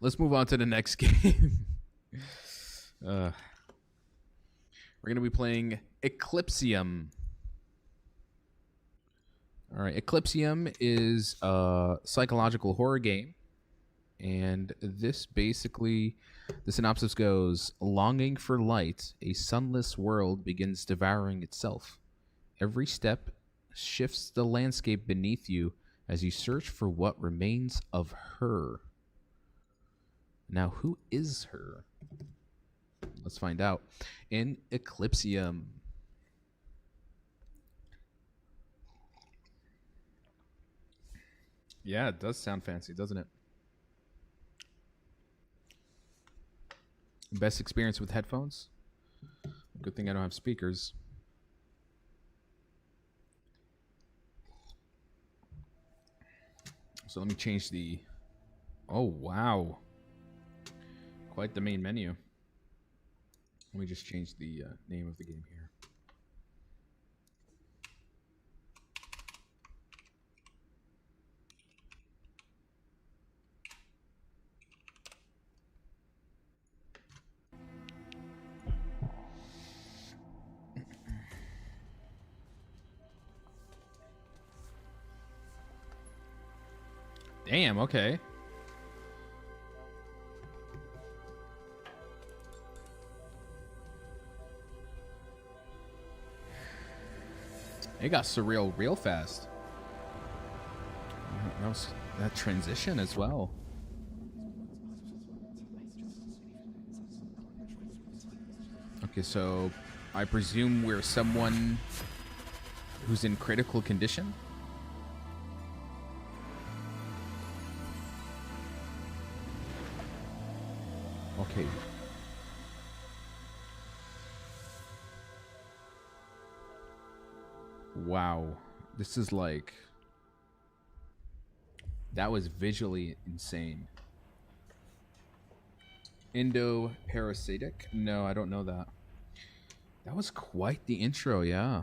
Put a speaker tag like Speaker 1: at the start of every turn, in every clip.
Speaker 1: Let's move on to the next game. We're gonna be playing Eclipsium. All right, Eclipsium is a psychological horror game, and this basically, the synopsis goes: longing for light, a sunless world begins devouring itself. Every step shifts the landscape beneath you as you search for what remains of her. Now, who is her? Let's find out in Eclipsium. Yeah, it does sound fancy, doesn't it? Best experience with headphones? Good thing I don't have speakers. So let me change the... Oh, wow. Quite the main menu. Let me just change the name of the game here. Damn, okay. It got surreal real fast. That was that transition as well. Okay, so I presume we're someone who's in critical condition. Okay. Wow. This is like... That was visually insane. Endoparasitic? No, I don't know that. That was quite the intro, yeah.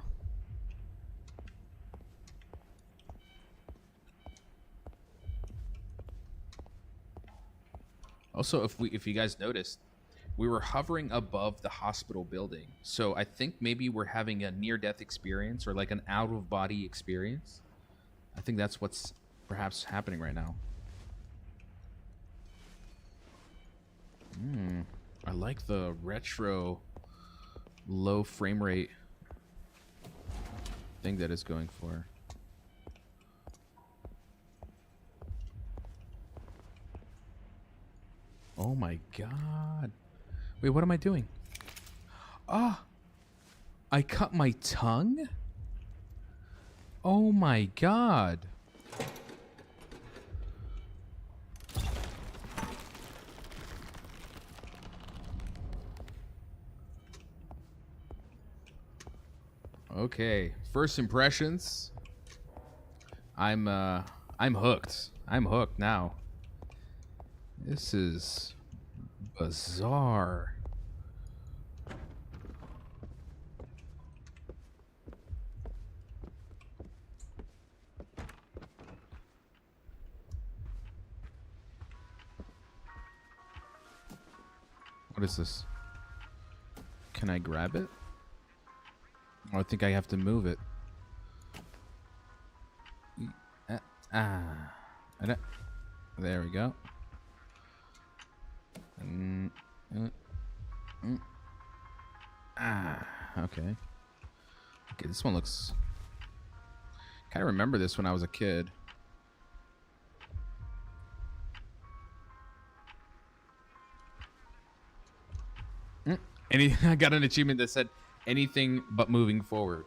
Speaker 1: Also, if you guys noticed, we were hovering above the hospital building. So I think maybe we're having a near-death experience or like an out-of-body experience. I think that's what's perhaps happening right now. I like the retro low frame rate thing that it's going for. Oh my god. Wait, what am I doing? Ah! I cut my tongue? Oh my god. Okay, first impressions. I'm hooked. I'm hooked now. This is bizarre. What is this? Can I grab it? Oh, I think I have to move it. There we go. Okay. Okay, this one looks... Kind of remember this when I was a kid. I got an achievement that said anything but moving forward.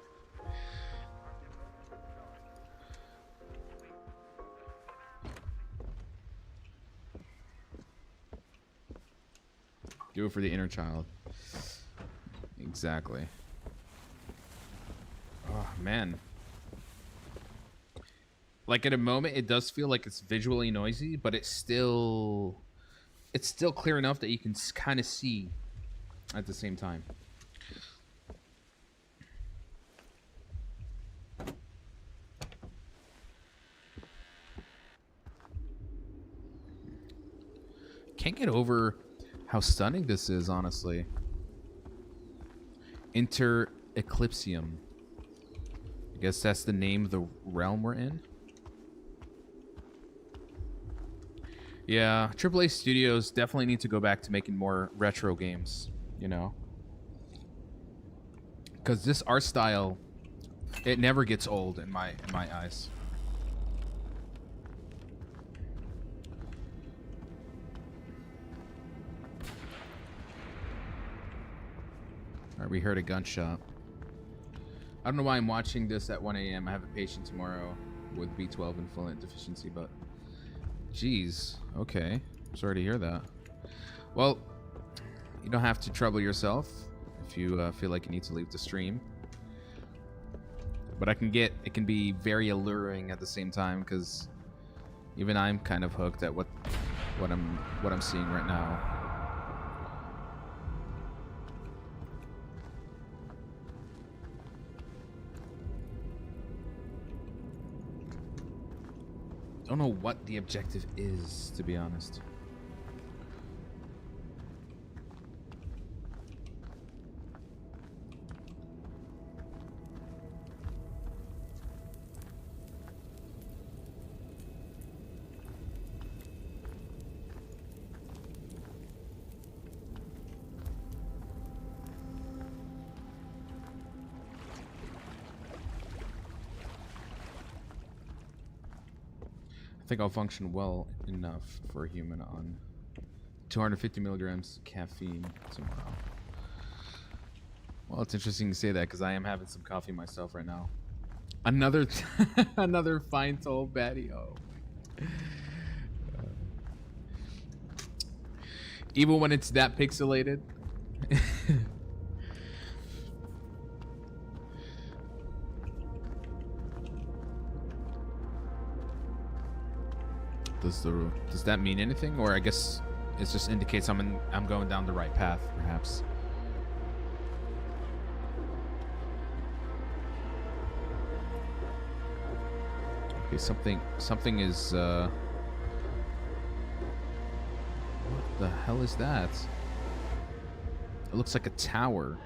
Speaker 1: Do it for the inner child. Exactly. Oh, man. Like, at a moment, it does feel like it's visually noisy, but it's still clear enough that you can kind of see at the same time. Can't get over how stunning this is, honestly. Enter Eclipsium. I guess that's the name of the realm we're in. Yeah, AAA studios definitely need to go back to making more retro games, you know? Because this art style, it never gets old in my eyes. All right, we heard a gunshot. I don't know why I'm watching this at 1 a.m. I have a patient tomorrow with B12 and folate deficiency, but geez, okay. Sorry to hear that. Well, you don't have to trouble yourself if you feel like you need to leave the stream. But it can be very alluring at the same time, because even I'm kind of hooked at what I'm seeing right now. Don't know what the objective is, to be honest. I think I'll function well enough for a human on 250 milligrams caffeine tomorrow. Well, it's interesting to say that because I am having some coffee myself right now. Another another fine toll baddie. Oh. Even when it's that pixelated. Does that mean anything, or I guess it just indicates I'm going down the right path, perhaps. Okay, something is what the hell is that? It looks like a tower,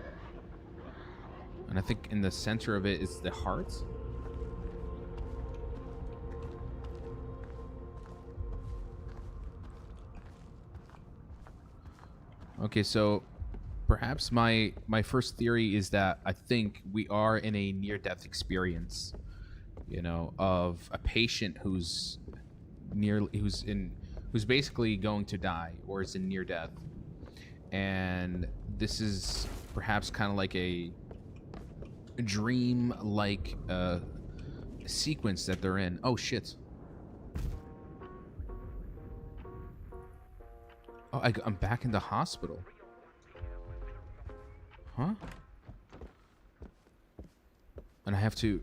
Speaker 1: and I think in the center of it is the heart. Okay, so perhaps my first theory is that I think we are in a near-death experience, you know, of a patient who's basically going to die or is in near death, and this is perhaps kind of like a dream-like sequence that they're in. Oh shit! Oh, I'm back in the hospital. Huh? And I have to...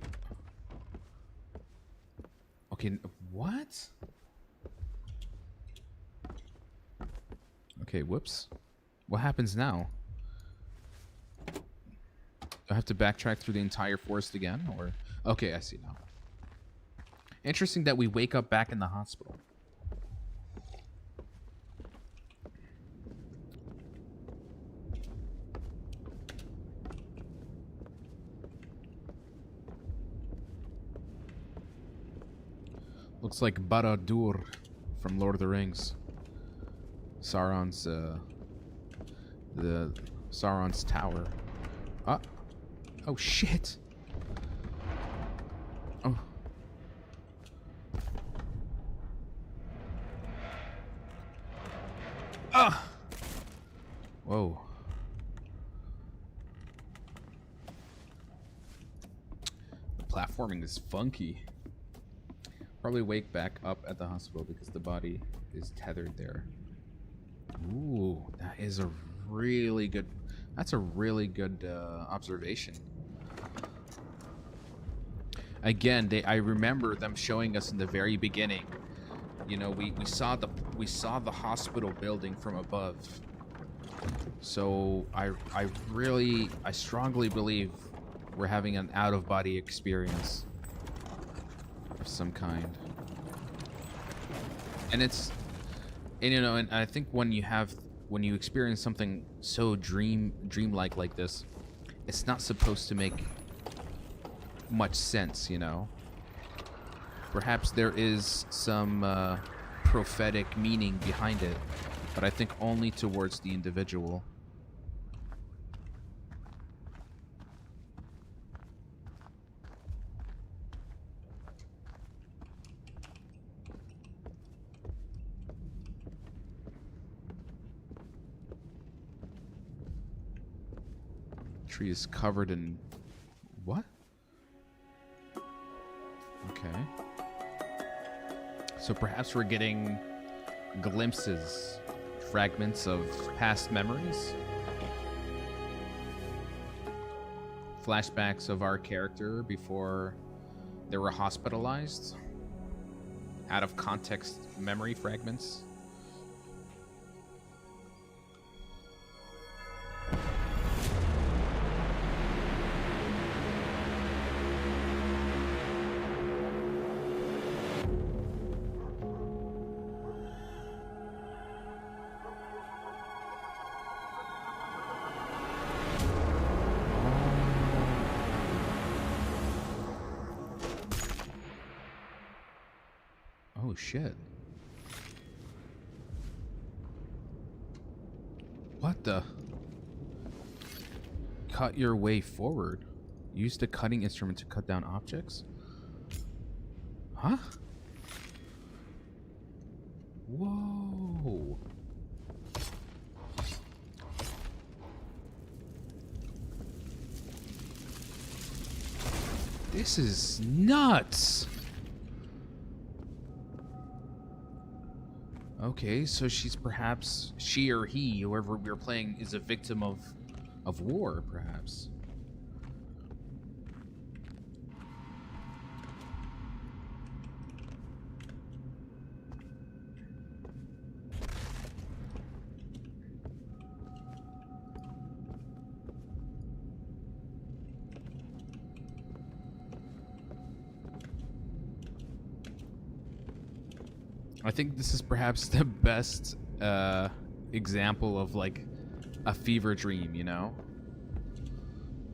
Speaker 1: Okay, what? Okay, whoops. What happens now? Do I have to backtrack through the entire forest again, or... Okay, I see now. Interesting that we wake up back in the hospital. Looks like Barad-dûr from Lord of the Rings. Sauron's Sauron's tower. Oh shit. Oh. Whoa. The platforming is funky. Probably wake back up at the hospital because the body is tethered there. Ooh, that is a really good... That's a really good observation. Again, I remember them showing us in the very beginning. You know, we saw the hospital building from above. So I strongly believe we're having an out-of-body experience of some kind. And it's And you know, and I think when you experience something so dreamlike like this, it's not supposed to make much sense, you know. Perhaps there is some prophetic meaning behind it, but I think only towards the individual. Tree is covered in what? Okay. So perhaps we're getting glimpses, fragments of past memories, flashbacks of our character before they were hospitalized, out of context memory fragments. Oh shit. What the? Cut your way forward. Use the cutting instrument to cut down objects? Huh? Whoa. This is nuts. Okay, so she or he, whoever we're playing, is a victim of war, perhaps. I think this is perhaps the best example of like a fever dream, you know?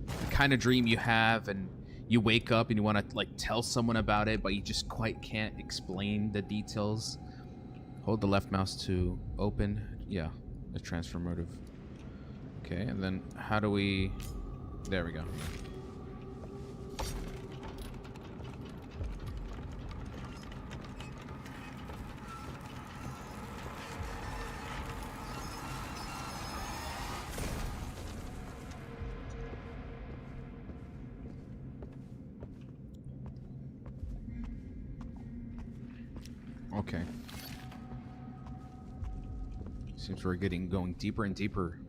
Speaker 1: The kind of dream you have and you wake up and you want to like tell someone about it, but you just quite can't explain the details. Hold the left mouse to open. Yeah, the transfer motive. Okay, and then how do we... There we go. Okay. Seems we're going deeper and deeper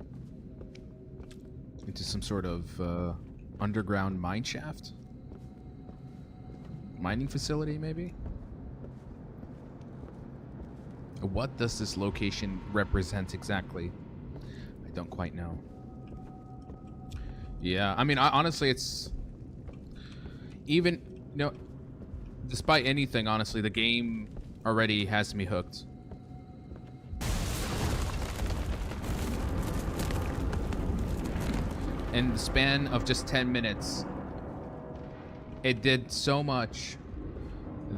Speaker 1: into some sort of underground mine shaft? Mining facility, maybe? What does this location represent exactly? I don't quite know. Yeah, I mean, honestly, it's... Even, you know, despite anything, honestly, the game already has me hooked. In the span of just 10 minutes, it did so much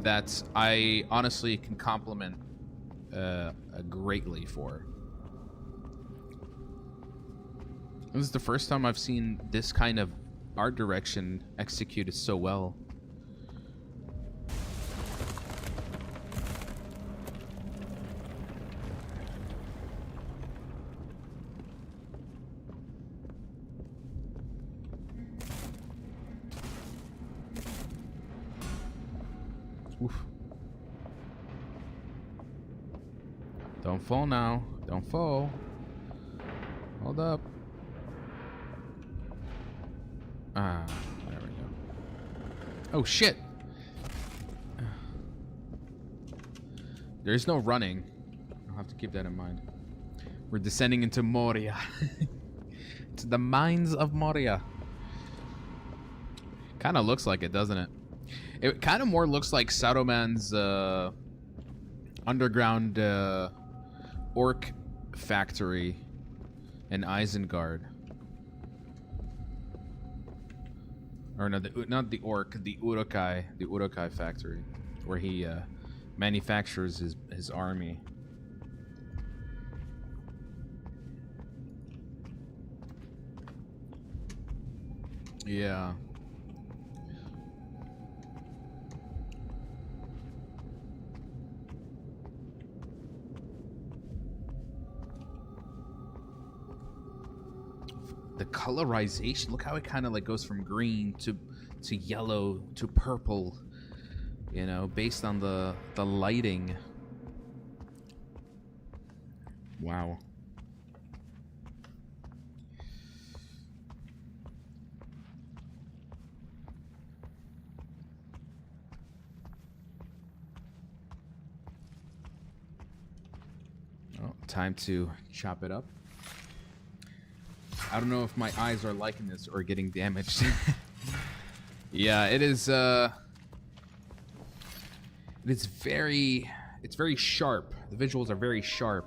Speaker 1: that I honestly can compliment greatly for. This is the first time I've seen this kind of art direction executed so well. Oof. Don't fall now. Don't fall. Hold up. Ah, there we go. Oh, shit. There's no running. I'll have to keep that in mind. We're descending into Moria. To the mines of Moria. Kind of looks like it, doesn't it? It kind of more looks like Saruman's underground orc factory in Isengard. Or no, not the orc, the Urukai factory, where he manufactures his army. Yeah. The colorization, look how it kind of like goes from green to yellow to purple, you know, based on the lighting. Wow. Oh, time to chop it up. I don't know if my eyes are liking this or getting damaged. Yeah, it is it's very sharp. The visuals are very sharp.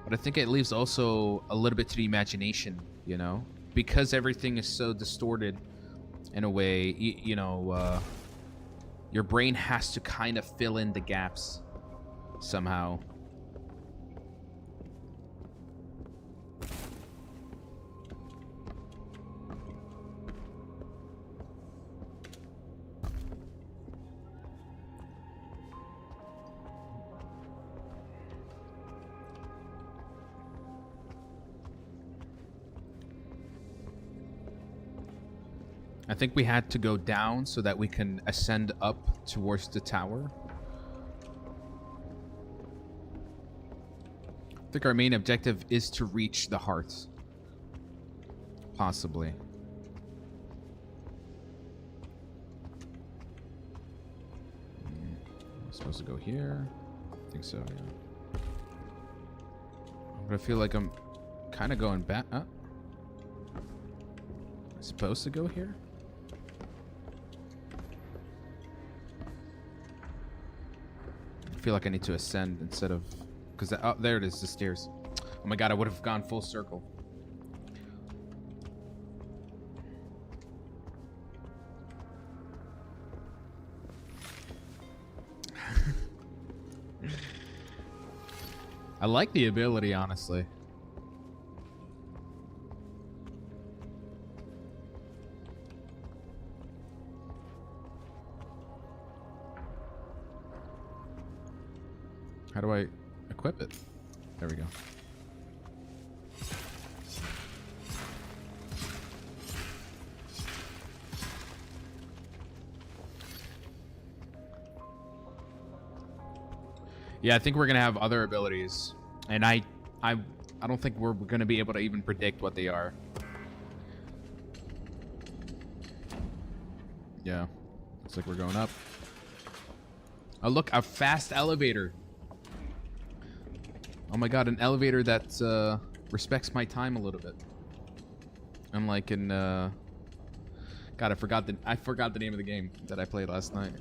Speaker 1: But I think it leaves also a little bit to the imagination, you know? Because everything is so distorted in a way, you know, your brain has to kind of fill in the gaps somehow. I think we had to go down so that we can ascend up towards the tower. I think our main objective is to reach the heart. Possibly. I'm supposed to go here. I think so, yeah. But I feel like I'm kind of going back. I'm supposed to go here? I feel like I need to ascend instead of... Because, oh, there it is, the stairs. Oh my god, I would have gone full circle. I like the ability, honestly. How do I equip it? There we go. Yeah, I think we're gonna have other abilities, and I don't think we're gonna be able to even predict what they are. Yeah, looks like we're going up. Oh look, a fast elevator. Oh my god, an elevator that respects my time a little bit. Unlike in God, I forgot the name of the game that I played last night.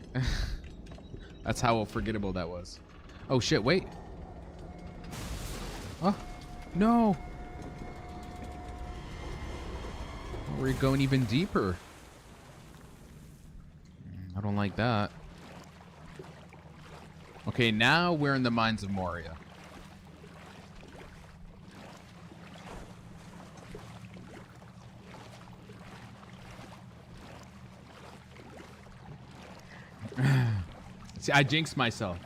Speaker 1: That's how forgettable that was. Oh shit, wait. Oh, no. We're going even deeper. I don't like that. Okay, now we're in the Mines of Moria. See, I jinxed myself.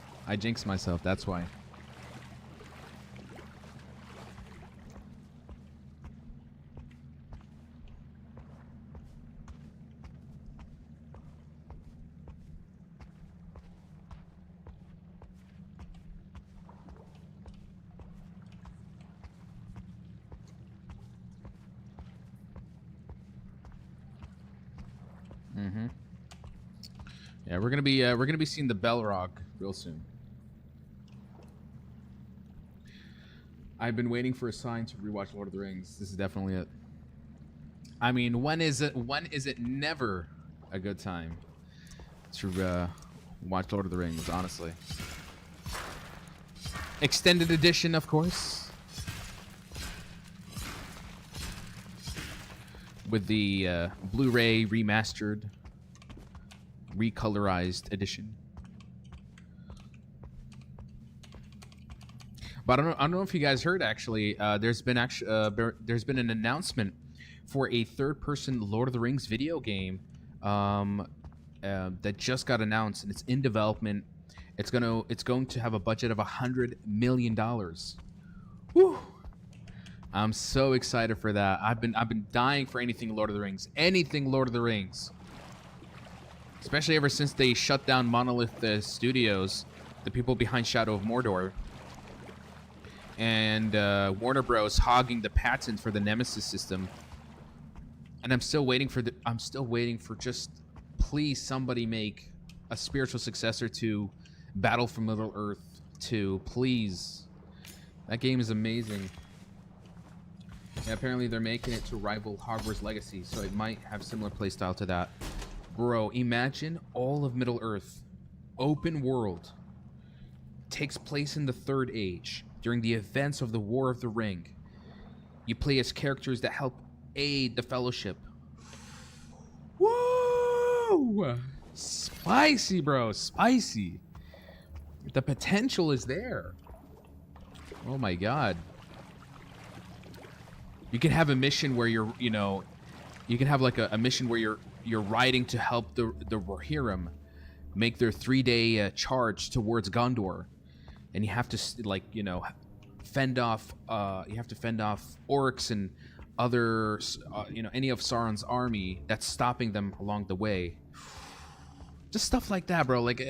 Speaker 1: That's why. Mm-hmm. Yeah, we're gonna be seeing the Balrog real soon. I've been waiting for a sign to rewatch Lord of the Rings. This is definitely it. I mean, when is it never a good time to watch Lord of the Rings, honestly? Extended edition, of course. With the Blu-ray remastered, recolorized edition. But I don't know if you guys heard. Actually, there's been an announcement for a third-person Lord of the Rings video game that just got announced, and it's in development. It's going to have a budget of $100 million. Woo! I'm so excited for that. I've been dying for anything Lord of the Rings. Anything Lord of the Rings. Especially ever since they shut down Monolith Studios, the people behind Shadow of Mordor. And Warner Bros. Hogging the patent for the Nemesis system. And I'm still waiting for just, please somebody make a spiritual successor to Battle for Middle-earth 2, please. That game is amazing. Yeah, apparently they're making it to rival Hogwarts Legacy, so it might have similar playstyle to that. Bro, imagine all of Middle-earth, open world, takes place in the Third Age, during the events of the War of the Ring. You play as characters that help aid the Fellowship. Woo! Spicy, bro. Spicy. The potential is there. Oh my god. You can have a mission where you're, you can have like a mission where you're riding to help the Rohirrim make their 3-day charge towards Gondor. And you have to, fend off orcs and other, any of Sauron's army that's stopping them along the way. Just stuff like that, bro. Like,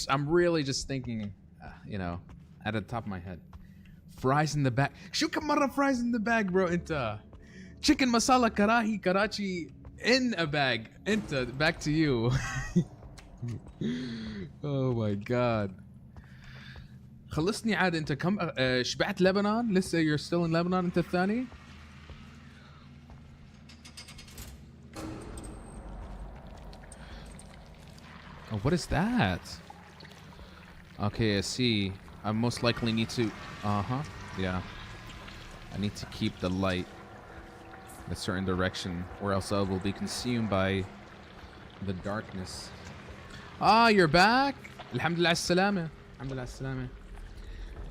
Speaker 1: I'm really just thinking, at the top of my head. Fries in the bag. Shu kamara fries in the bag, bro. Into chicken masala karahi karachi in a bag. Into back to you. Oh my god. خلصني عاد انت كم شبعت لبنان لسه you're still in Lebanon انت الثاني. Oh, what is that? Okay, I see. I most likely need to yeah, I need to keep the light in a certain direction or else I will be consumed by the darkness. Ah, you're back. Alhamdulillah as-salama. Alhamdulillah as-salama.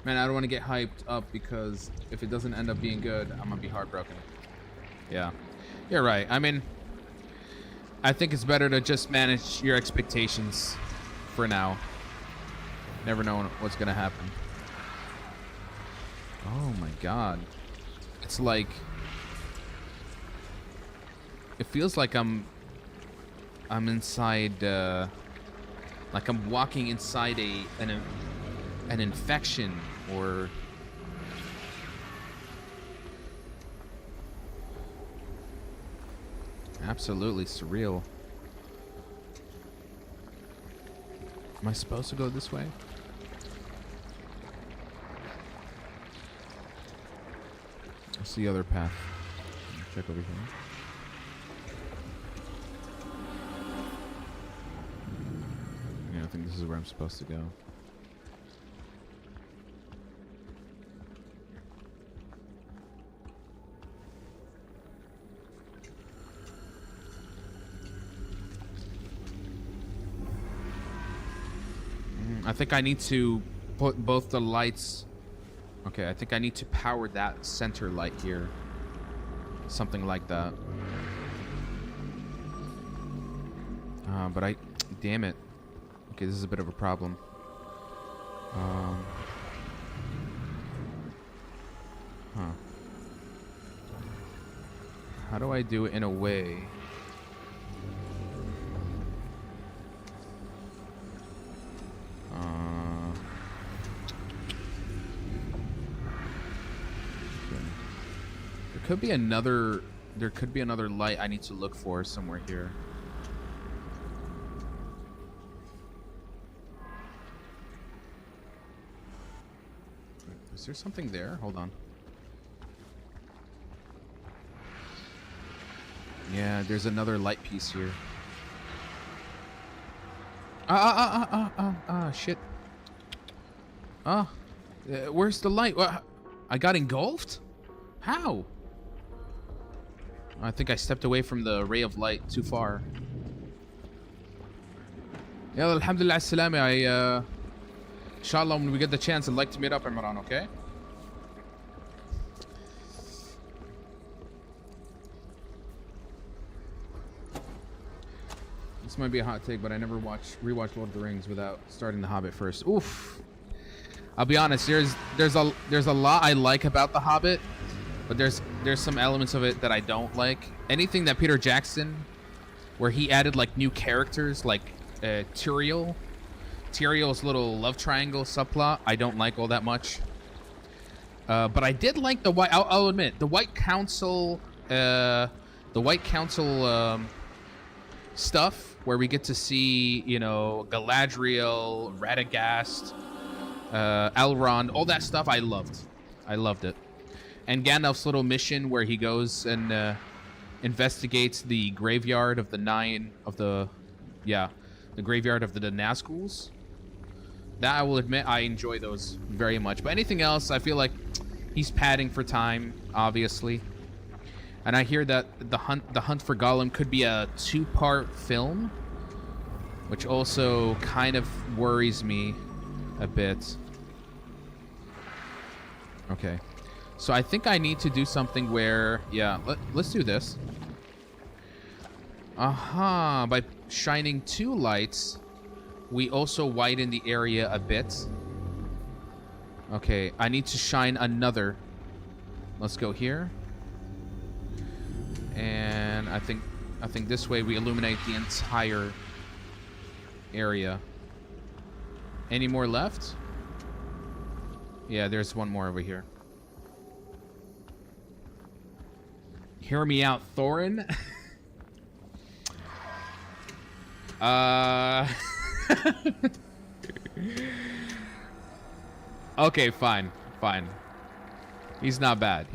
Speaker 1: Man, I don't want to get hyped up because if it doesn't end up being good, I'm gonna be heartbroken. Yeah, you're right. I mean, I think it's better to just manage your expectations for now. Never know what's gonna happen. Oh my god. It's like, it feels like I'm inside, like I'm walking inside an infection or absolutely surreal. Am I supposed to go this way? What's the other path? Check over here. Yeah, I think this is where I'm supposed to go. I think I need to put both the lights. Okay, I think I need to power that center light here. Something like that. But damn it. Okay, this is a bit of a problem. How do I do it in a way? There could be another light I need to look for somewhere here. Is there something there? Hold on. Yeah, there's another light piece here. Shit. Where's the light? I got engulfed? How? I think I stepped away from the ray of light too far. Yeah, alhamdulillah salami. Inshallah, when we get the chance, I'd like to meet up, Imran, okay? This might be a hot take, but I never rewatched Lord of the Rings without starting The Hobbit first. Oof. I'll be honest. There's a lot I like about The Hobbit, but there's some elements of it that I don't like. Anything that Peter Jackson, where he added like new characters, like Tyrael's little love triangle subplot, I don't like all that much. But I did like the White. I'll admit the White Council. Stuff where we get to see, you know, Galadriel, Radagast, Elrond, all that stuff. I loved it. And Gandalf's little mission where he goes and investigates the graveyard of the the graveyard of the Nazguls. That I will admit I enjoy those very much. But anything else, I feel like he's padding for time, obviously. And I hear that the hunt for Gollum could be a 2-part film, which also kind of worries me a bit. Okay. So I think I need to do something where, yeah, let's do this. Aha, by shining 2 lights, we also widen the area a bit. Okay, I need to shine another. Let's go here. And I think this way we illuminate the entire area. Any more left? Yeah, there's one more over here. Hear me out, Thorin. Okay, fine. He's not bad.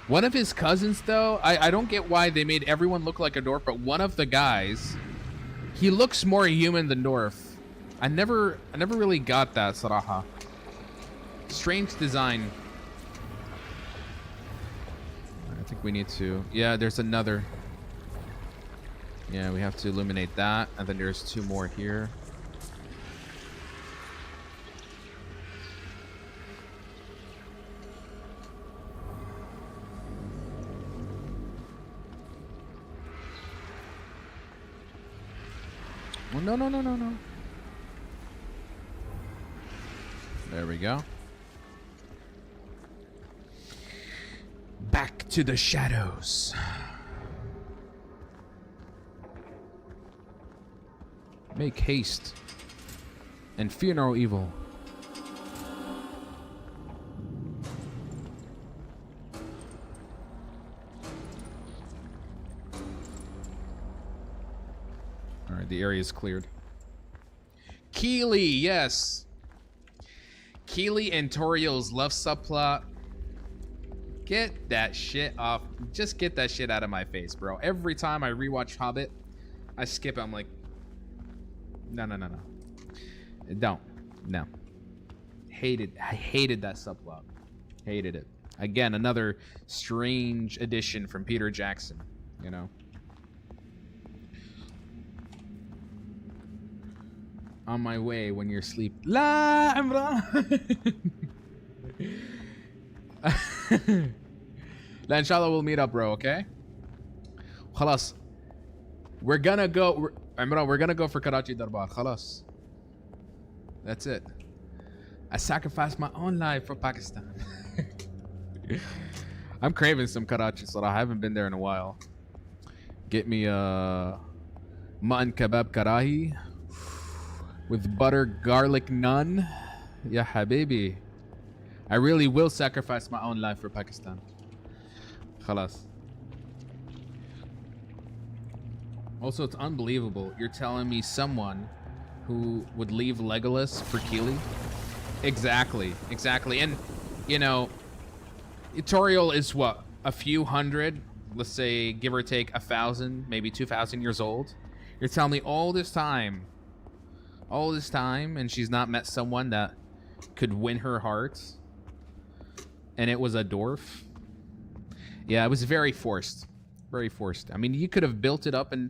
Speaker 1: One of his cousins, though, I don't get why they made everyone look like a dwarf, but one of the guys, he looks more human than dwarf. I never really got that, Saraha. Strange design. I think we need to... Yeah, there's another. Yeah, we have to illuminate that, and then there's 2 more here. Oh, no. There we go. Back to the shadows. Make haste and fear no evil. Alright, the area is cleared. Keely, yes. Keely and Toriel's love subplot. Get that shit off. Just get that shit out of my face, bro. Every time I rewatch Hobbit, I skip it. I'm like, no. Don't. No. I hated that subplot. Hated it. Again, another strange addition from Peter Jackson, you know. On my way when you're asleep. La Imran. La, inshallah we'll meet up, bro, okay? Khalas. We're gonna go for Karachi Darbar. Khalas. That's it. I sacrificed my own life for Pakistan. I'm craving some Karachi, so I haven't been there in a while. Get me a mutton kebab karahi with butter garlic naan. Ya habibi. I really will sacrifice my own life for Pakistan. Khalas. Also, it's unbelievable. You're telling me someone who would leave Legolas for Keely? Exactly. And, you know, Toriel is what? A few hundred? Let's say, give or take 1,000, maybe 2,000 years old. You're telling me all this time all this time and she's not met someone that could win her heart, and it was a dwarf. Yeah, it was very forced. Very forced. I mean, you could have built it up, and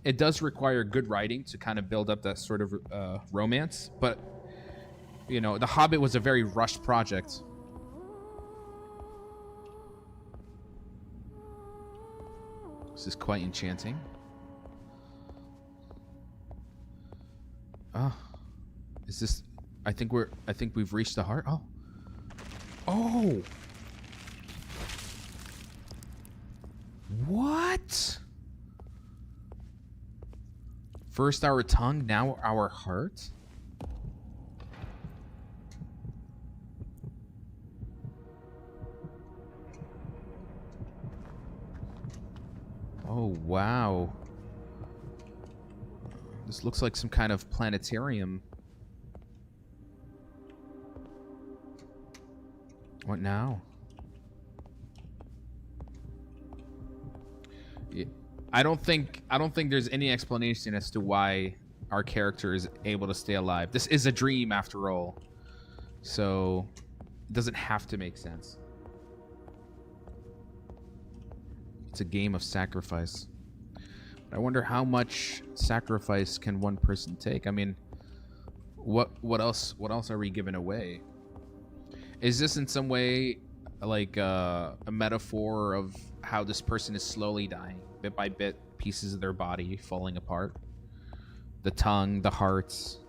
Speaker 1: it does require good writing to kind of build up that sort of romance, but, you know, The Hobbit was a very rushed project. This is quite enchanting. Oh, is this? I think we've reached the heart. Oh, oh, what? First our tongue, now our heart. Oh, wow. This looks like some kind of planetarium. What now? Yeah, I don't think there's any explanation as to why our character is able to stay alive. This is a dream after all. So it doesn't have to make sense. It's a game of sacrifice. I wonder how much sacrifice can one person take? I mean, what else are we giving away? Is this in some way like a metaphor of how this person is slowly dying, bit by bit, pieces of their body falling apart? The tongue, the hearts,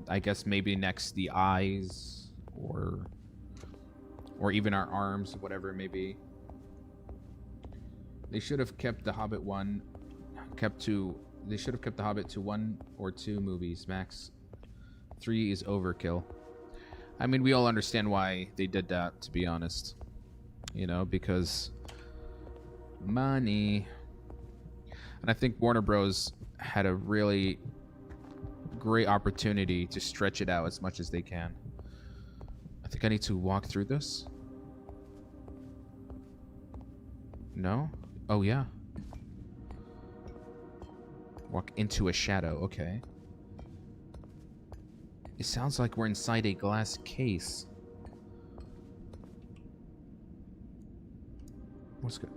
Speaker 1: I guess maybe next the eyes, or even our arms, whatever it may be. They should have kept the Hobbit They should have kept the Hobbit to 1 or 2 movies max. 3 is overkill. I mean, we all understand why they did that, to be honest. You know, because money. And I think Warner Bros. Had a really great opportunity to stretch it out as much as they can. I think I need to walk through this. No? Oh, yeah. Walk into a shadow. Okay. It sounds like we're inside a glass case. What's good?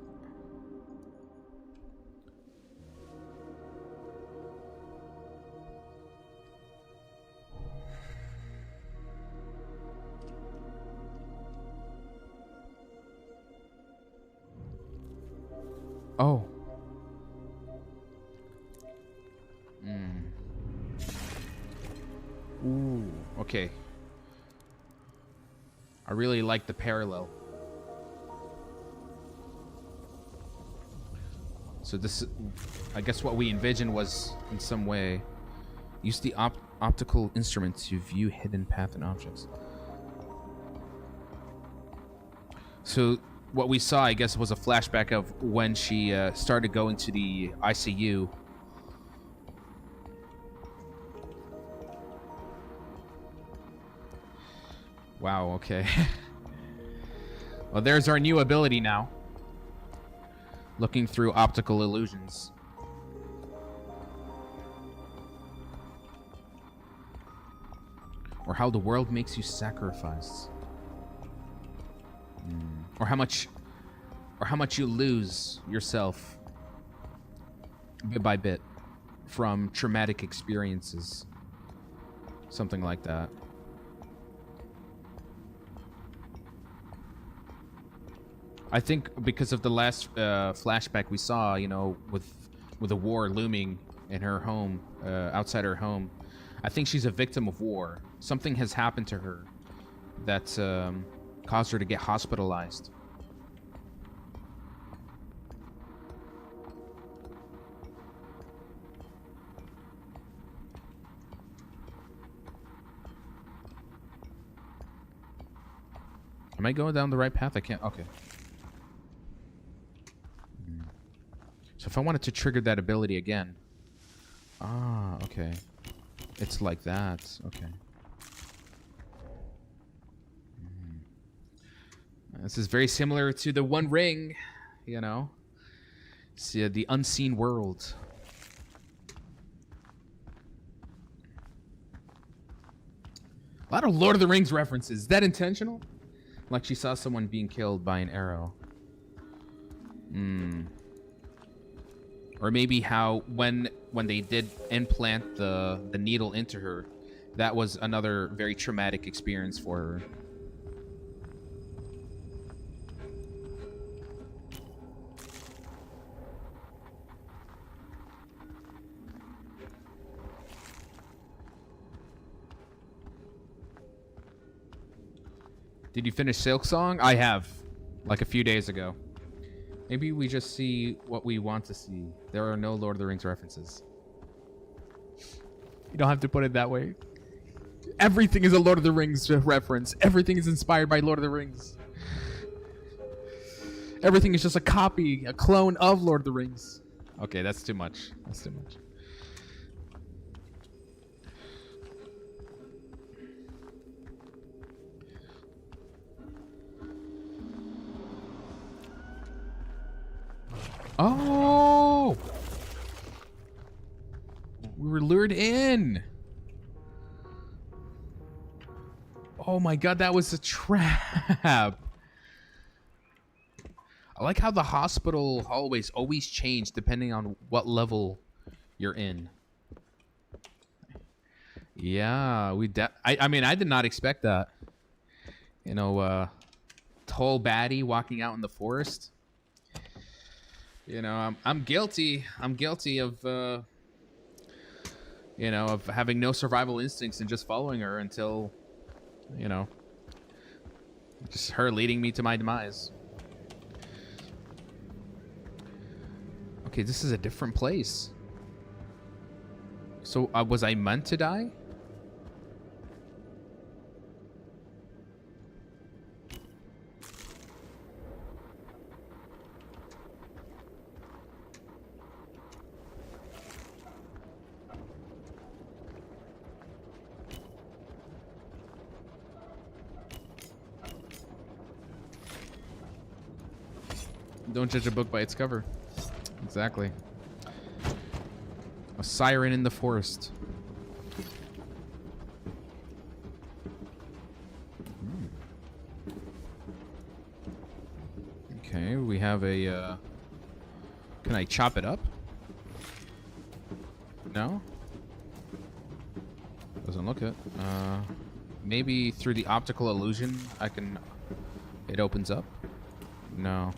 Speaker 1: Oh. Ooh, okay. I really like the parallel. So this, I guess what we envisioned was, in some way, use the optical instrument to view hidden path and objects. So what we saw, I guess, was a flashback of when she started going to the ICU. Wow, okay. Well, there's our new ability now. Looking through optical illusions. Or how the world makes you sacrifice. Or how much you lose yourself bit by bit from traumatic experiences. Something like that. I think because of the last flashback we saw, you know, with a war looming in her home, outside her home, I think she's a victim of war. Something has happened to her that caused her to get hospitalized. Am I going down the right path? I can't. Okay. So if I wanted to trigger that ability again. Ah, okay. It's like that. Okay. This is very similar to the One Ring, you know. See, the unseen world. A lot of Lord of the Rings references. Is that intentional? Like she saw someone being killed by an arrow. Or maybe how when they did implant the needle into her, that was another very traumatic experience for her. Did you finish Silk Song? I have, like a few days ago. Maybe we just see what we want to see. There are no Lord of the Rings references. You don't have to put it that way. Everything is a Lord of the Rings reference. Everything is inspired by Lord of the Rings. Everything is just a copy, a clone of Lord of the Rings. Okay, that's too much. That's too much. Oh! We were lured in. Oh my god, that was a trap. I like how the hospital hallways always change depending on what level you're in. Yeah, I mean, I did not expect that. You know, tall baddie walking out in the forest. You know, I'm guilty. I'm guilty of, you know, of having no survival instincts and just following her until, you know, just her leading me to my demise. Okay, this is a different place. So, was I meant to die? Don't judge a book by its cover. Exactly. A siren in the forest. Okay, we have a, can I chop it up? No? Doesn't look it. Maybe through the optical illusion I can... It opens up? No.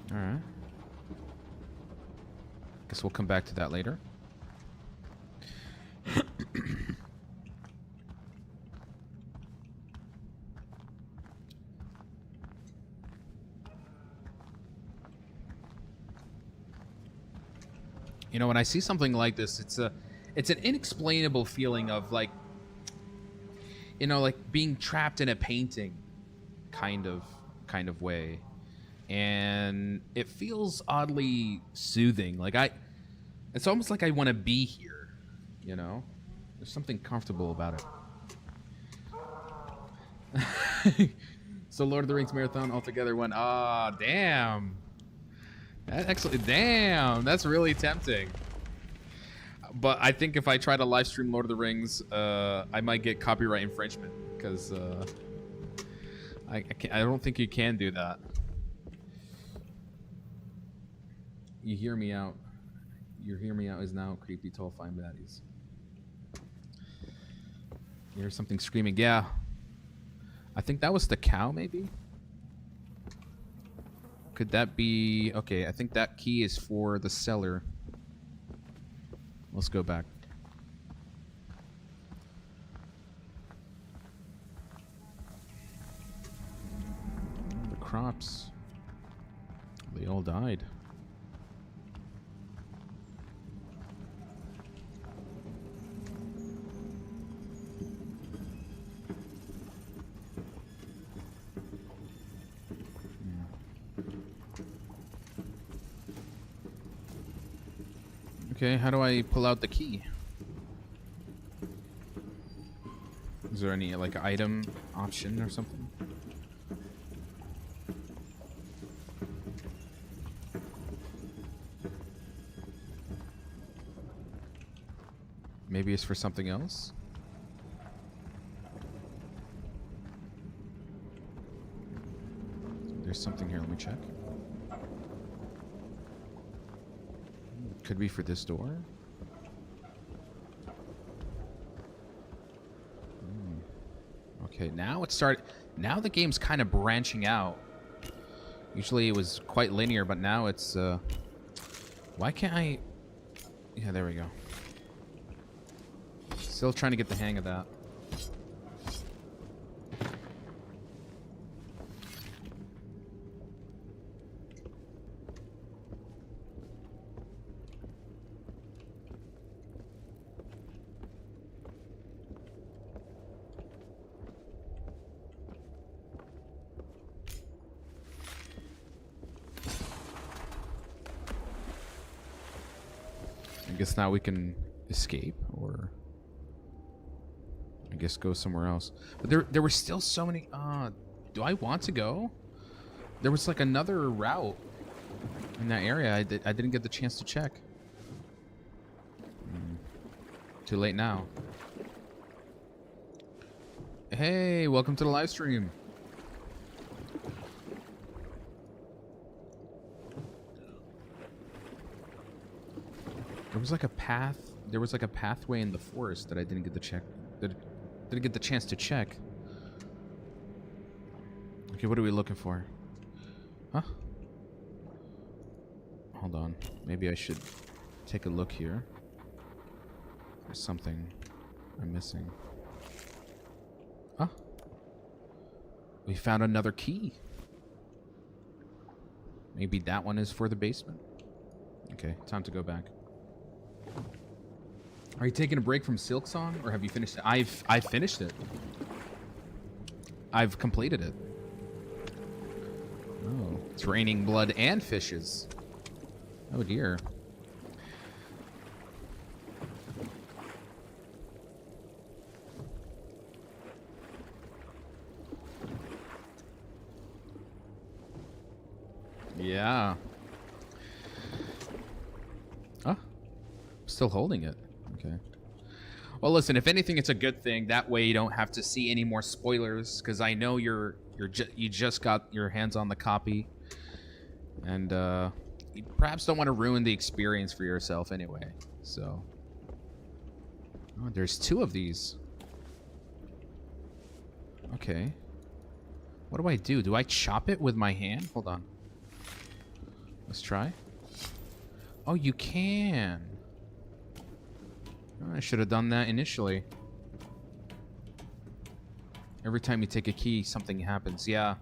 Speaker 1: Alright. Guess we'll come back to that later. You know, when I see something like this, it's an inexplainable feeling of like, you know, like being trapped in a painting kind of way. And it feels oddly soothing. Like it's almost like I want to be here, you know? There's something comfortable about it. So Lord of the Rings marathon altogether went, damn. That actually, damn, that's really tempting. But I think if I try to live stream Lord of the Rings, I might get copyright infringement because I don't think you can do that. You hear me out. Your hear me out is now creepy tall fine baddies. You hear something screaming. Yeah. I think that was the cow, maybe? Could that be... Okay, I think that key is for the cellar. Let's go back. The crops. They all died. Okay, how do I pull out the key? Is there any, like, item option or something? Maybe it's for something else? there's something here. Let me check. Could be for this door. Okay, now it started. Now the game's kind of branching out. Usually it was quite linear, but now it's. Why can't I? Yeah, there we go. Still trying to get the hang of that. I guess now we can escape, or I guess go somewhere else. But there were still so many. Do I want to go? There was like another route in that area. I didn't get the chance to check. Too late now. Hey, welcome to the live stream. There was like a path. There was like a pathway in the forest that I didn't get to check. Didn't get the chance to check. Okay, what are we looking for? Huh? Hold on. Maybe I should take a look here. There's something I'm missing. Huh? We found another key. Maybe that one is for the basement. Okay, time to go back. Are you taking a break from Silksong, or have you finished it? I've finished it. I've completed it. Oh, it's raining blood and fishes. Oh dear. Yeah. Oh, still holding it. Okay. Well, listen. If anything, it's a good thing. That way, you don't have to see any more spoilers. Because I know you just got your hands on the copy, and you perhaps don't want to ruin the experience for yourself anyway. So, oh, there's 2 of these. Okay. What do I do? Do I chop it with my hand? Hold on. Let's try. Oh, you can. Oh, I should have done that initially. Every time you take a key, something happens. Yeah.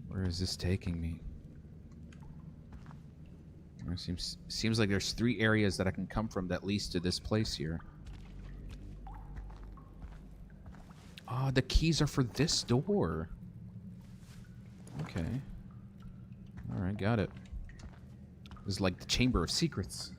Speaker 1: Where is this taking me? It seems like there's 3 areas that I can come from that leads to this place here. Oh, the keys are for this door. Okay. Alright, got it. This is like the Chamber of Secrets.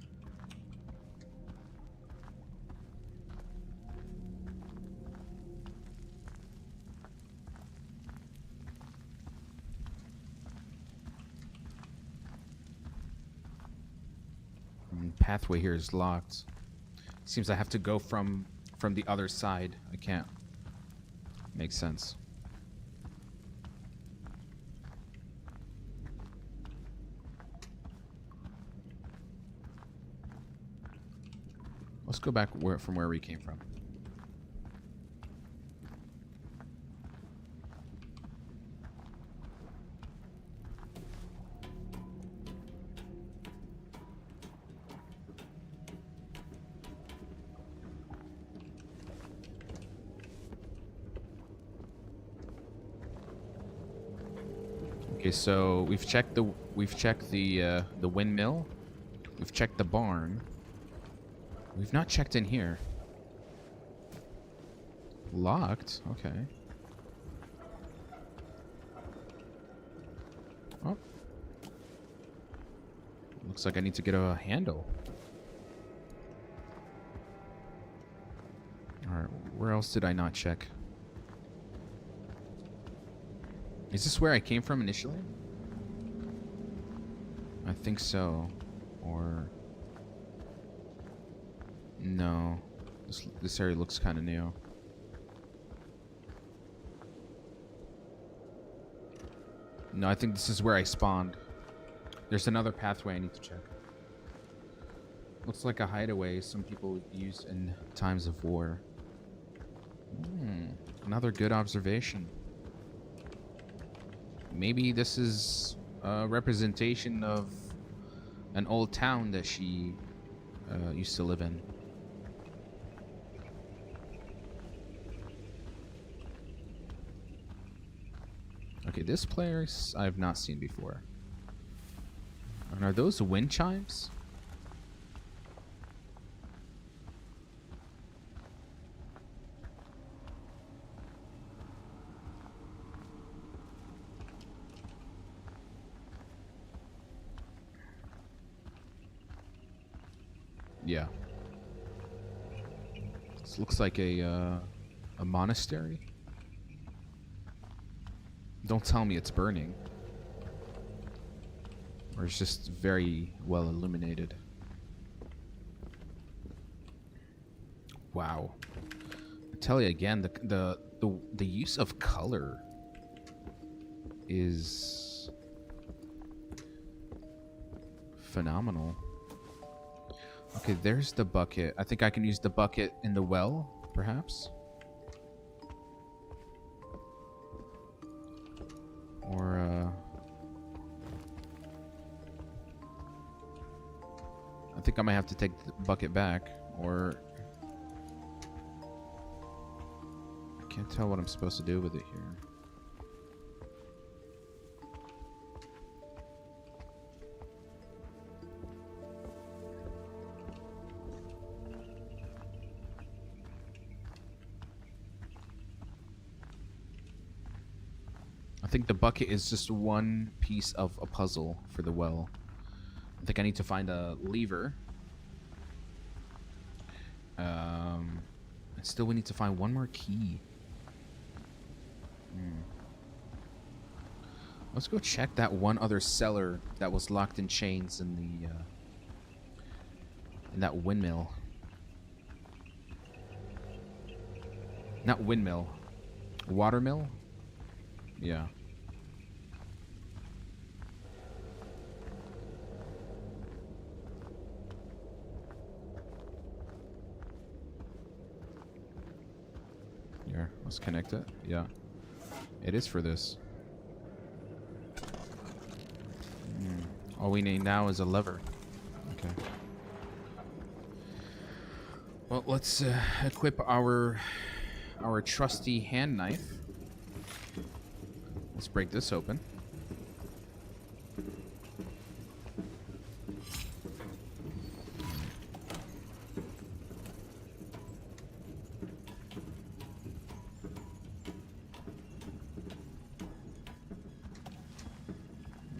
Speaker 1: Pathway here is locked. Seems I have to go from the other side. I can't. Makes sense. Let's go back from where we came from. Okay, so we've checked the windmill. We've checked the barn. We've not checked in here. Locked? Okay. Oh. Looks like I need to get a handle. Alright, where else did I not check? Is this where I came from initially? I think so. Or... No. This area looks kind of new. No, I think this is where I spawned. There's another pathway I need to check. Looks like a hideaway some people use in times of war. Another good observation. Maybe this is a representation of an old town that she used to live in. Okay, this place I've not seen before. And are those wind chimes? Yeah. This looks like a monastery. Don't tell me it's burning. Or it's just very well illuminated. Wow. I tell you again, the use of color is phenomenal. Okay, there's the bucket. I think I can use the bucket in the well, perhaps. Or, I think I might have to take the bucket back, or... I can't tell what I'm supposed to do with it here. I think the bucket is just one piece of a puzzle for the well. I think I need to find a lever. And still we need to find one more key. Let's go check that one other cellar that was locked in chains in the in that windmill. Not windmill. Watermill? Yeah. Here, let's connect it. Yeah. It is for this. All we need now is a lever. Okay. Well, let's equip our trusty hand knife. Let's break this open.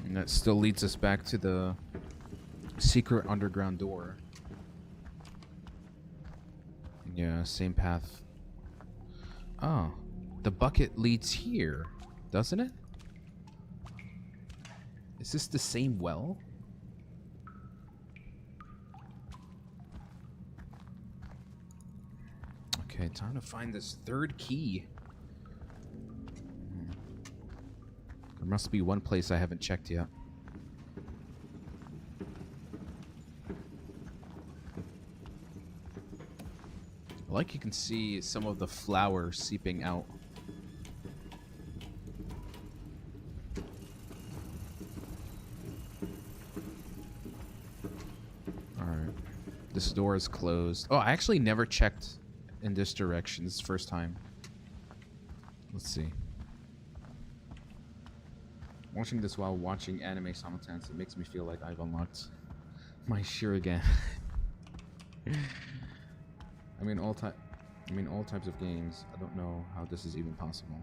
Speaker 1: And that still leads us back to the secret underground door. Yeah, same path. Oh, the bucket leads here, doesn't it? Is this the same well? Okay, time to find this third key. There must be one place I haven't checked yet. Like you can see some of the flour seeping out. Alright. This door is closed. Oh, I actually never checked in this direction. This is the first time. Let's see. Watching this while watching anime simultaneously makes me feel like I've unlocked my Shuriken. I mean all types of games. I don't know how this is even possible.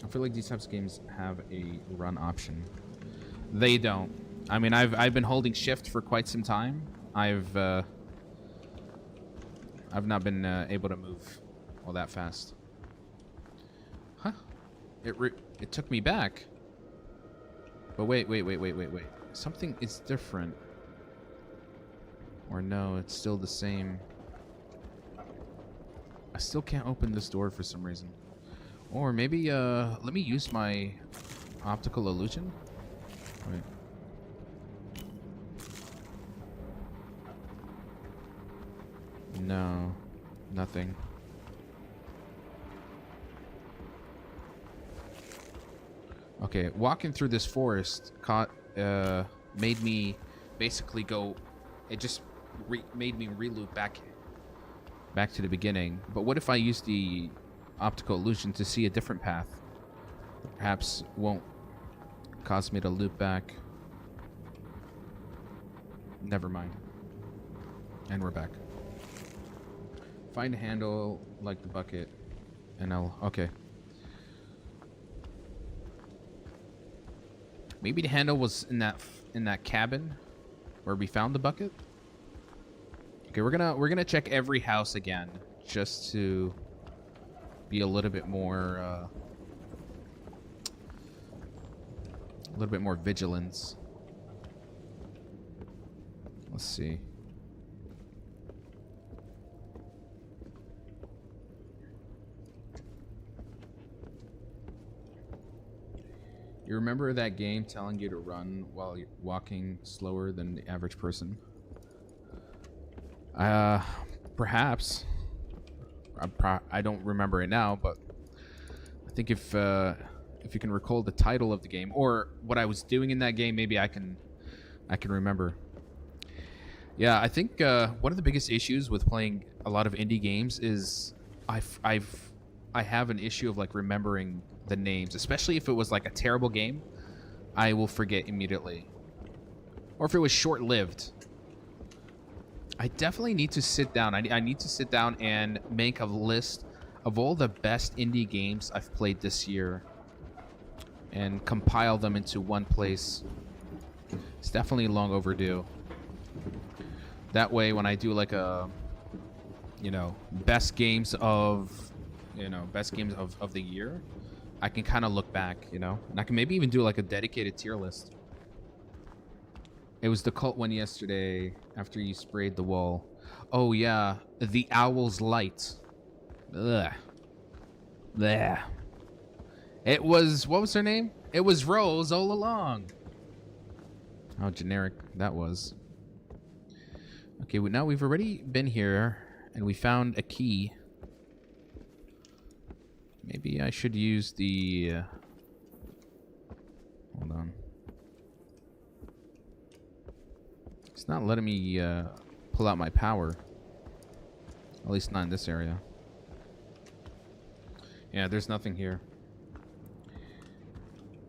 Speaker 1: I feel like these types of games have a run option. They don't. I mean, I've been holding shift for quite some time. I've not been able to move all that fast. Huh? It took me back. But wait. Something is different. Or no, it's still the same. I still can't open this door for some reason. Or maybe, let me use my optical illusion. Wait. No, nothing. Okay, walking through this forest made me basically go. It just made me reloop back to the beginning. But what if I use the optical illusion to see a different path? Perhaps won't cause me to loop back. Never mind. And we're back. Find a handle like the bucket, and I'll... Okay. Maybe the handle was in that cabin where we found the bucket. Okay, we're gonna check every house again just to be a little bit more vigilance. Let's see. You remember that game telling you to run while you're walking slower than the average person? Perhaps. I don't remember it now, but I think if you can recall the title of the game or what I was doing in that game, maybe I can remember. Yeah, I think one of the biggest issues with playing a lot of indie games is I have an issue of like remembering the names, especially if it was like a terrible game. I will forget immediately, or if it was short-lived. I definitely need to sit down. I need to sit down and make a list of all the best indie games I've played this year and compile them into one place. It's definitely long overdue. That way, when I do like a, best games of the year, I can kind of look back, and I can maybe even do like a dedicated tier list. It was the cult one yesterday after you sprayed the wall. Oh yeah, the Owl's Light. Ugh. Blech. It was, what was her name? It was Rose all along. How generic that was. Okay, now we've already been here and we found a key. Maybe I should use the... hold on. It's not letting me pull out my power. At least not in this area. Yeah, there's nothing here.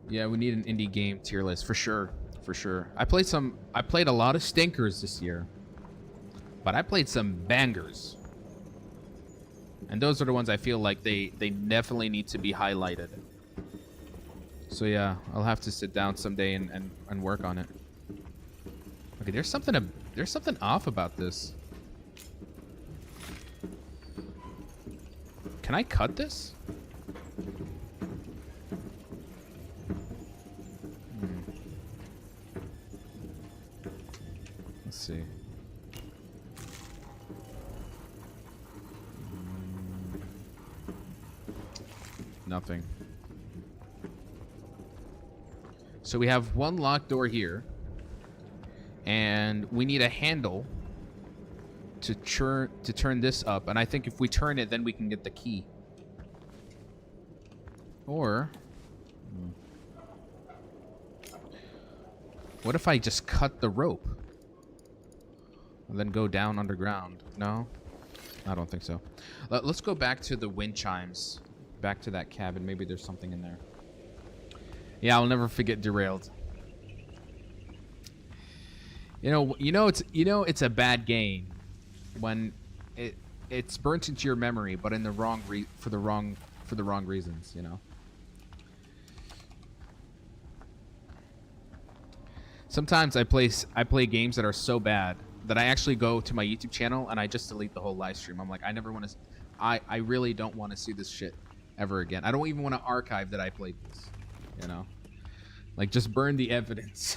Speaker 1: Yeah, we need an indie game tier list for sure. For sure. I played a lot of stinkers this year. But I played some bangers. And those are the ones I feel like they definitely need to be highlighted. So yeah, I'll have to sit down someday and work on it. Okay, there's something off about this. Can I cut this? Let's see. Nothing. So we have one locked door here. And we need a handle to turn this up. And I think if we turn it, then we can get the key. Or... what if I just cut the rope? And then go down underground? No? I don't think so. Let's go back to the wind chimes. Back to that cabin. Maybe there's something in there. Yeah, I'll never forget Derailed. It's a bad game when it's burnt into your memory, but in the wrong for the wrong reasons, Sometimes I play games that are so bad that I actually go to my YouTube channel and I just delete the whole live stream. I'm like, I really don't want to see this shit ever again. I don't even want to archive that I played this, like just burn the evidence.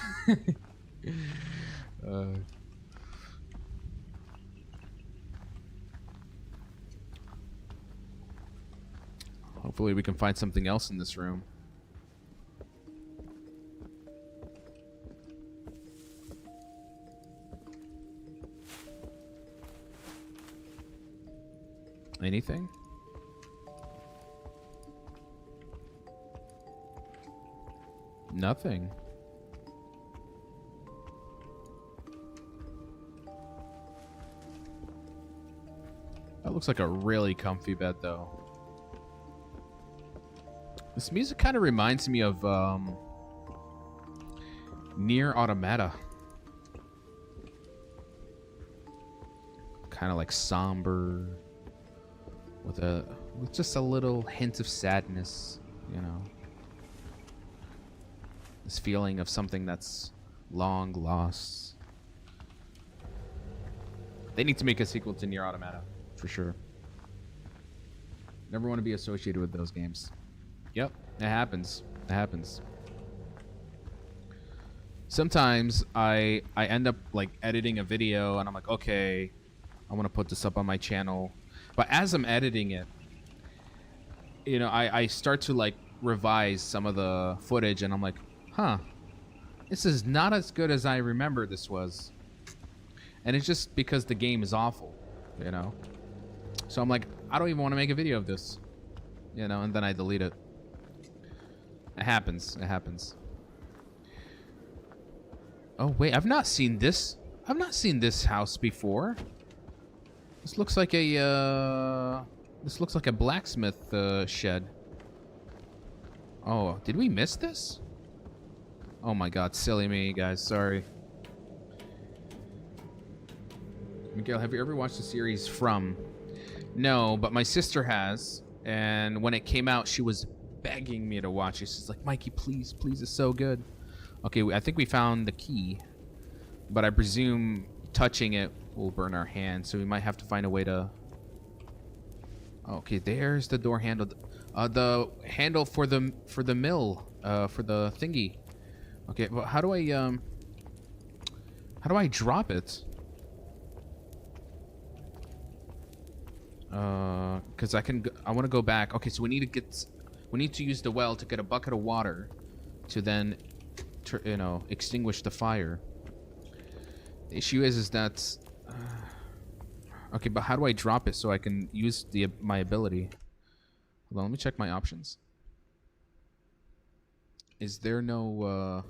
Speaker 1: Hopefully we can find something else in this room. Anything? Nothing. That looks like a really comfy bed, though. This music kind of reminds me of Near Automata. Kind of like somber, with just a little hint of sadness, you know. This feeling of something that's long lost. They need to make a sequel to Near Automata, for sure. Never want to be associated with those games. Yep, it happens. It happens. Sometimes I end up like editing a video and I'm like, okay, I want to put this up on my channel. But as I'm editing it, you know, I start to like revise some of the footage and I'm like, huh, this is not as good as I remember this was. And it's just because the game is awful, you know? So I'm like, I don't even want to make a video of this, you know, and then I delete it. It happens. It happens. Oh, wait, I've not seen this. I've not seen this house before. This looks like a, blacksmith shed. Oh, did we miss this? Oh my god, silly me, guys. Sorry. Miguel, have you ever watched the series From? No, but my sister has. And when it came out, she was begging me to watch it. She's like, Mikey, please, please, it's so good. Okay, I think we found the key. But I presume touching it will burn our hands, so we might have to find a way to... Okay, there's the door handle. The handle for the mill, for the thingy. Okay, well, how do I drop it? Because I want to go back. Okay, so we need to use the well to get a bucket of water to then, you know, extinguish the fire. The issue is that, okay, but how do I drop it so I can use my ability? Hold on, let me check my options. Is there no,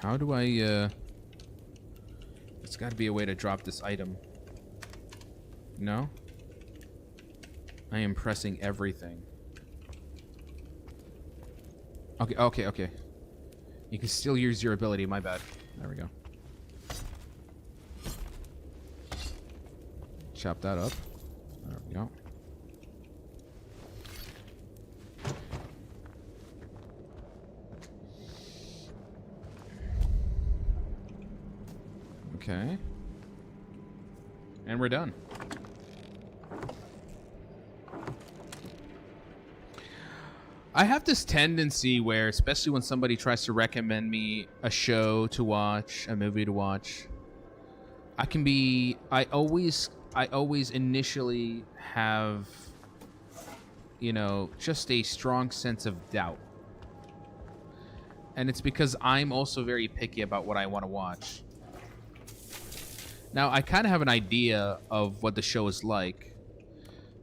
Speaker 1: how do I, there's got to be a way to drop this item. No? I am pressing everything. Okay. You can still use your ability, my bad. There we go. Chop that up. There we go. Okay. And we're done. I have this tendency where, especially when somebody tries to recommend me a show to watch, a movie to watch, I always initially have, you know, just a strong sense of doubt. And it's because I'm also very picky about what I want to watch. Now, I kind of have an idea of what the show is like.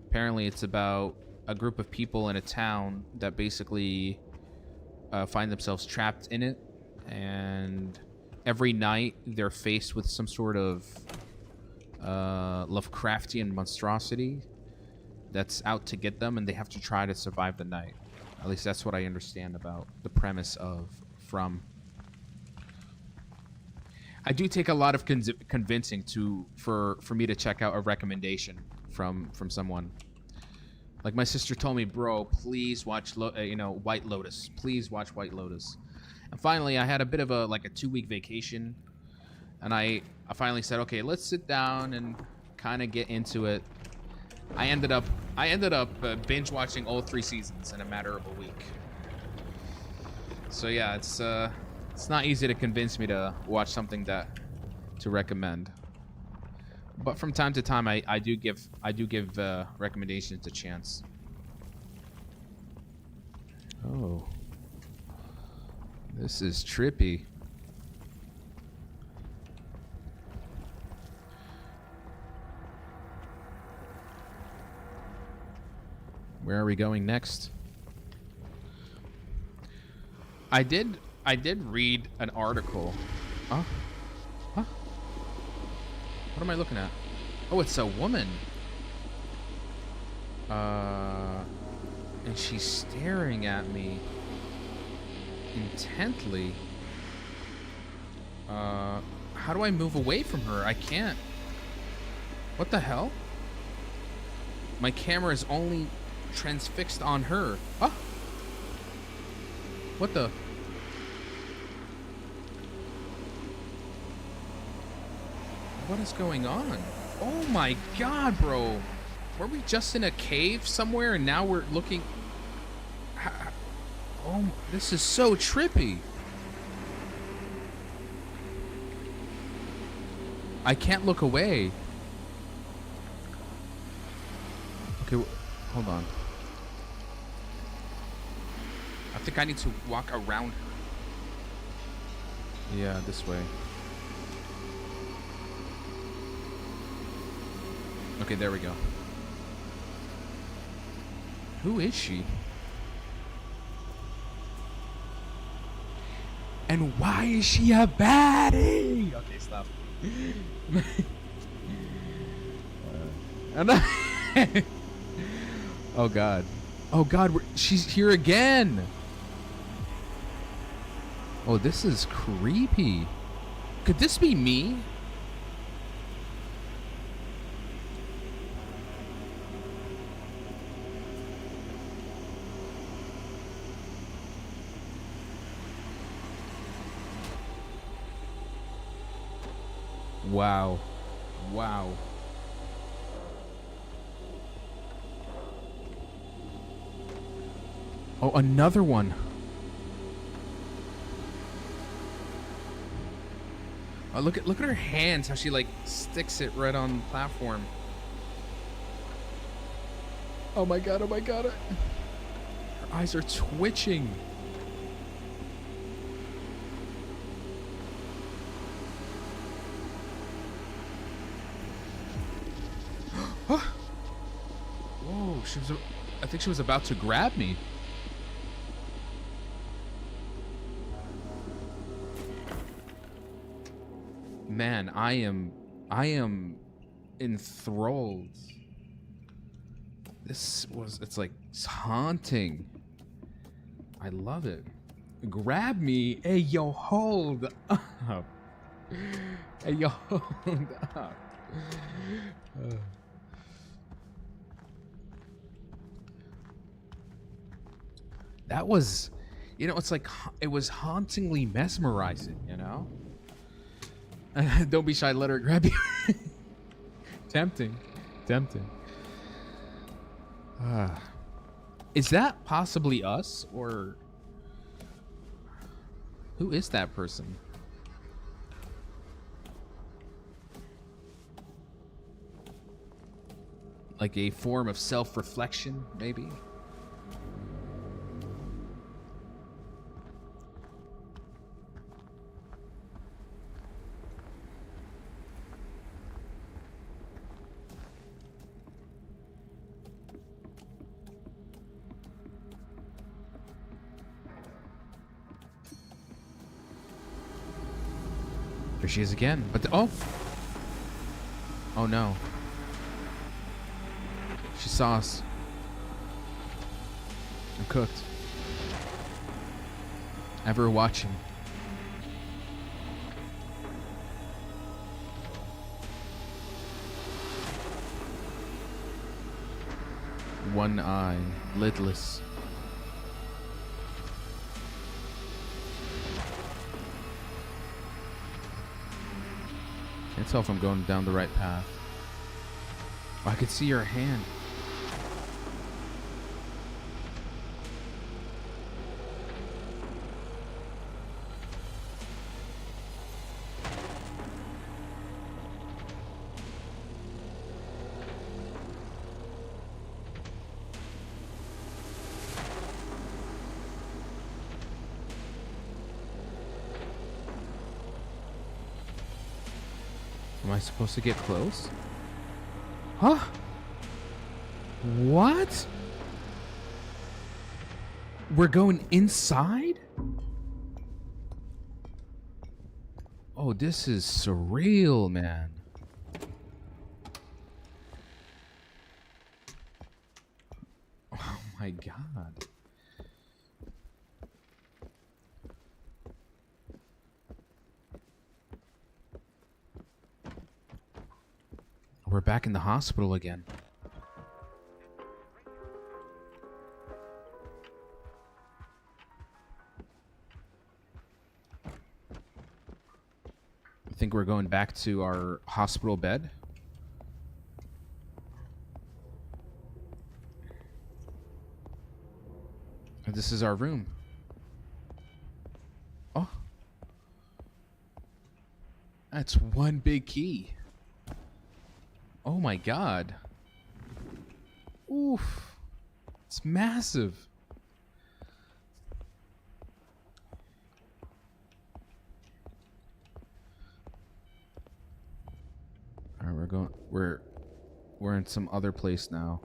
Speaker 1: Apparently, it's about a group of people in a town that basically find themselves trapped in it. And every night, they're faced with some sort of Lovecraftian monstrosity that's out to get them, and they have to try to survive the night. At least that's what I understand about the premise of From. I do take a lot of convincing for me to check out a recommendation from someone. Like my sister told me, bro, please watch White Lotus. Please watch White Lotus. And finally, I had a bit of a 2-week vacation, and I finally said, okay, let's sit down and kind of get into it. I ended up binge watching all 3 seasons in a matter of a week. So yeah, it's not easy to convince me to watch something to recommend. But from time to time, I do give recommendations a chance. Oh, this is trippy. Where are we going next? I did read an article. Huh? Huh? What am I looking at? Oh, it's a woman. And she's staring at me intently. How do I move away from her? I can't. What the hell? My camera is only transfixed on her. Huh? What the? What is going on? Oh my god, bro. Were we just in a cave somewhere and now we're looking... Oh, this is so trippy. I can't look away. Okay, hold on. I think I need to walk around her. Yeah, this way. Okay, there we go. Who is she? And why is she a baddie? Okay, stop. Oh god. Oh god, she's here again. Oh, this is creepy. Could this be me? Wow. Wow. Oh, another one. Oh, look at her hands, how she like sticks it right on the platform. Oh my god, oh my god. Her eyes are twitching. Whoa, I think she was about to grab me. Man, I am enthralled. It's like, it's haunting. I love it. Grab me. Hey, yo, hold up. Hey, yo, hold up. That was, you know, it's like, it was hauntingly mesmerizing, you know? Don't be shy, let her grab you. Tempting. Is that possibly us, or who is that person? Like a form of self-reflection, maybe? There she is again. But oh no. She saw us. I'm cooked. Ever watching. One eye, lidless. Can't tell if I'm going down the right path. Oh, I could see her hand. I supposed to get close? Huh? What? We're going inside? Oh, this is surreal, man. Oh my god. We're back in the hospital again. I think we're going back to our hospital bed. And this is our room. Oh. That's one big key. Oh my god. Oof. It's massive. Alright, we're in some other place now.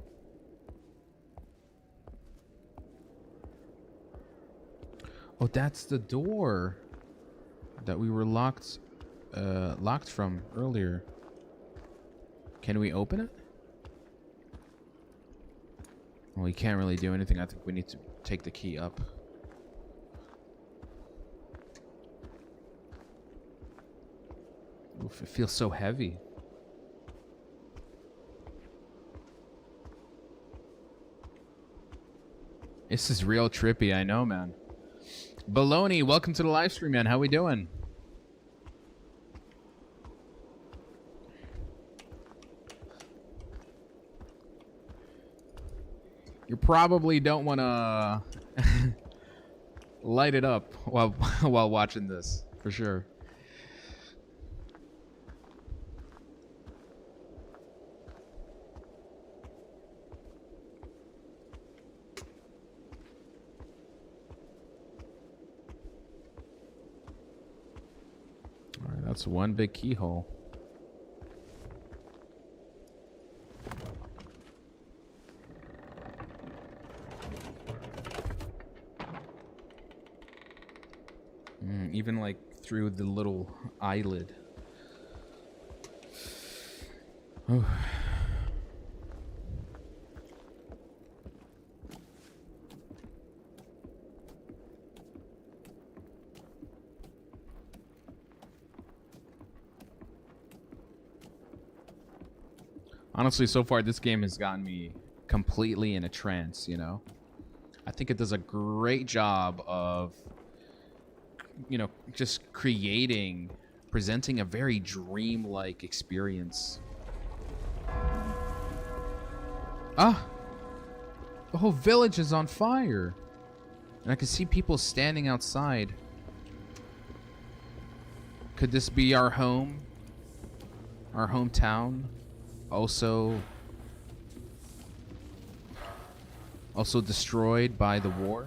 Speaker 1: Oh, that's the door that we were locked from earlier. Can we open it? Well, we can't really do anything. I think we need to take the key up. Oof, it feels so heavy. This is real trippy, I know, man. Baloney, welcome to the live stream, man. How we doing? You probably don't want to light it up while watching this, for sure. All right, that's one big keyhole. Even like through the little eyelid. Oh. Honestly, so far this game has gotten me completely in a trance, you know? I think it does a great job of, you know, just presenting a very dreamlike experience. Ah! The whole village is on fire! And I can see people standing outside. Could this be our home? Our hometown? Also destroyed by the war?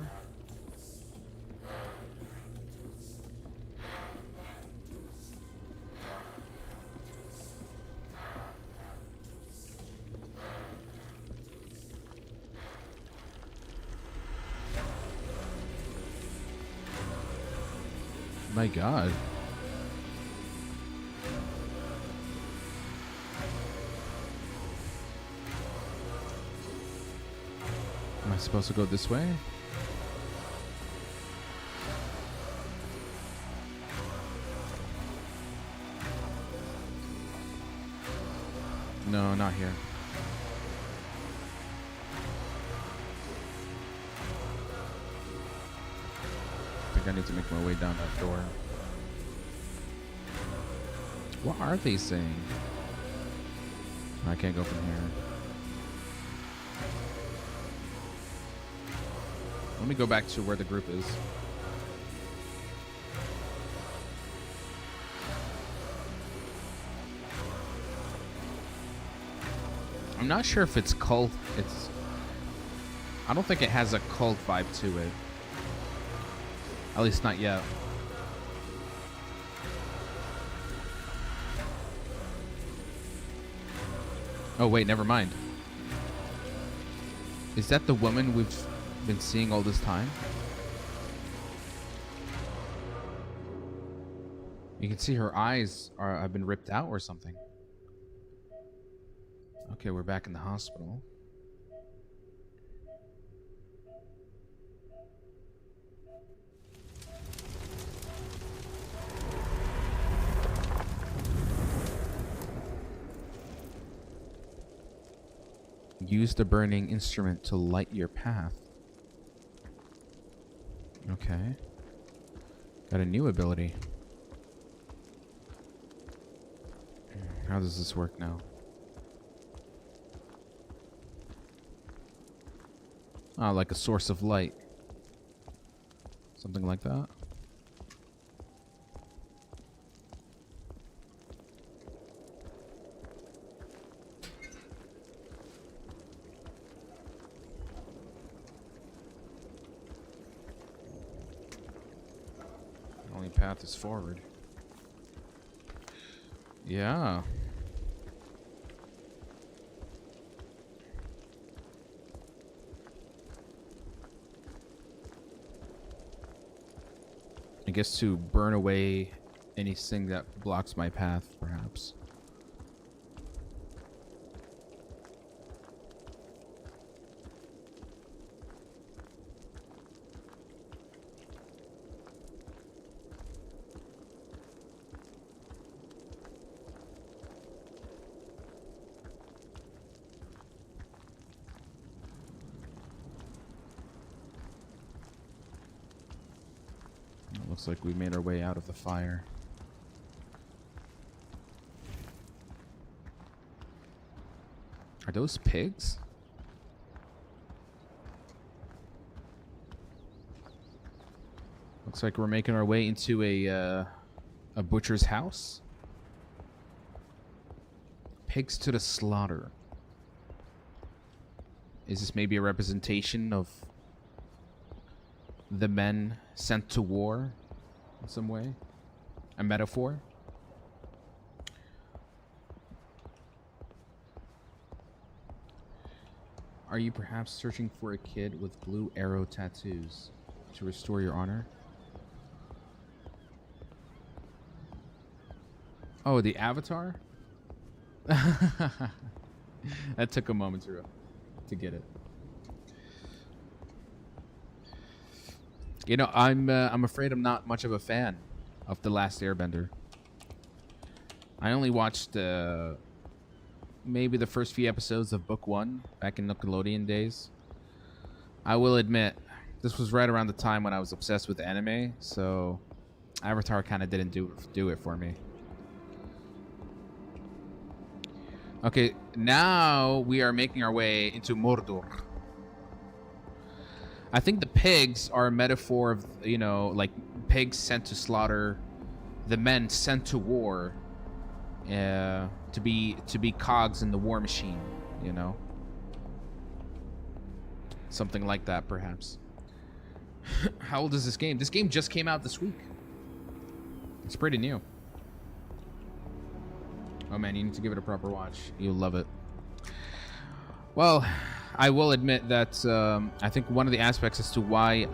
Speaker 1: My God. Am I supposed to go this way? No, not here. I think I need to make my way down that door. What are they saying? I can't go from here. Let me go back to where the group is. I'm not sure if it's cult. I don't think it has a cult vibe to it. At least not yet. Oh, wait, never mind. Is that the woman we've been seeing all this time? You can see her eyes have been ripped out or something. Okay, we're back in the hospital. Use the burning instrument to light your path. Okay. Got a new ability. How does this work now? Ah, like a source of light. Something like that. The only path is forward. Yeah. I guess to burn away anything that blocks my path, perhaps. Looks like we made our way out of the fire. Are those pigs? Looks like we're making our way into a butcher's house. Pigs to the slaughter. Is this maybe a representation of the men sent to war in some way? A metaphor? Are you perhaps searching for a kid with blue arrow tattoos to restore your honor? Oh, the avatar? That took a moment to get it. You know, I'm afraid I'm not much of a fan of The Last Airbender. I only watched maybe the first few episodes of Book 1 back in Nickelodeon days. I will admit, this was right around the time when I was obsessed with anime, so Avatar kind of didn't do it for me. Okay, now we are making our way into Mordor. I think the pigs are a metaphor of, you know, like pigs sent to slaughter, the men sent to war, to be cogs in the war machine, you know, something like that, perhaps. How old is this game? This game just came out this week. It's pretty new. Oh man, you need to give it a proper watch. You'll love it. Well, I will admit that I think one of the aspects as to why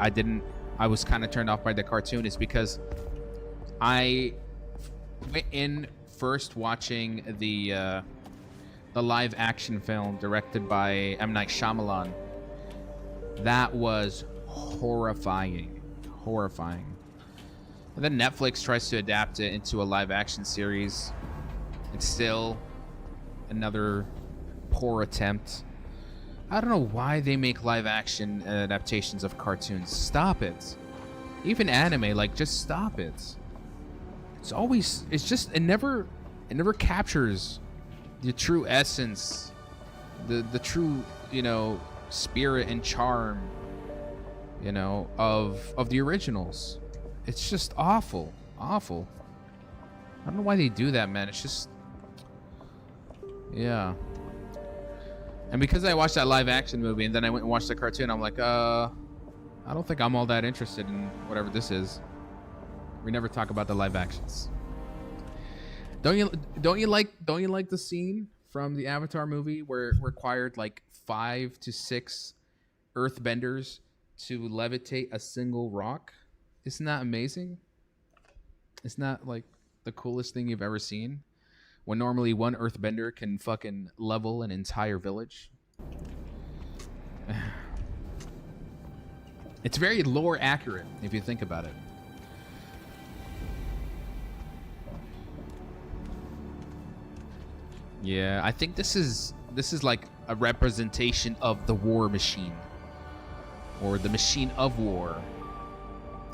Speaker 1: I was kind of turned off by the cartoon is because I went in first watching the live action film directed by M. Night Shyamalan. That was horrifying. Horrifying. And then Netflix tries to adapt it into a live action series. It's still another poor attempt. I don't know why they make live action adaptations of cartoons. Stop it. Even anime, like, just stop it. It never captures the true essence, the true, you know, spirit and charm, you know, of the originals. It's just awful. Awful. I don't know why they do that, man. It's just, yeah. And because I watched that live action movie and then I went and watched the cartoon, I'm like, I don't think I'm all that interested in whatever this is. We never talk about the live actions. Don't you like the scene from the Avatar movie where it required like 5 to 6 earthbenders to levitate a single rock? Isn't that amazing? Isn't that like the coolest thing you've ever seen? When normally one earthbender can fucking level an entire village. It's very lore accurate if you think about it. Yeah, I think this is like a representation of the war machine, or the machine of war.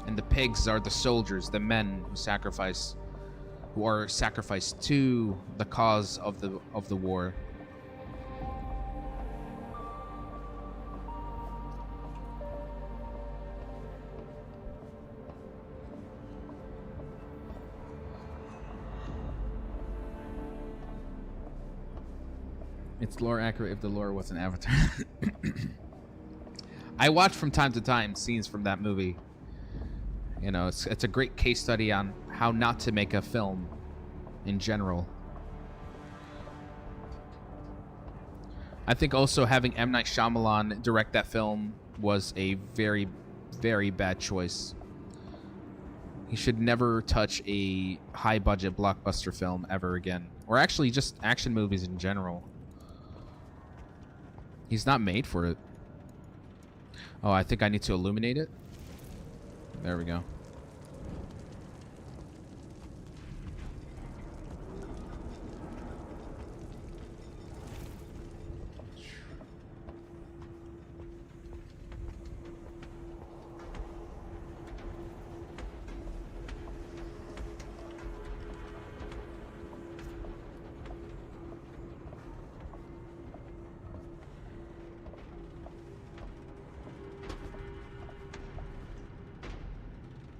Speaker 1: And the pigs are the soldiers, the men who are sacrificed to the cause of the war. It's lore accurate if the lore was an Avatar. I watch from time to time scenes from that movie. You know, it's a great case study on how not to make a film in general. I think also having M. Night Shyamalan direct that film was a very, very bad choice. He should never touch a high-budget blockbuster film ever again. Or actually just action movies in general. He's not made for it. Oh, I think I need to illuminate it. There we go.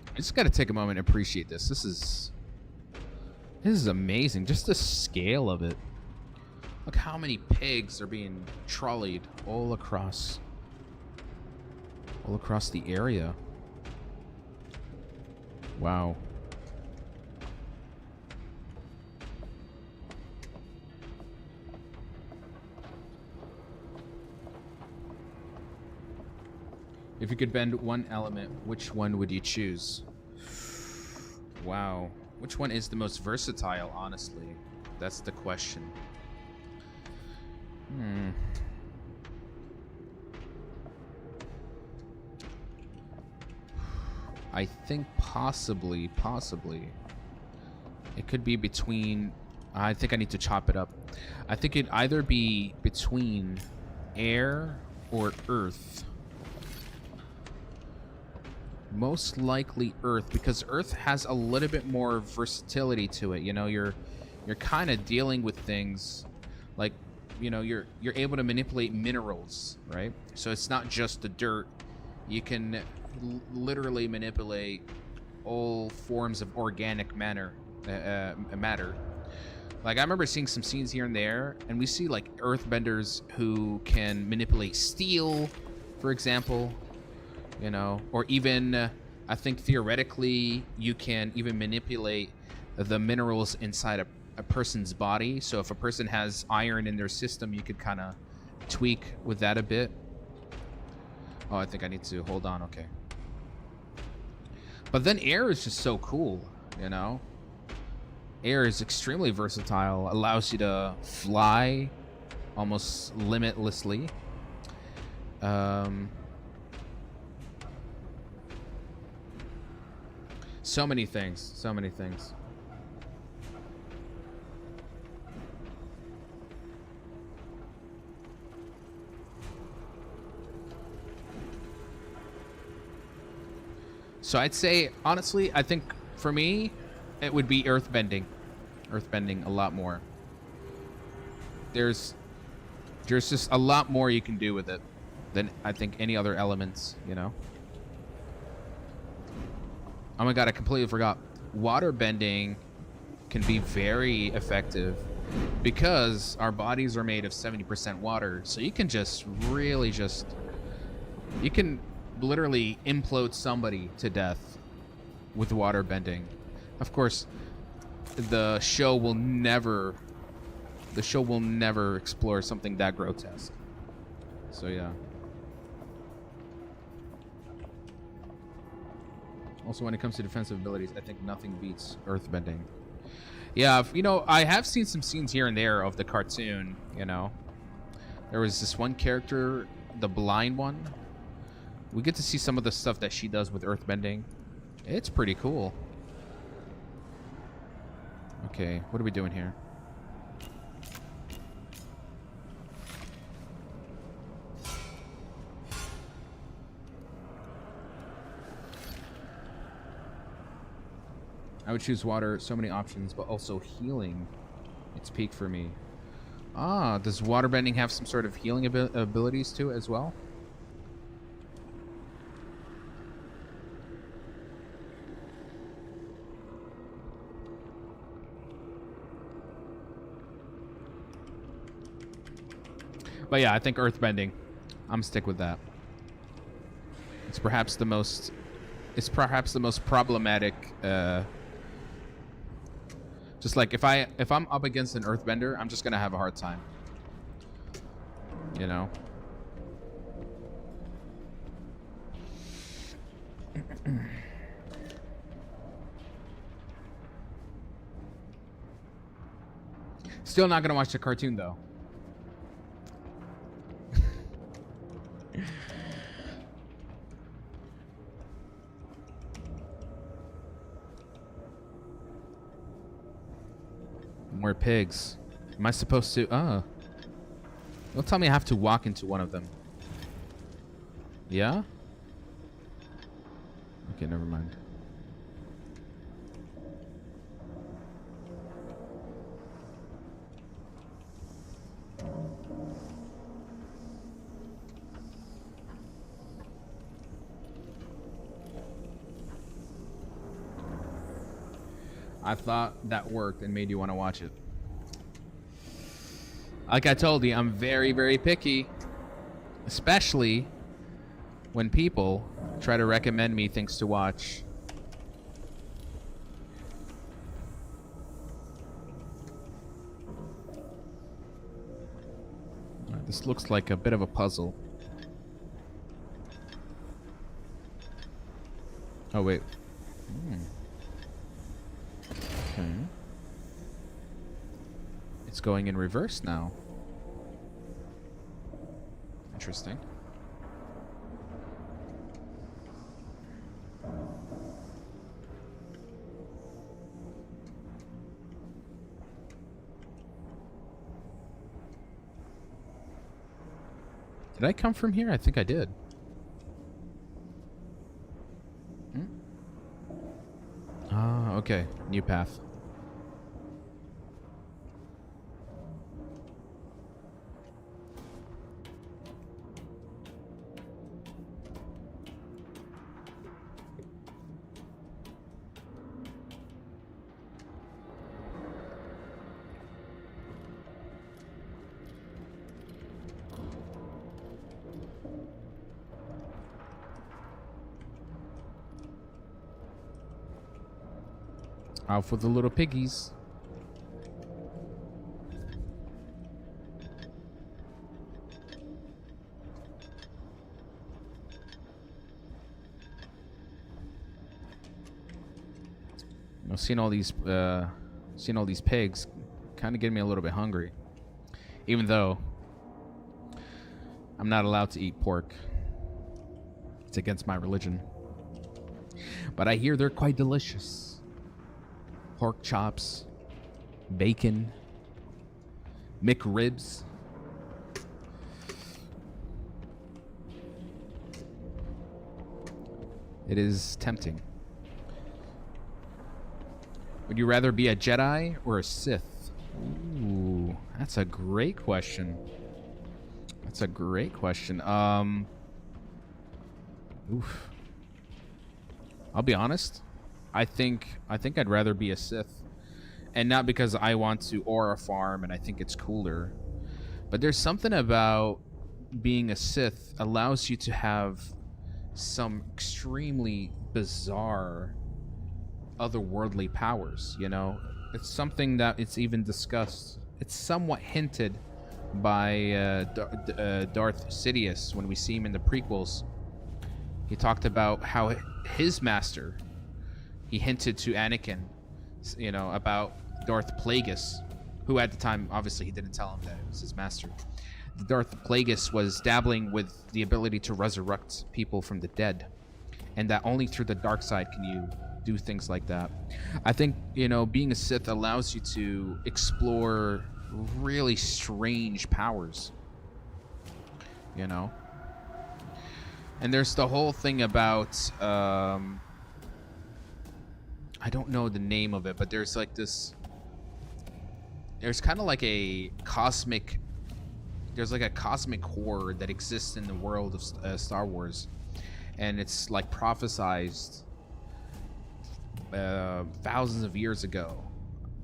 Speaker 1: I just got to take a moment and appreciate this. This is amazing. Just the scale of it. Look how many pigs are being trolleyed all across the area. Wow. If you could bend one element, which one would you choose? Wow. Which one is the most versatile, honestly? That's the question. I think possibly. It could be between... I think I need to chop it up. I think it'd either be between air or earth. Most likely earth, because earth has a little bit more versatility to it. You know, you're kind of dealing with things like, you know, you're able to manipulate minerals, right? So it's not just the dirt. You can literally manipulate all forms of organic matter. Like, I remember seeing some scenes here and there, and we see like earthbenders who can manipulate steel, for example. You know, or even I think theoretically you can even manipulate the minerals inside a person's body. So if a person has iron in their system, you could kind of tweak with that a bit. Oh, I think I need to hold on. Okay. But then air is just so cool, you know. Air is extremely versatile, allows you to fly almost limitlessly. So many things. So I'd say, honestly, I think for me, it would be earthbending. Earthbending a lot more. There's just a lot more you can do with it than I think any other elements, you know? Oh my god, I completely forgot. Water bending can be very effective because our bodies are made of 70% water. So you can just really you can literally implode somebody to death with water bending. Of course, the show will never The show will never explore something that grotesque. So yeah. Also, when it comes to defensive abilities, I think nothing beats earthbending. Yeah, you know, I have seen some scenes here and there of the cartoon, you know. There was this one character, the blind one. We get to see some of the stuff that she does with earthbending. It's pretty cool. Okay, what are we doing here? I would choose water. So many options, but also healing. It's peak for me. Ah, does waterbending have some sort of healing abilities to it as well? But yeah, I think earthbending. I'm stick with that. It's perhaps the most. It's perhaps the most problematic. Just like if I'm up against an earthbender, I'm just gonna have a hard time. You know. Still not gonna watch the cartoon though. More pigs. Am I supposed to? Don't tell me I have to walk into one of them. Yeah? Okay, never mind. I thought that worked and made you want to watch it. Like I told you, I'm very, very picky. Especially when people try to recommend me things to watch. This looks like a bit of a puzzle. Oh, wait. Okay. It's going in reverse now. Interesting. Did I come from here? I think I did. Ah, okay. New path. Out for the little piggies. You know, seeing all these pigs kind of getting me a little bit hungry. Even though I'm not allowed to eat pork. It's against my religion. But I hear they're quite delicious. Pork chops, bacon, McRibs. It is tempting. Would you rather be a Jedi or a Sith? Ooh, that's a great question. That's a great question. Oof. I'll be honest. I think I'd rather be a Sith, and not because I want to aura farm and I think it's cooler, but there's something about being a Sith allows you to have some extremely bizarre otherworldly powers, you know? It's something that it's even discussed it's somewhat hinted by Darth Sidious when we see him in the prequels. He talked about how his master, he hinted to Anakin, about Darth Plagueis, who at the time, obviously, he didn't tell him that it was his master. Darth Plagueis was dabbling with the ability to resurrect people from the dead, and that only through the dark side can you do things like that. I think, being a Sith allows you to explore really strange powers, And there's the whole thing about, I don't know the name of it, but there's like this, there's kind of like a cosmic, there's like a cosmic horde that exists in the world of Star Wars, and it's like prophesized thousands of years ago.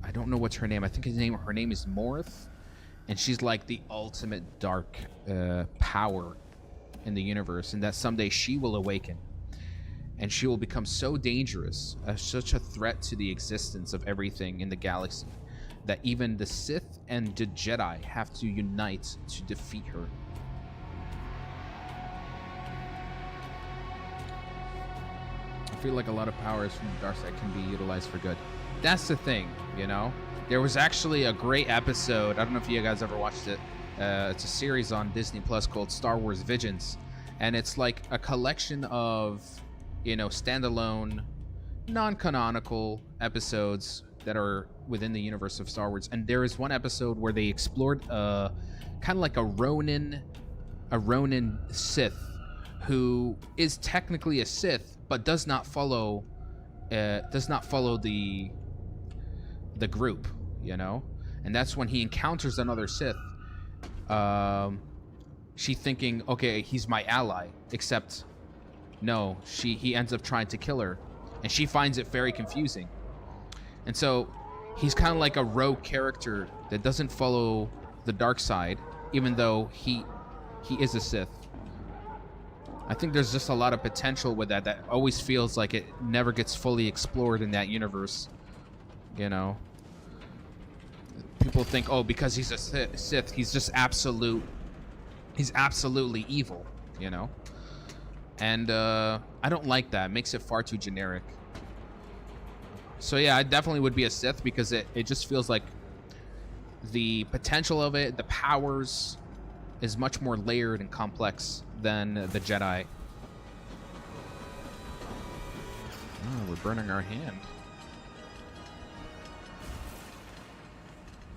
Speaker 1: I don't know what's her name. I think her name is Morth, and she's like the ultimate dark power in the universe, and that someday she will awaken, and she will become so dangerous, such a threat to the existence of everything in the galaxy, that even the Sith and the Jedi have to unite to defeat her. I feel like a lot of powers from the dark side can be utilized for good. That's the thing, There was actually a great episode. I don't know if you guys ever watched it. It's a series on Disney Plus called Star Wars Visions, and it's like a collection of, standalone, non-canonical episodes that are within the universe of Star Wars. And there is one episode where they explored kind of like a Ronin Sith, who is technically a Sith but does not follow the group, and that's when he encounters another Sith. She thinking, okay, he's my ally, except no, he ends up trying to kill her, and she finds it very confusing. And so he's kind of like a rogue character that doesn't follow the dark side, even though he is a Sith. I think there's just a lot of potential with that always feels like it never gets fully explored in that universe. People think, oh, because he's a Sith, he's just he's absolutely evil, And I don't like that. It makes it far too generic. So yeah, I definitely would be a Sith, because it just feels like the potential of it, the powers, is much more layered and complex than the Jedi. Oh, we're burning our hand.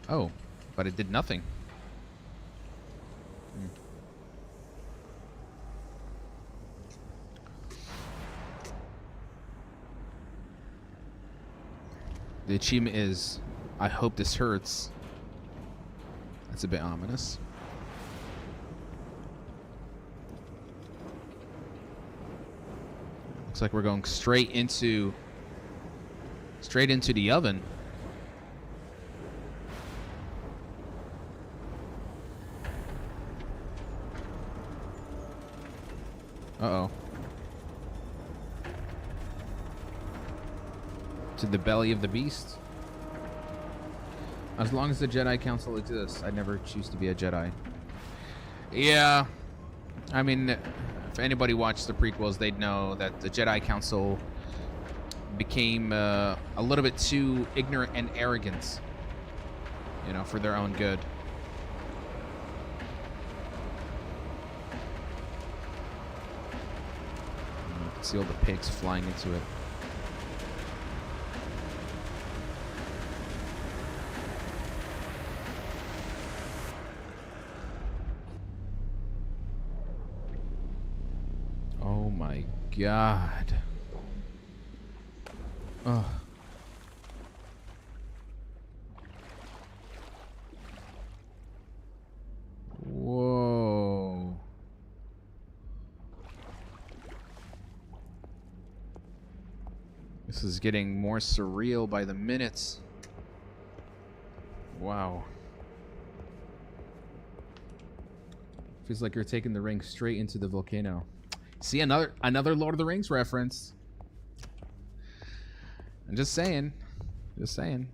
Speaker 1: Oh, but it did nothing. The achievement is, I hope this hurts. That's a bit ominous. Looks like we're going straight into the oven. Uh-oh. To the belly of the beast. As long as the Jedi Council exists, I never choose to be a Jedi. Yeah. I mean, if anybody watched the prequels, they'd know that the Jedi Council became a little bit too ignorant and arrogant, for their own good. You can see all the pigs flying into it. Oh my God. Ugh. Whoa. This is getting more surreal by the minutes. Wow. Feels like you're taking the ring straight into the volcano. See, another Lord of the Rings reference. I'm just saying. Just saying.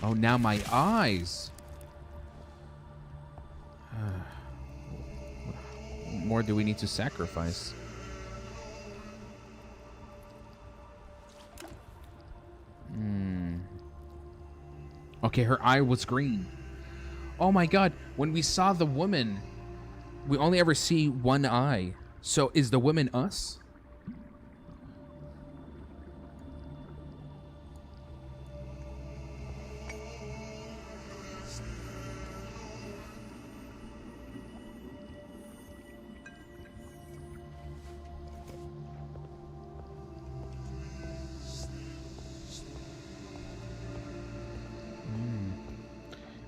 Speaker 1: Oh, now my eyes. What more do we need to sacrifice? Okay, her eye was green. Oh my god, when we saw the woman, we only ever see one eye. So is the woman us?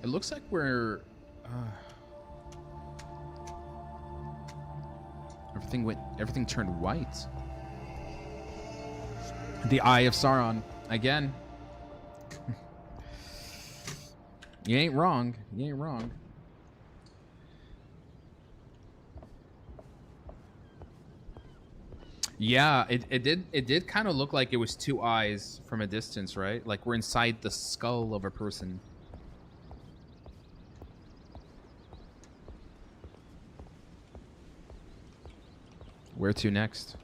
Speaker 1: It looks like we're... Everything turned white. The Eye of Sauron. Again. You ain't wrong. You ain't wrong. Yeah, it did kind of look like it was two eyes from a distance, right? Like we're inside the skull of a person. Where to next?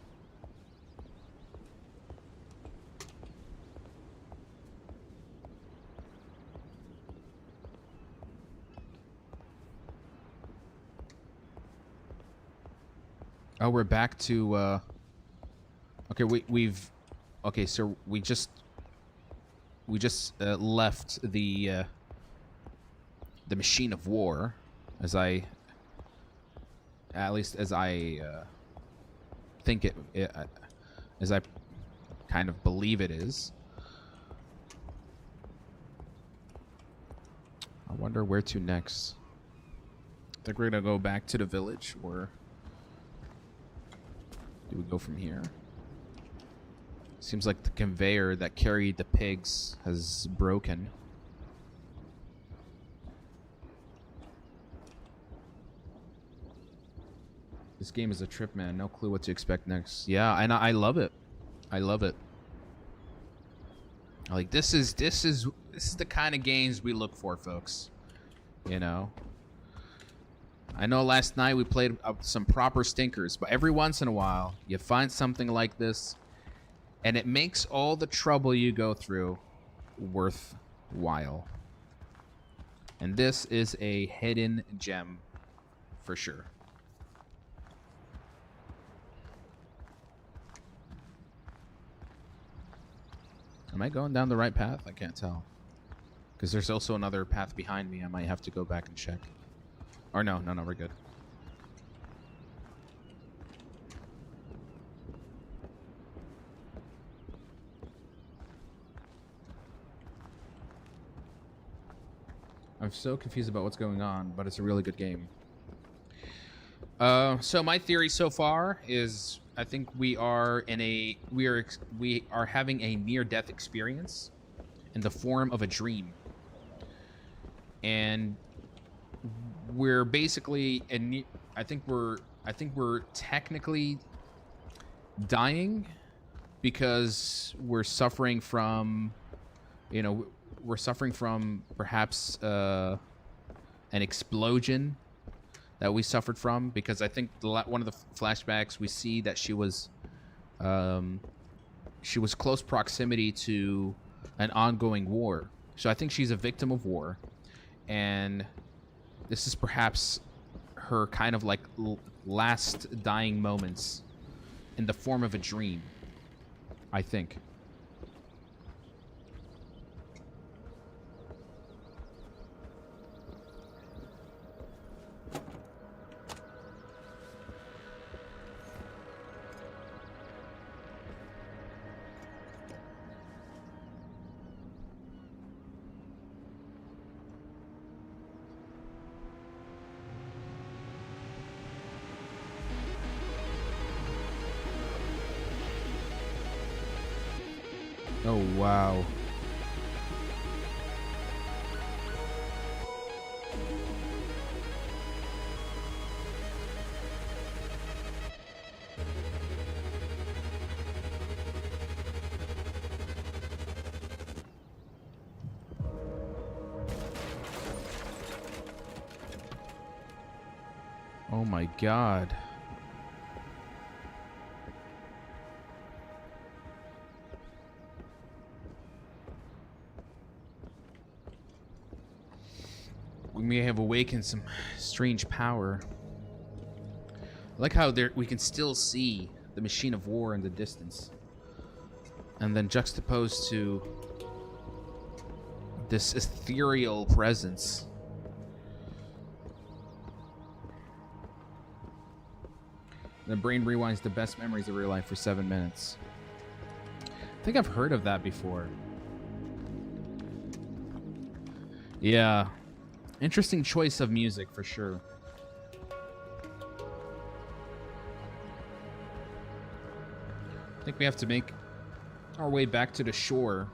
Speaker 1: Oh, we're back to okay, okay, so we just left the machine of war, as I think as I kind of believe it is. I wonder where to next. I think we're gonna go back to the village, or do we go from here? Seems like the conveyor that carried the pigs has broken. This game is a trip, man. No clue what to expect next. Yeah, and I love it. I love it. Like this is the kind of games we look for, folks. You know. I know last night we played some proper stinkers, but every once in a while you find something like this, and it makes all the trouble you go through worthwhile. And this is a hidden gem for sure. Am I going down the right path? I can't tell. Because there's also another path behind me. I might have to go back and check. Or no, we're good. I'm so confused about what's going on, but it's a really good game. So my theory so far is I think we are having a near-death experience in the form of a dream. And we're basically I think we're technically dying because we're suffering from, you know, we're suffering from perhaps an explosion that we suffered from, because I think one of the flashbacks we see that she was close proximity to an ongoing war. So I think she's a victim of war, and this is perhaps her kind of like last dying moments in the form of a dream, I think. Oh, wow. Oh my god. We may have awakened some strange power. I like how we can still see the machine of war in the distance. And then juxtaposed to this ethereal presence. The brain rewinds the best memories of real life for 7 minutes. I think I've heard of that before. Yeah. Interesting choice of music for sure. I think we have to make our way back to the shore.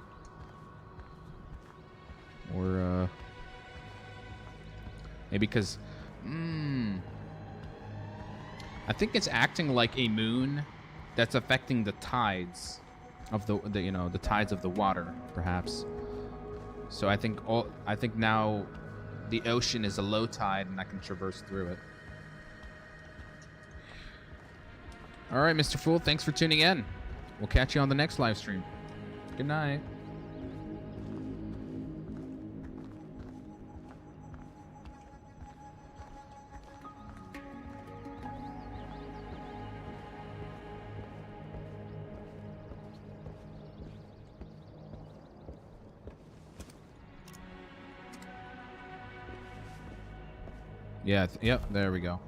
Speaker 1: Or, maybe because... I think it's acting like a moon that's affecting the tides of the tides of the water, perhaps. So I think now the ocean is a low tide and I can traverse through it. All right, Mr. Fool, thanks for tuning in. We'll catch you on the next live stream. Good night. Yeah, yep, there we go.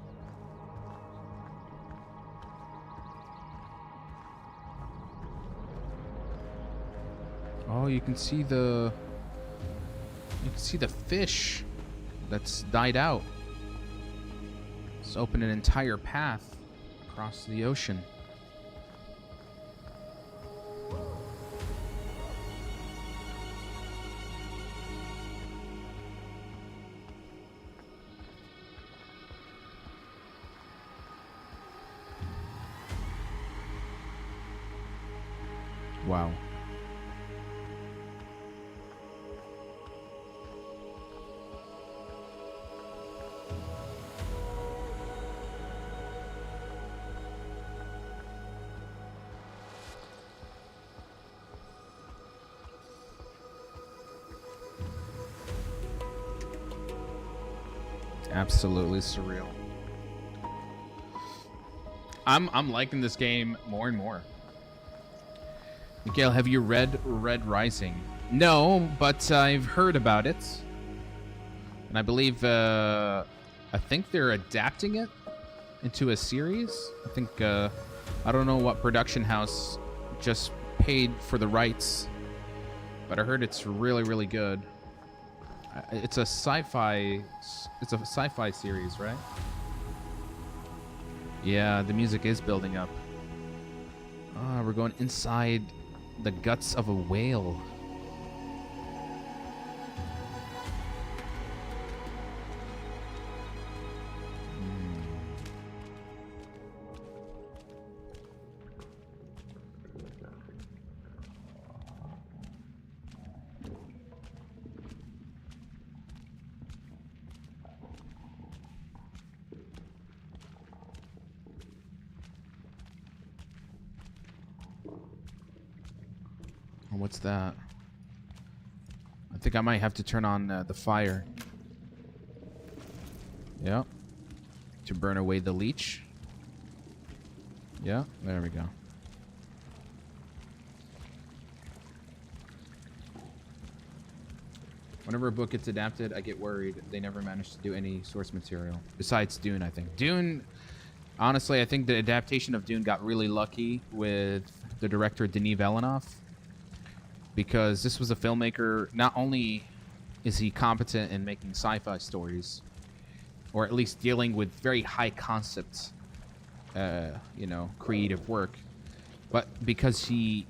Speaker 1: Oh, you can see the fish that's died out. It's opened an entire path across the ocean. Wow. Absolutely surreal. I'm liking this game more and more. Miguel, have you read Red Rising? No, but I've heard about it. And I believe, I think they're adapting it into a series. I think, I don't know what production house just paid for the rights, but I heard it's really, really good. It's a sci-fi series, right? Yeah, the music is building up. Ah, we're going inside the guts of a whale. What's that? I think I might have to turn on the fire. Yeah. To burn away the leech. Yeah, there we go. Whenever a book gets adapted, I get worried. They never managed to do any source material. Besides Dune, I think. Dune, honestly, I think the adaptation of Dune got really lucky with the director Denis Villeneuve. Because this was a filmmaker, not only is he competent in making sci-fi stories, or at least dealing with very high concept, creative work, but because he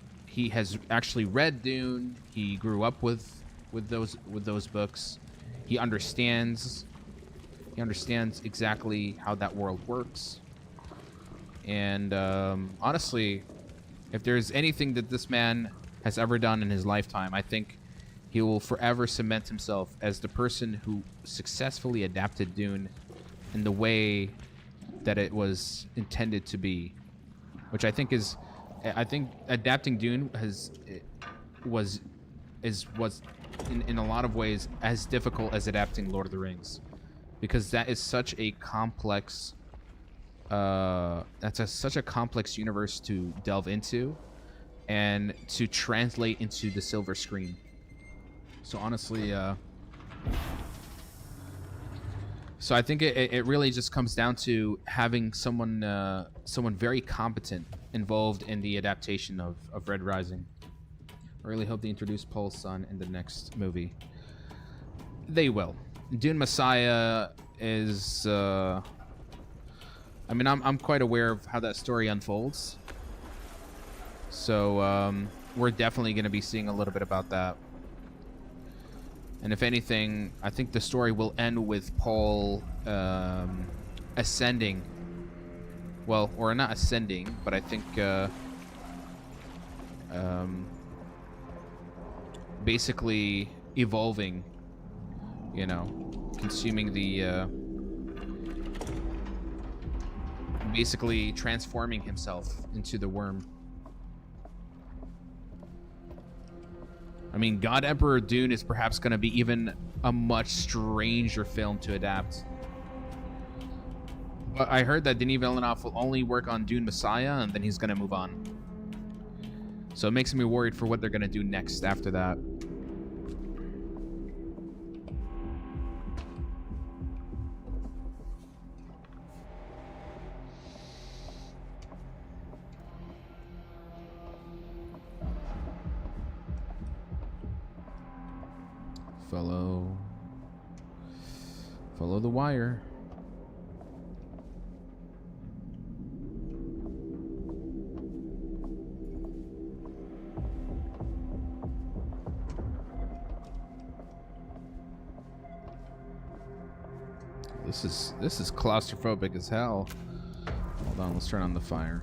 Speaker 1: has actually read Dune, he grew up with those books, he understands exactly how that world works, and honestly, if there's anything that this man has ever done in his lifetime, I think he will forever cement himself as the person who successfully adapted Dune in the way that it was intended to be, which I think adapting Dune was in a lot of ways as difficult as adapting Lord of the Rings, because that is such a complex such a complex universe to delve into and to translate into the silver screen. So honestly, so I think it really just comes down to having someone very competent involved in the adaptation of Red Rising. I really hope they introduce Paul's son in the next movie. They will. Dune Messiah is... I mean, I'm quite aware of how that story unfolds. So we're definitely going to be seeing a little bit about that. And if anything, I think the story will end with Paul ascending. Well, or not ascending, but I think basically evolving, you know, consuming the basically transforming himself into the worm. I mean, God Emperor Dune is perhaps going to be even a much stranger film to adapt. But I heard that Denis Villeneuve will only work on Dune Messiah, and then he's going to move on. So it makes me worried for what they're going to do next after that. Follow the wire. This is claustrophobic as hell. Hold on, let's turn on the fire.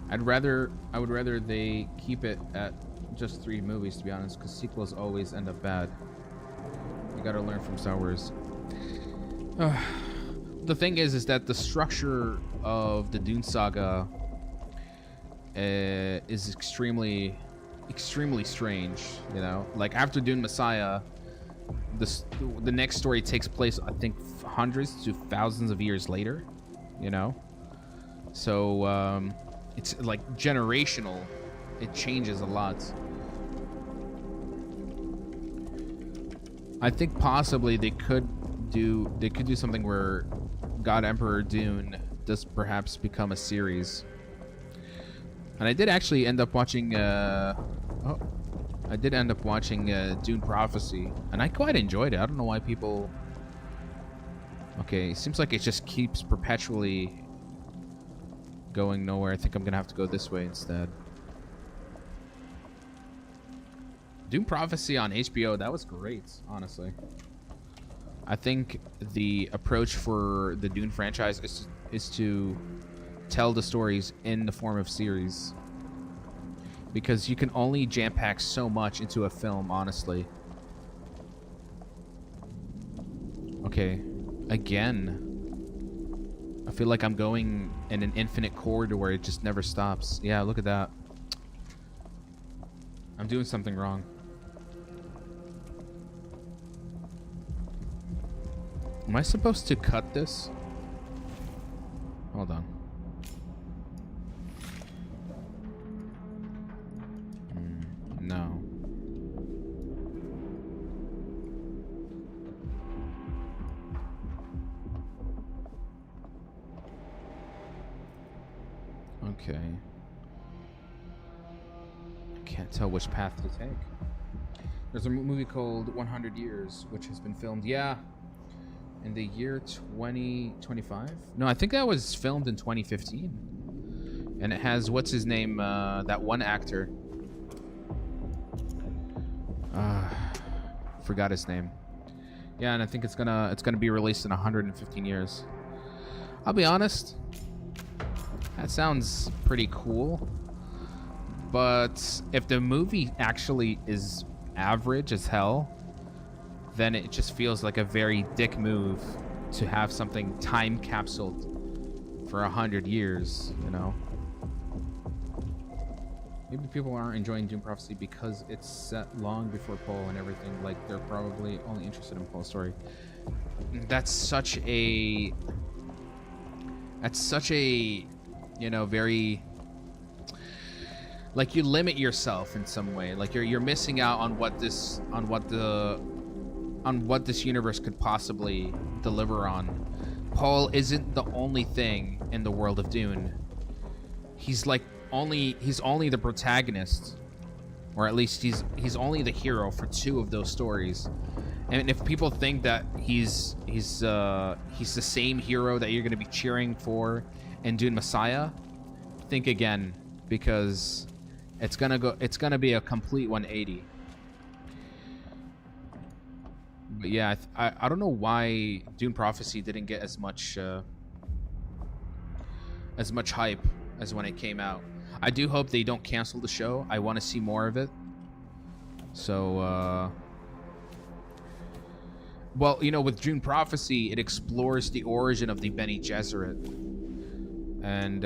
Speaker 1: I would rather they keep it at just 3 movies, to be honest, because sequels always end up bad. You gotta learn from Star Wars. The thing is that the structure of the Dune saga is extremely strange. You know, like after Dune Messiah, the next story takes place, I think, hundreds to thousands of years later. You know, so it's like generational. It changes a lot. I think possibly they could do something where God Emperor Dune does perhaps become a series. And I did actually end up watching Dune Prophecy, and I quite enjoyed it. I don't know why people... Okay, it seems like it just keeps perpetually going nowhere. I think I'm gonna have to go this way instead. Dune Prophecy on HBO, that was great, honestly. I think the approach for the Dune franchise is to tell the stories in the form of series, because you can only jam-pack so much into a film, honestly. Okay, again. I feel like I'm going in an infinite corridor where it just never stops. Yeah, look at that. I'm doing something wrong. Am I supposed to cut this? Hold on. No. Okay. I can't tell which path to take. There's a movie called 100 Years, which has been filmed, yeah, in the year 2025? No, I think that was filmed in 2015. And it has, what's his name, that one actor. Forgot his name. Yeah, and I think it's gonna be released in 115 years. I'll be honest, that sounds pretty cool. But if the movie actually is average as hell, then it just feels like a very dick move to have something time capsuled for 100 years, you know. Maybe people aren't enjoying Dune Prophecy because it's set long before Poe and everything. Like, they're probably only interested in Poe's story. That's such a, you know, very, like, you limit yourself in some way. Like, you're missing out on what this universe could possibly deliver on. Paul isn't the only thing in the world of Dune. He's only the protagonist, or at least he's only the hero for 2 of those stories. And if people think that he's the same hero that you're going to be cheering for in Dune Messiah, think again, because it's gonna be a complete 180. But yeah, I don't know why Dune Prophecy didn't get as much hype as when it came out. I do hope they don't cancel the show. I want to see more of it. So, well, you know, with Dune Prophecy, it explores the origin of the Bene Gesserit. And,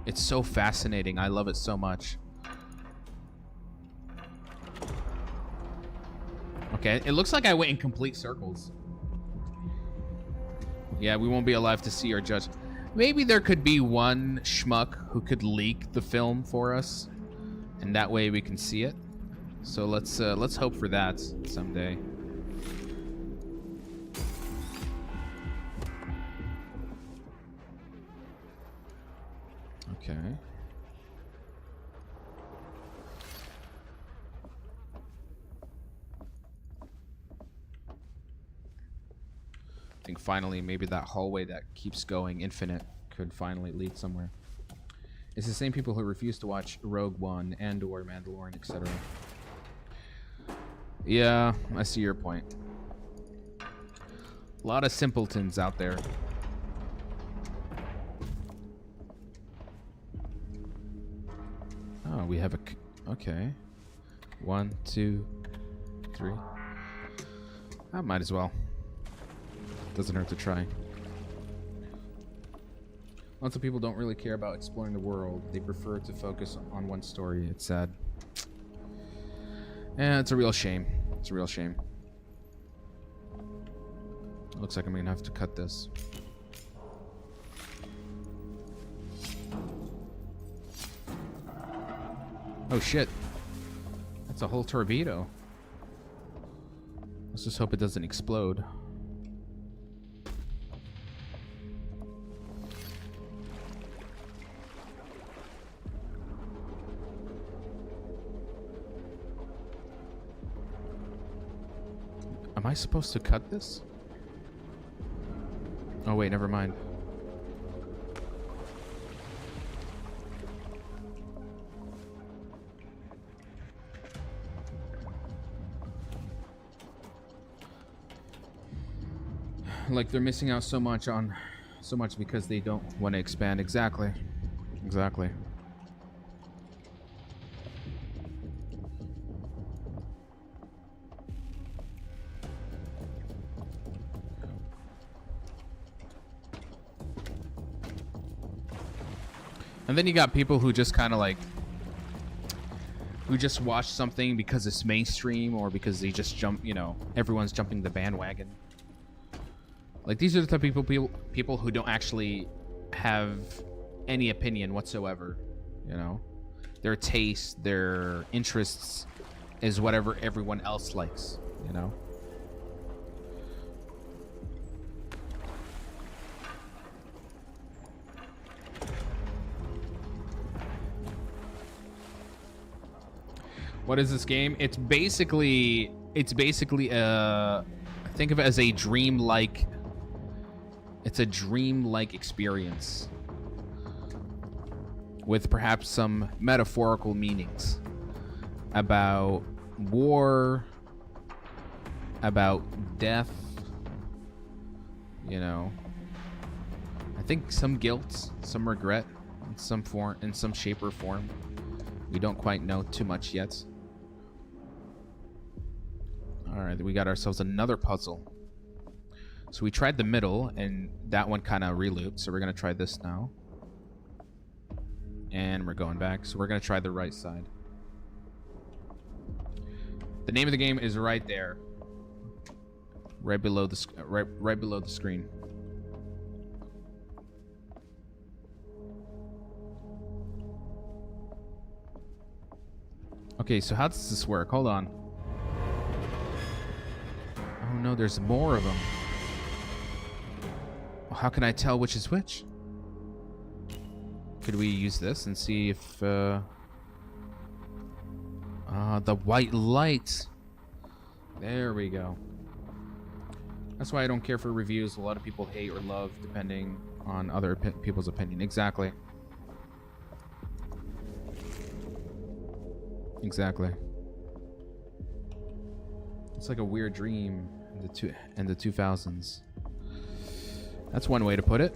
Speaker 1: it's so fascinating. I love it so much. Okay, it looks like I went in complete circles. Yeah, we won't be alive to see or judge. Maybe there could be one schmuck who could leak the film for us, and that way we can see it. So let's hope for that someday. Okay. I think finally maybe that hallway that keeps going infinite could finally lead somewhere. It's the same people who refuse to watch Rogue One, Andor, Mandalorian, etc. Yeah, I see your point. A lot of simpletons out there. Oh, we have a... Okay. 1, 2, 3. I might as well. Doesn't hurt to try. Lots of people don't really care about exploring the world. They prefer to focus on one story. It's sad. Yeah, it's a real shame. It's a real shame. Looks like I'm gonna have to cut this. Oh shit. That's a whole torpedo. Let's just hope it doesn't explode. Am I supposed to cut this? Oh wait, never mind. Like they're missing out so much because they don't want to expand. Exactly. Exactly. And then you got people who just kind of like, who just watch something because it's mainstream or because they just jump, you know, everyone's jumping the bandwagon. Like these are the type of people who don't actually have any opinion whatsoever, you know. Their taste, their interests is whatever everyone else likes, you know. What is this game? It's basically think of it as a dream-like, it's a dream-like experience with perhaps some metaphorical meanings about war, about death, you know. I think some guilt, some regret in some form, in some shape or form. We don't quite know too much yet. All right, we got ourselves another puzzle. So we tried the middle, and that one kind of re-looped. So we're going to try this now. And we're going back. So we're going to try the right side. The name of the game is right there. Right below the right below the screen. Okay, so how does this work? Hold on. Oh no, there's more of them. How can I tell which is which? Could we use this and see if the white light. There we go. That's why I don't care for reviews. A lot of people hate or love depending on other people's opinion. Exactly. Exactly. It's like a weird dream in the 2000s. That's one way to put it.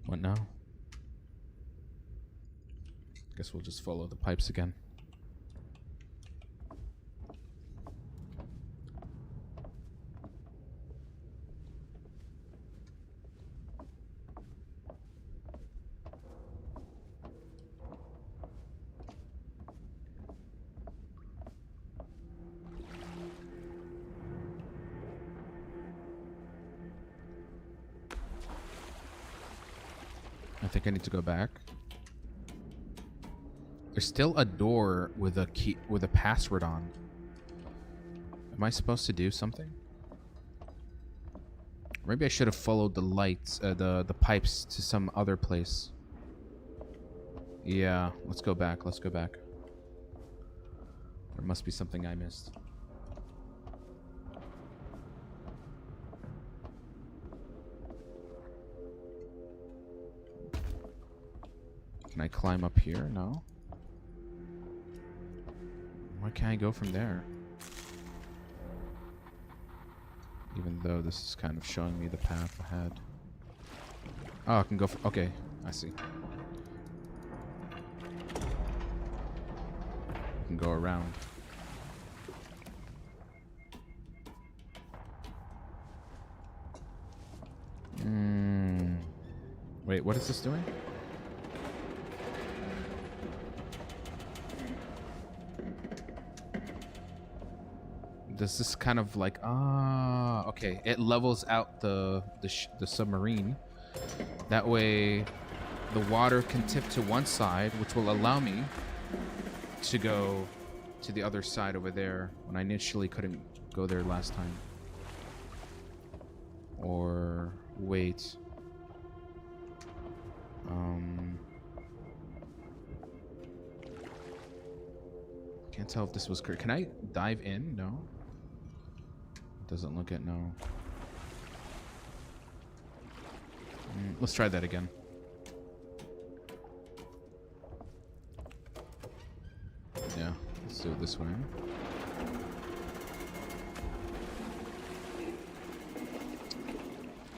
Speaker 1: What now? Guess we'll just follow the pipes again. I think I need to go back. There's still a door with a key with a password on. Am I supposed to do something? Maybe I should have followed the lights, the pipes to some other place. Yeah, let's go back. Let's go back. There must be something I missed. Can I climb up here? No. Why can't I go from there? Even though this is kind of showing me the path ahead. Oh, I can go. Okay, I see. I can go around. Wait, what is this doing? Does this kind of like okay, it levels out the submarine. That way the water can tip to one side, which will allow me to go to the other side over there when I initially couldn't go there last time. Or wait. Can't tell if this was correct. Can I dive in? No. Doesn't look it, no. Let's try that again. Yeah, let's do it this way.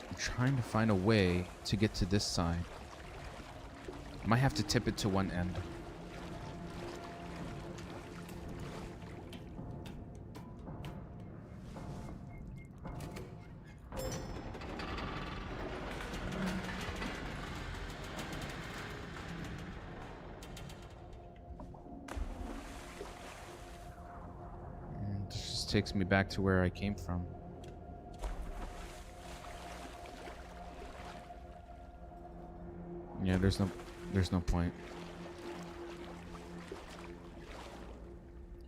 Speaker 1: I'm trying to find a way to get to this side. I might have to tip it to one end. Takes me back to where I came from. Yeah, there's no point.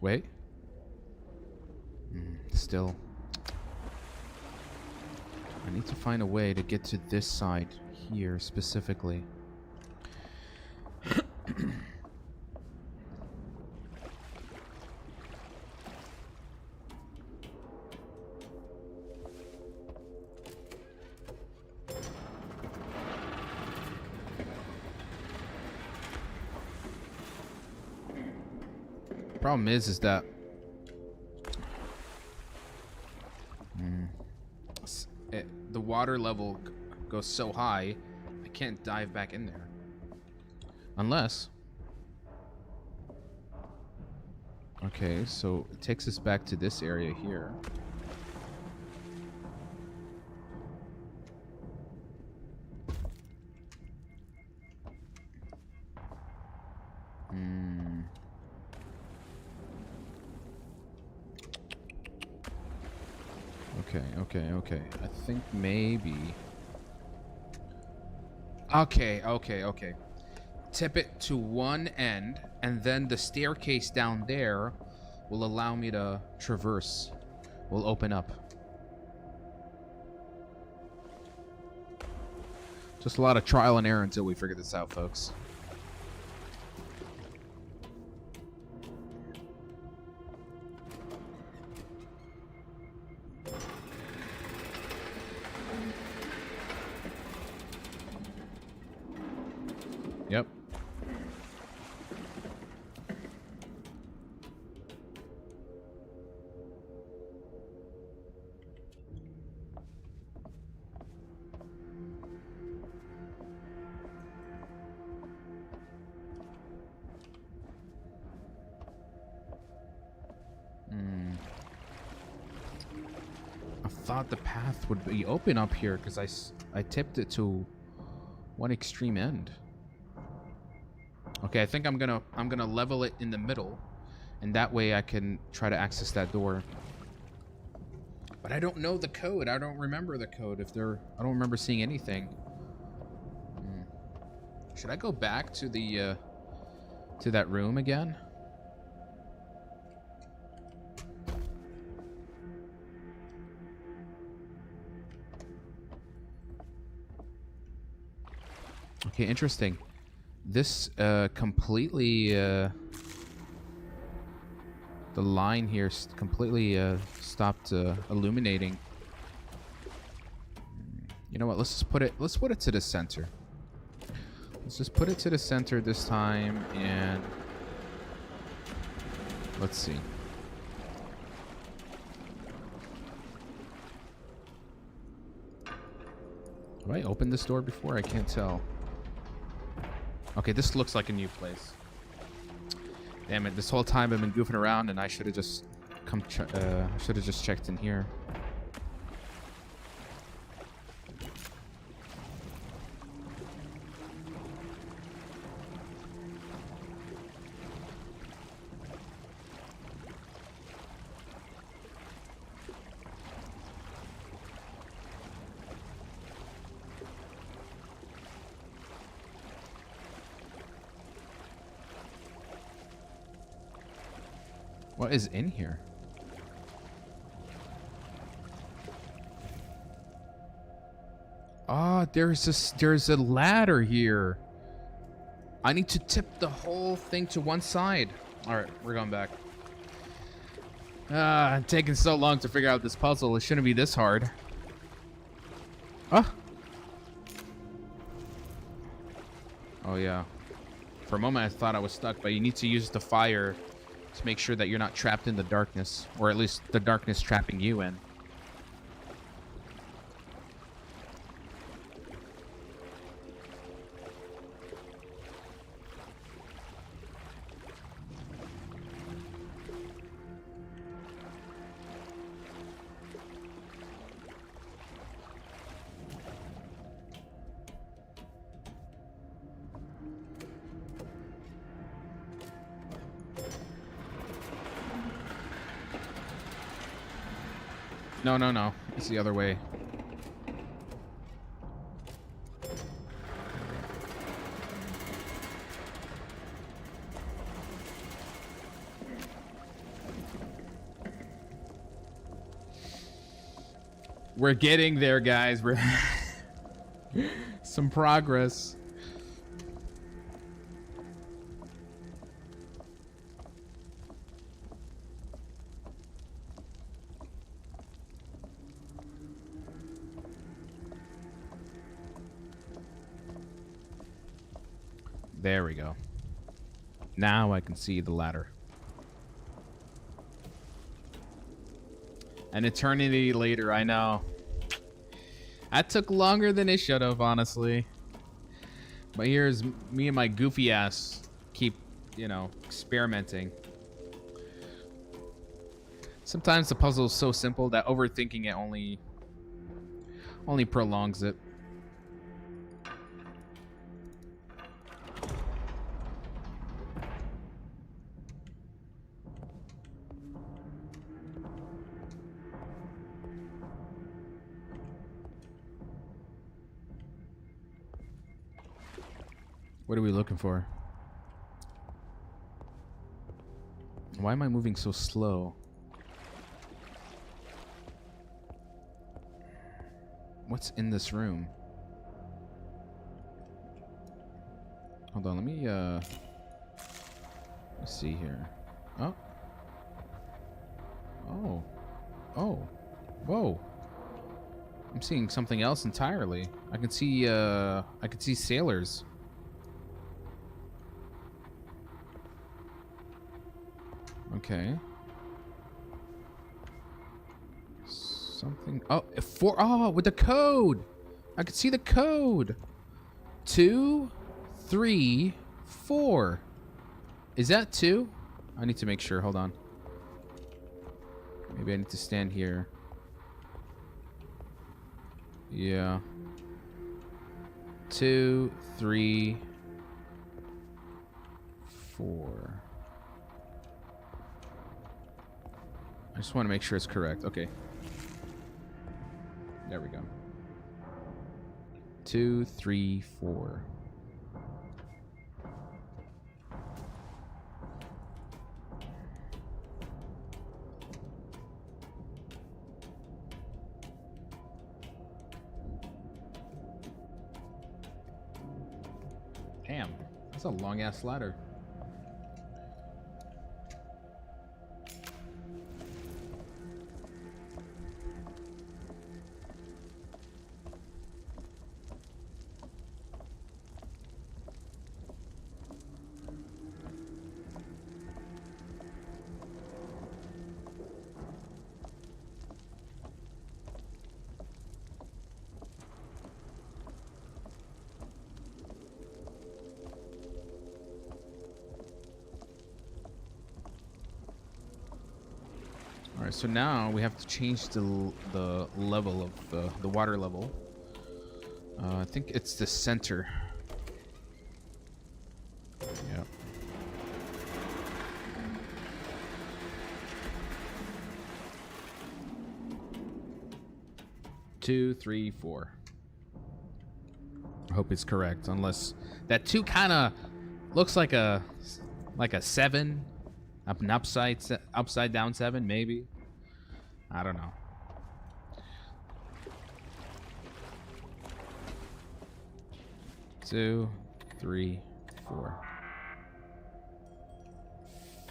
Speaker 1: Wait. Still. I need to find a way to get to this side here specifically. Problem is that the water level goes so high, I can't dive back in there. Unless... Okay, so it takes us back to this area here. Okay. I think maybe... Okay. Tip it to one end, and then the staircase down there will allow me to traverse. Will open up. Just a lot of trial and error until we figure this out, folks. Yep. I thought the path would be open up here because I tipped it to one extreme end. Okay, I think I'm gonna level it in the middle, and that way I can try to access that door. But I don't know the code. I don't remember the code. I don't remember seeing anything. Should I go back to the to that room again? Okay, interesting. This completely the line here completely stopped illuminating. You know what? Let's put it to the center. Let's just put it to the center this time, and let's see. Have I opened this door before? I can't tell. Okay, this looks like a new place. Damn it! This whole time I've been goofing around, and I should have just I should have just checked in here. What is in here? Ah, there's a ladder here. I need to tip the whole thing to one side. All right, we're going back. It's taking so long to figure out this puzzle. It shouldn't be this hard. Ah. Oh yeah. For a moment I thought I was stuck, but you need to use the fire to make sure that you're not trapped in the darkness, or at least the darkness trapping you in. No. It's the other way. We're getting there, guys. We're some progress. There we go. Now I can see the ladder. An eternity later, I know. That took longer than it should have, honestly. But here's me and my goofy ass keep, you know, experimenting. Sometimes the puzzle is so simple that overthinking it only prolongs it. What are we looking for? Why am I moving so slow? What's in this room? Hold on, let me see here. Oh. Oh. Oh. Whoa. I'm seeing something else entirely. I can see sailors. Okay. Something. Oh, with the code. I could see the code. 2, 3, 4. Is that 2? I need to make sure. Hold on. Maybe I need to stand here. Yeah. 2, 3, 4. I just want to make sure it's correct. Okay. There we go. 2, 3, 4. Damn, that's a long ass ladder. Alright, so now we have to change the level of the water level. I think it's the center. Yeah. Two, 3, 4. I hope it's correct, unless that 2 kind of looks like a 7, an upside down 7, maybe. I don't know. Two, 3, 4.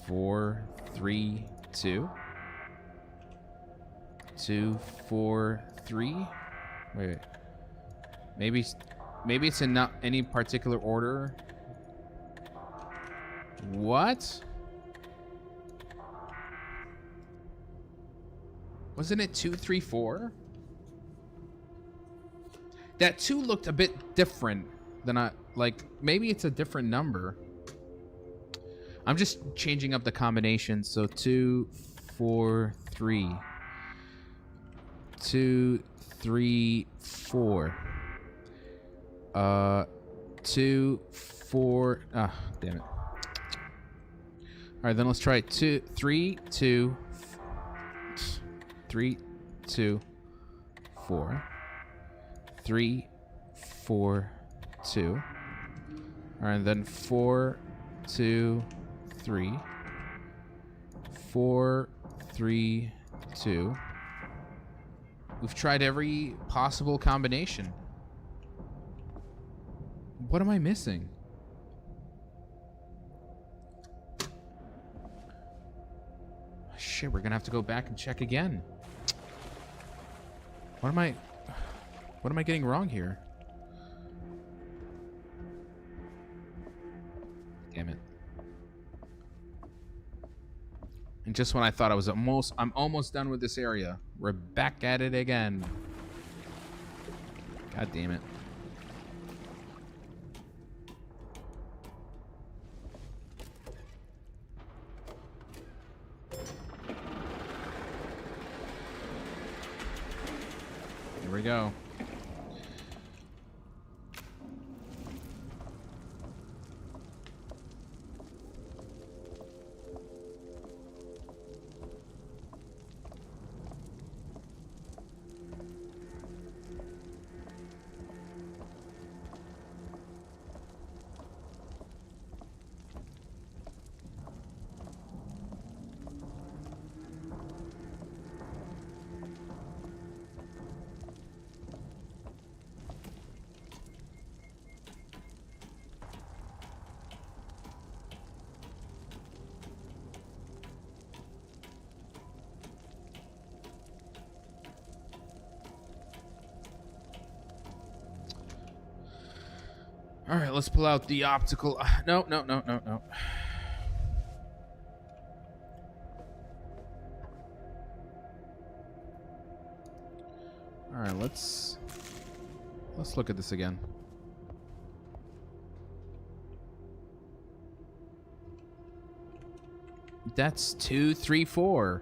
Speaker 1: 4, 3, 2. 2, 4, 3. Wait. Maybe it's in not any particular order. What? Wasn't it 2, 3, 4? That 2 looked a bit different than maybe it's a different number. I'm just changing up the combination. So 2, 4, 3. 2, 3, 4. 2, 4. Ah, damn it. All right, then let's try 2, 3, 2. 3, 2, 4. 3, 4, 2. All right, then 4, 2, 3. 4, 3, 2. We've tried every possible combination. What am I missing? Shit, we're gonna have to go back and check again. What am I getting wrong here? Damn it. And just when I thought I'm almost done with this area, we're back at it again. God damn it. Here we go. All right, let's pull out the optical. No. All right, let's look at this again. That's 2, 3, 4.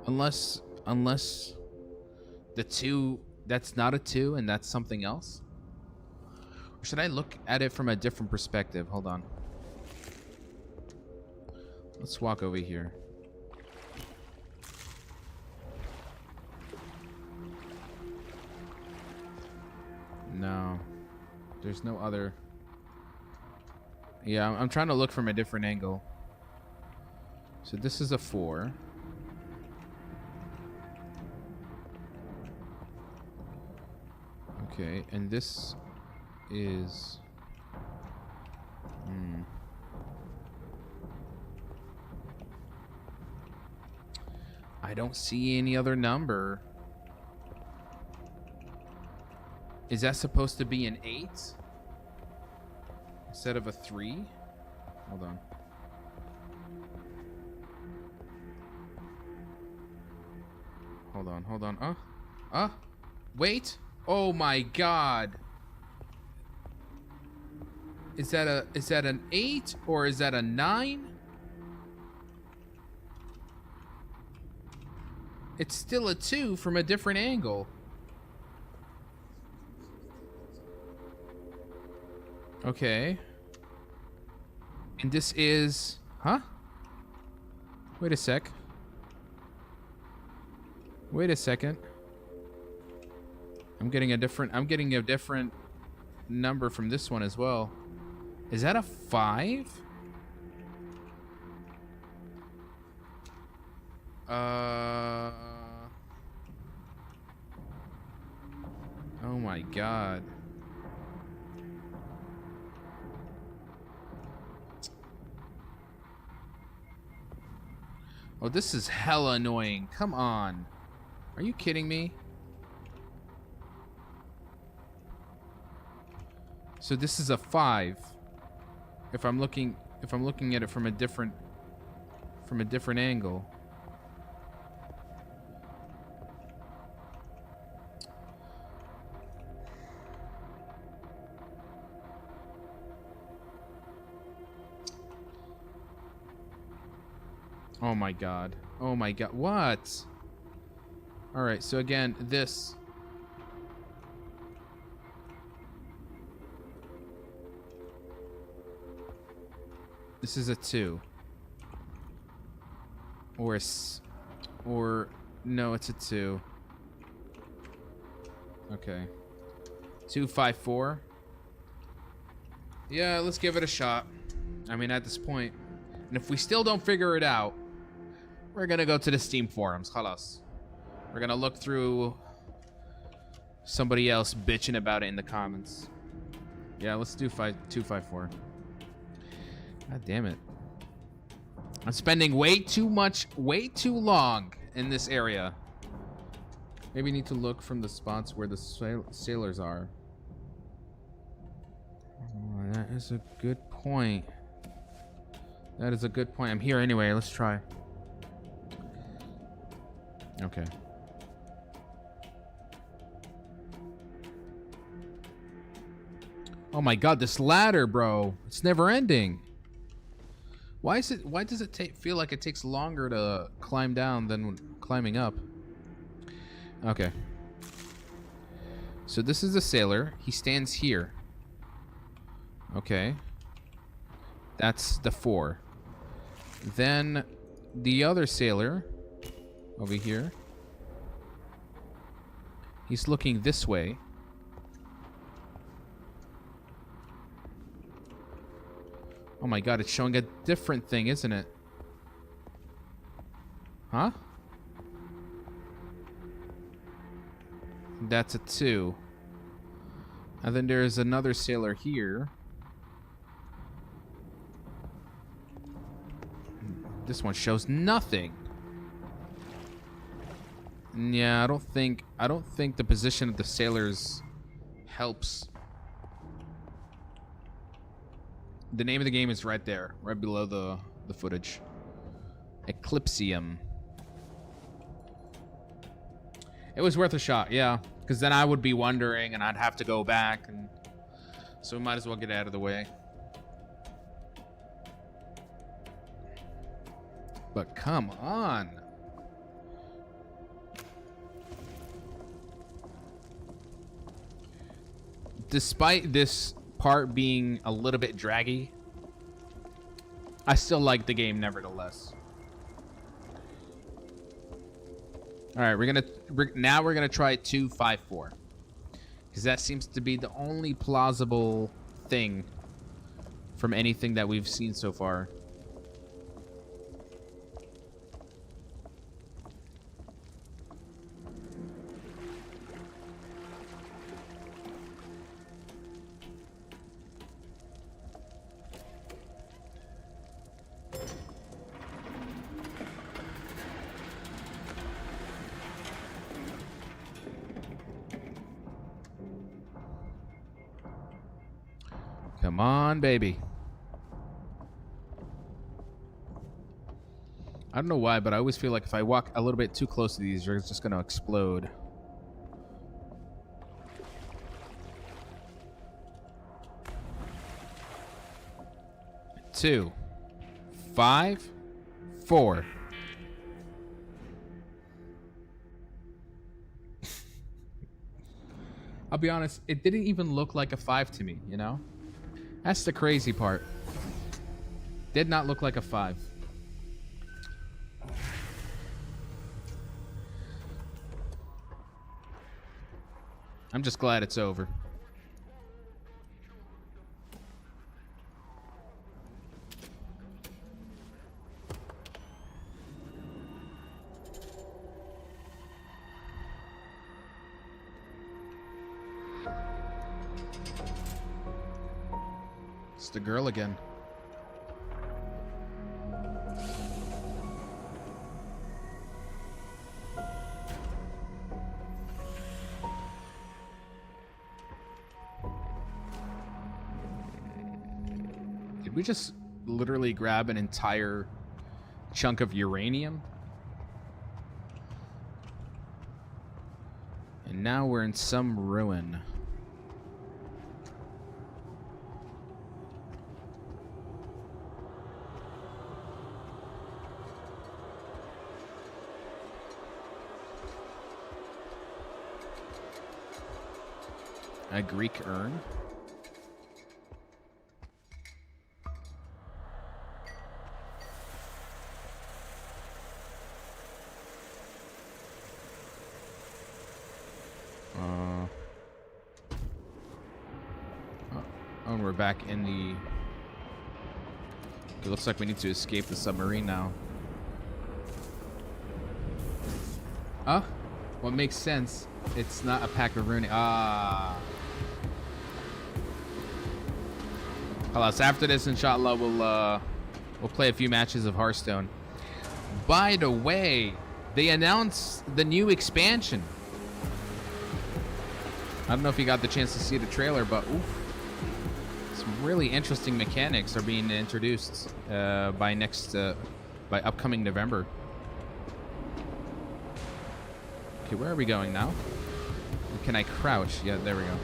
Speaker 1: Unless the 2, that's not a 2 and that's something else. Or should I look at it from a different perspective? Hold on. Let's walk over here. No. There's no other. Yeah, I'm trying to look from a different angle. So this is a 4. Okay, and this is... I don't see any other number. Is that supposed to be an 8? Instead of a 3? Hold on. Hold on. Wait! Oh my god! Is that an 8 or is that a 9? It's still a 2 from a different angle. Okay. And this is... Huh? Wait a sec. Wait a second. I'm getting a different number from this one as well. Is that a 5? Oh my god. Oh, this is hella annoying. Come on. Are you kidding me? So this is a 5. If I'm looking at it from a different angle. Oh my god. Oh my god. What? All right, so again, this is a 2. Or no, it's a 2. Okay. 2, 5, 4. Yeah, let's give it a shot. I mean, at this point. And if we still don't figure it out, we're gonna go to the Steam forums. Khalas. We're gonna look through somebody else bitching about it in the comments. Yeah, let's do 254. God damn it. I'm spending way too long in this area. Maybe need to look from the spots where the sailors are. Oh, that is a good point. That is a good point. I'm here anyway. Let's try. Okay. Oh my god, this ladder, bro. It's never ending. Why does it feel like it takes longer to climb down than climbing up? Okay. So this is the sailor. He stands here. Okay. That's the 4. Then the other sailor over here. He's looking this way. Oh my god, it's showing a different thing, isn't it? Huh? That's a 2. And then there's another sailor here. This one shows nothing. Yeah, I don't think the position of the sailors helps. The name of the game is right there, right below the footage. Eclipsium. It was worth a shot, yeah. Because then I would be wondering, and I'd have to go back, and so we might as well get out of the way. But come on. Despite this part being a little bit draggy, I still like the game nevertheless. All right, now we're gonna try 254, because that seems to be the only plausible thing from anything that we've seen so far. Come on, baby. I don't know why, but I always feel like if I walk a little bit too close to these, they're just going to explode. Two, 5, 4. I'll be honest, it didn't even look like a 5 to me, you know? That's the crazy part. Did not look like a 5. I'm just glad it's over. It's the girl again. Did we just literally grab an entire chunk of uranium? And now we're in some ruin. A Greek urn. Oh, and we're back in the... It looks like we need to escape the submarine now. Well, it makes sense. It's not a pack of rune. So after this, inshallah, we'll play a few matches of Hearthstone. By the way, they announced the new expansion. I don't know if you got the chance to see the trailer, but oof, some really interesting mechanics are being introduced by upcoming November. Okay, where are we going now? Can I crouch? Yeah, there we go.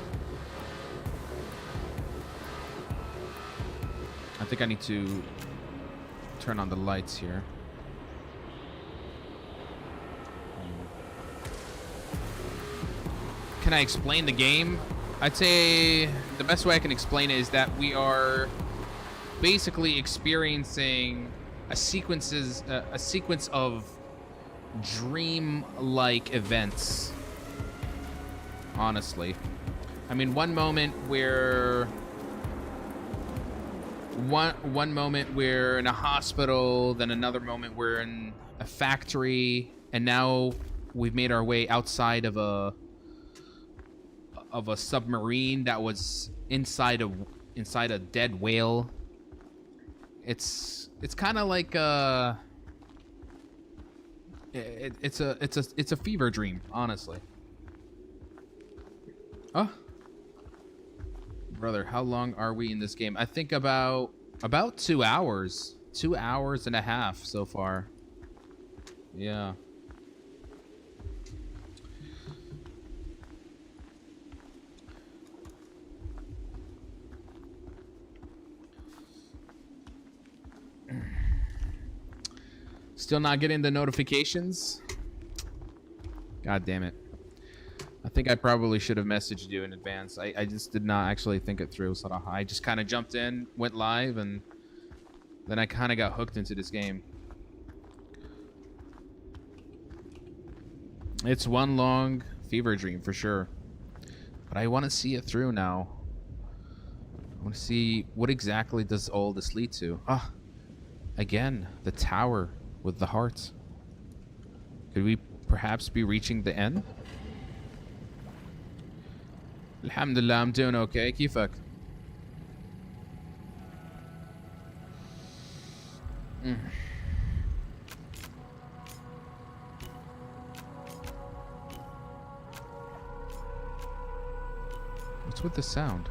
Speaker 1: think I need to turn on the lights here. Can I explain the game? I'd say the best way I can explain it is that we are basically experiencing a sequence of dream-like events. Honestly, I mean, one moment we're in a hospital, then another moment we're in a factory, and now we've made our way outside of a submarine that was inside a dead whale. It's kind of like it's a fever dream, honestly. Oh, brother, how long are we in this game? I think about 2 hours, 2 hours and a half so far. Yeah. Still not getting the notifications? God damn it. I think I probably should have messaged you in advance. I just did not actually think it through. So I just kind of jumped in, went live, and then I kind of got hooked into this game. It's one long fever dream for sure. But I want to see it through now. I want to see what exactly does all this lead to. Ah, again, the tower with the hearts. Could we perhaps be reaching the end? Alhamdulillah, I'm doing okay. Kifak? What's with the sound?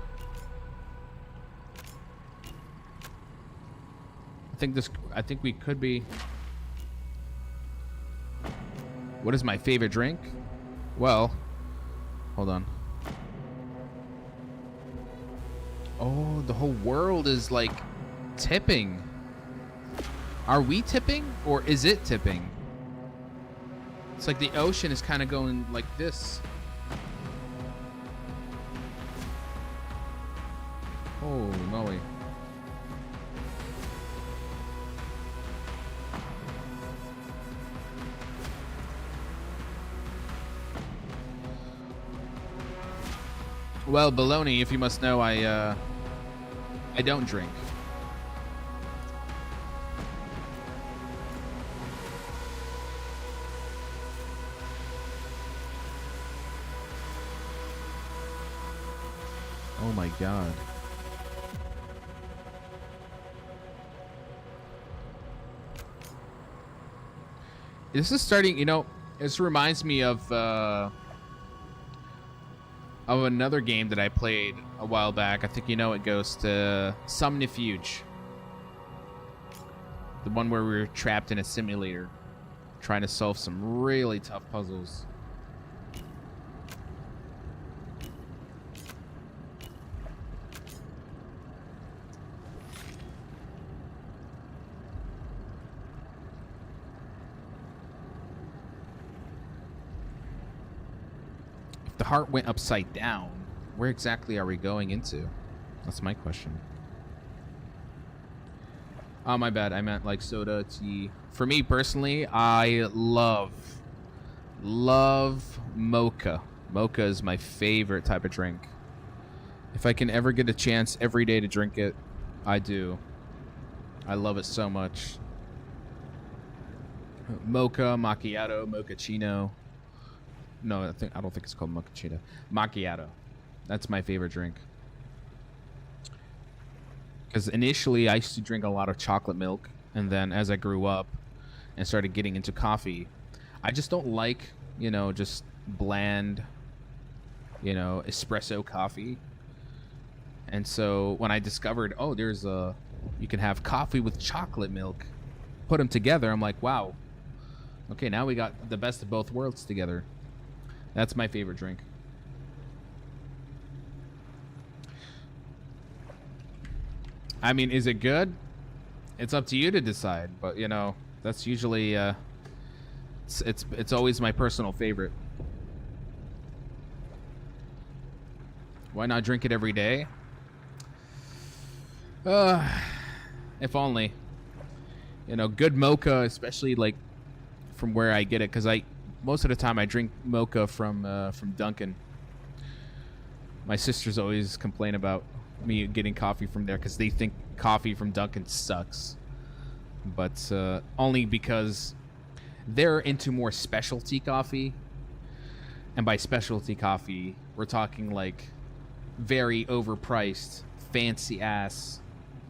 Speaker 1: I think we could be. What is my favorite drink? Well, hold on. Oh, the whole world is like tipping. Are we tipping or is it tipping? It's like the ocean is kind of going like this. Holy moly. Well, baloney, if you must know, I don't drink. Oh my god. This is starting, you know, this reminds me of another game that I played a while back. I think you know it goes to Somnifuge. The one where we were trapped in a simulator trying to solve some really tough puzzles. If the heart went upside down, where exactly are we going into? That's my question. Oh, my bad. I meant like soda, tea. For me personally, I love mocha. Mocha is my favorite type of drink. If I can ever get a chance every day to drink it, I do. I love it so much. Mocha, macchiato, mochaccino. No, I don't think it's called mochaccino. Macchiato. That's my favorite drink. Because initially I used to drink a lot of chocolate milk, and then as I grew up and started getting into coffee, I just don't like, you know, just bland, you know, espresso coffee. And so when I discovered, oh, you can have coffee with chocolate milk, put them together, I'm like, wow. Okay, now we got the best of both worlds together. That's my favorite drink. I mean, is it good? It's up to you to decide, but you know, that's usually it's always my personal favorite. Why not drink it every day? If only. You know, good mocha, especially like from where I get it, because most of the time I drink mocha from Dunkin'. My sisters always complain about me getting coffee from there because they think coffee from Dunkin' sucks. But only because they're into more specialty coffee. And by specialty coffee, we're talking like very overpriced, fancy-ass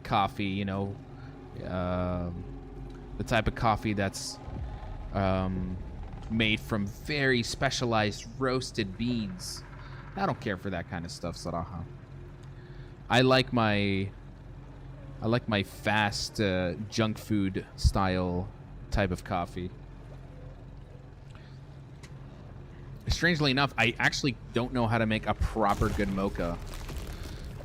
Speaker 1: coffee, you know. The type of coffee that's made from very specialized roasted beans. I don't care for that kind of stuff, Saraha. I like my fast junk food style type of coffee. Strangely enough, I actually don't know how to make a proper good mocha,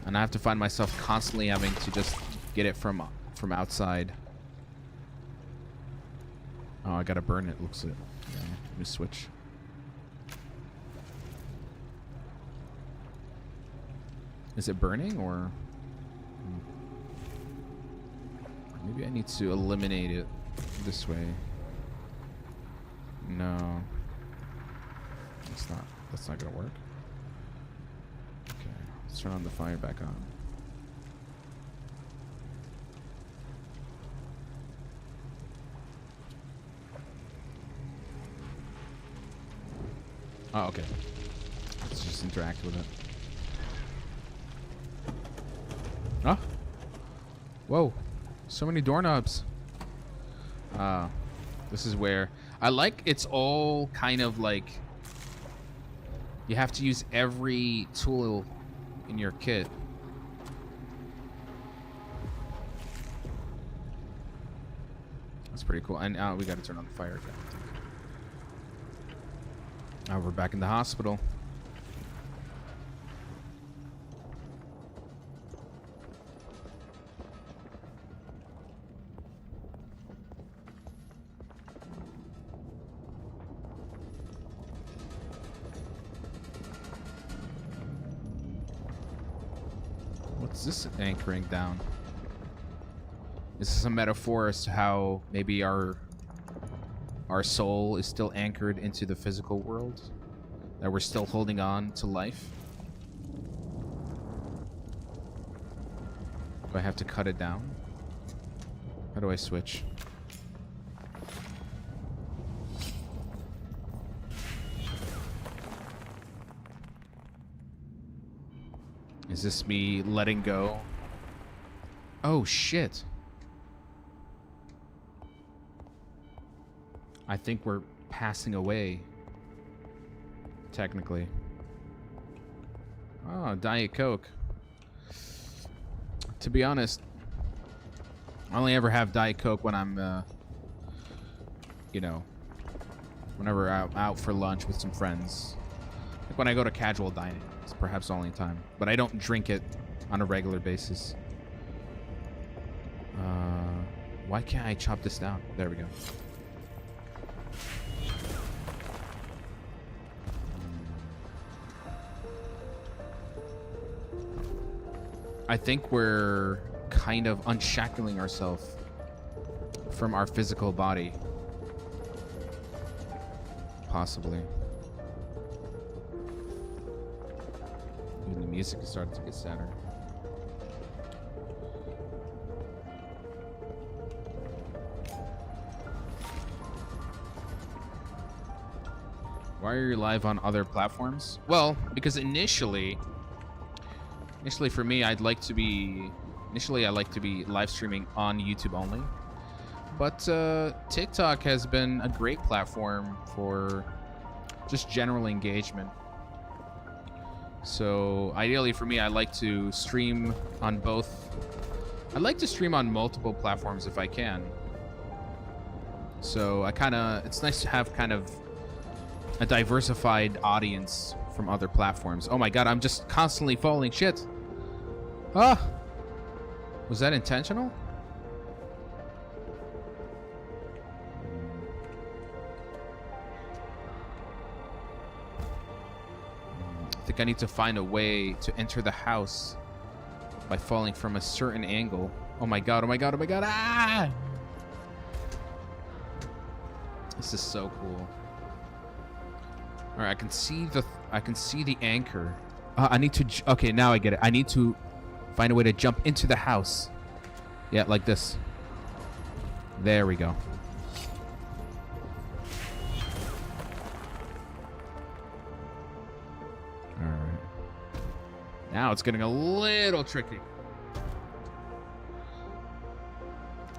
Speaker 1: and I have to find myself constantly having to just get it from outside. Oh, I gotta burn it. Looks like. Yeah, let me switch. Is it burning or? Maybe I need to eliminate it this way. No. That's not gonna work. Okay, let's turn on the fire back on. Oh, okay. Let's just interact with it. Oh. Whoa. So many doorknobs. This is where I like it's all kind of like you have to use every tool in your kit. That's pretty cool. And we got to turn on the fire again. Now we're back in the hospital. What's this anchoring down? Is this a metaphor as to how maybe our soul is still anchored into the physical world? That we're still holding on to life? Do I have to cut it down? How do I switch? Is this me letting go? Oh, shit. I think we're passing away. Technically. Oh, Diet Coke. To be honest, I only ever have Diet Coke when I'm, you know, whenever I'm out for lunch with some friends. Like when I go to casual dining. It's perhaps the only time. But I don't drink it on a regular basis. Why can't I chop this down? There we go. I think we're kind of unshackling ourselves from our physical body. Possibly. Even the music is starting to get sadder. Why are you live on other platforms? Well, because initially for me, I like to be live streaming on YouTube only. But TikTok has been a great platform for just general engagement. So ideally for me, I like to stream on both. I'd like to stream on multiple platforms if I can. So it's nice to have kind of a diversified audience from other platforms. Oh my god, I'm just constantly falling. Shit. Ah. Was that intentional? I think I need to find a way to enter the house by falling from a certain angle. Oh my god, oh my god, oh my god. Ah! This is so cool. All right, I can see the anchor. I need to okay, now I get it. I need to find a way to jump into the house. Yeah, like this. There we go. All right. Now it's getting a little tricky.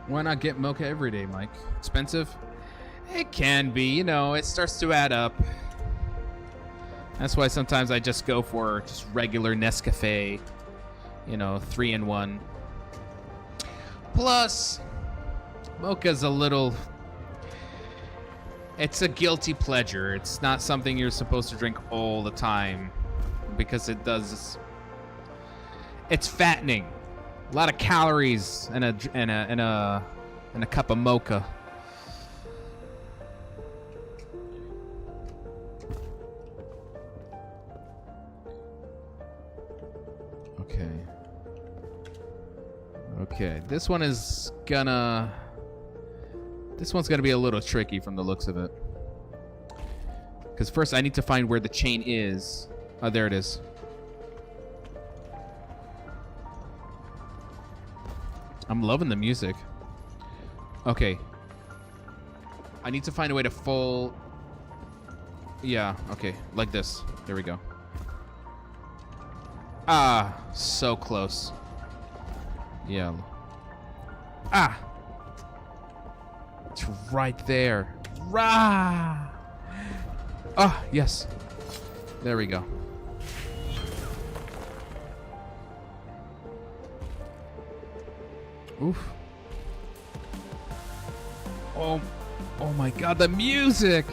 Speaker 1: Why not get mocha every day, Mike? Expensive? It can be, you know, it starts to add up. That's why sometimes I just go for just regular Nescafe, you know, 3-in-1. Plus, mocha's a little... It's a guilty pleasure. It's not something you're supposed to drink all the time because it does... It's fattening. A lot of calories in a cup of mocha. Okay, this one's gonna be a little tricky from the looks of it. Because first I need to find where the chain is. Oh, there it is. I'm loving the music. Okay. I need to find a way to fall. Yeah, okay, like this. There we go. Ah, so close. Yeah. Ah! It's right there. Rah! Ah, yes. There we go. Oof. Oh my god, the music!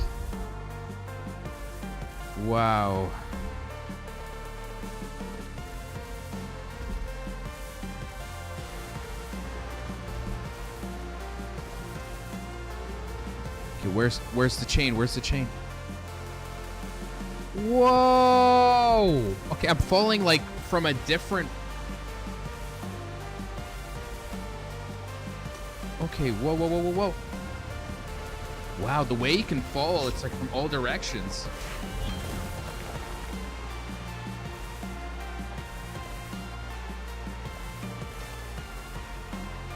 Speaker 1: Wow. Okay, where's the chain? Where's the chain? Whoa! Okay, I'm falling like from a different... Okay, whoa, whoa, whoa, whoa, whoa. Wow, the way you can fall, it's like from all directions.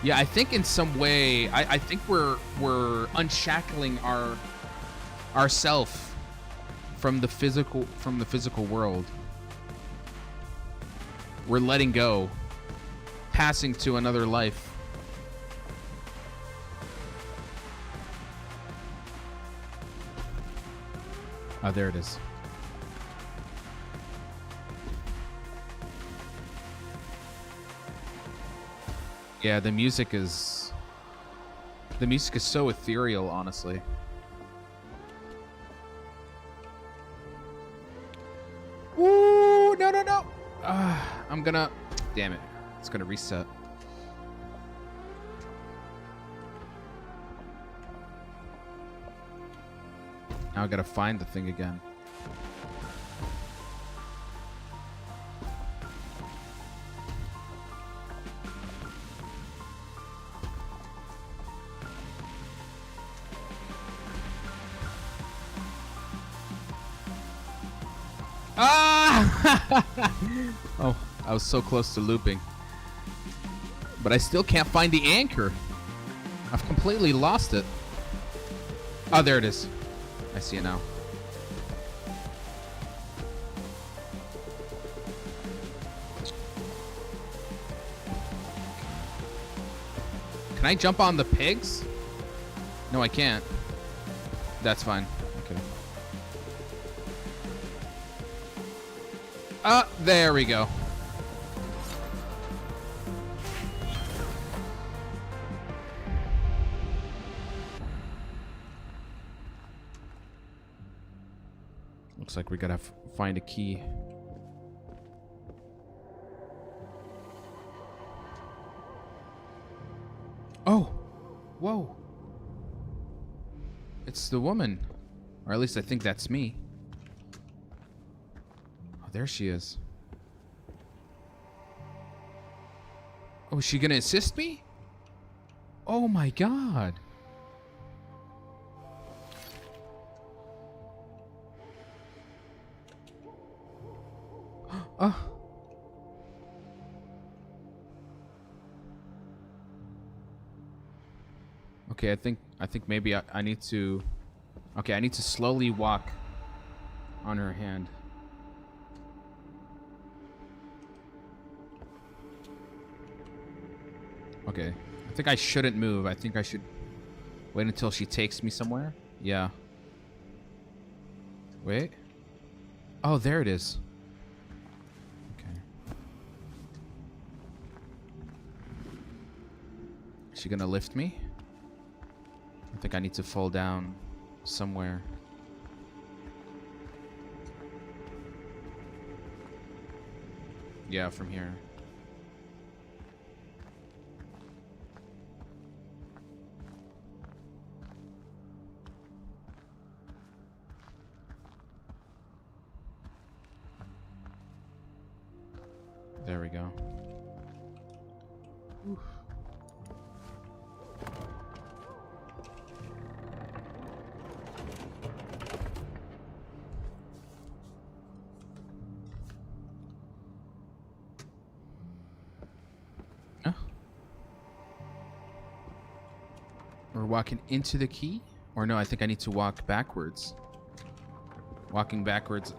Speaker 1: Yeah, I think in some way, I think we're unshackling ourself from the physical world. We're letting go, passing to another life. Oh, there it is. Yeah, the music is so ethereal, honestly. Ooh, no, no, no. I'm gonna... Damn it. It's gonna reset. Now I gotta find the thing again. Ah! Oh, I was so close to looping. But I still can't find the anchor. I've completely lost it. Oh, there it is. I see it now. Can I jump on the pigs? No, I can't. That's fine. Okay. There we go. Looks like we gotta find a key. Whoa. It's the woman. Or at least I think that's me. Oh, there she is. Oh, is she gonna assist me? Oh my god. Oh. Okay, I think maybe I need to... Okay, I need to slowly walk on her hand. Okay. I think I shouldn't move. I think I should wait until she takes me somewhere. Yeah. Wait. Oh, there it is. Okay. Is she gonna lift me? I think I need to fall down somewhere. Yeah, from here. There we go. Oof. Oh. We're walking into the key? Or no, I think I need to walk backwards. Walking backwards.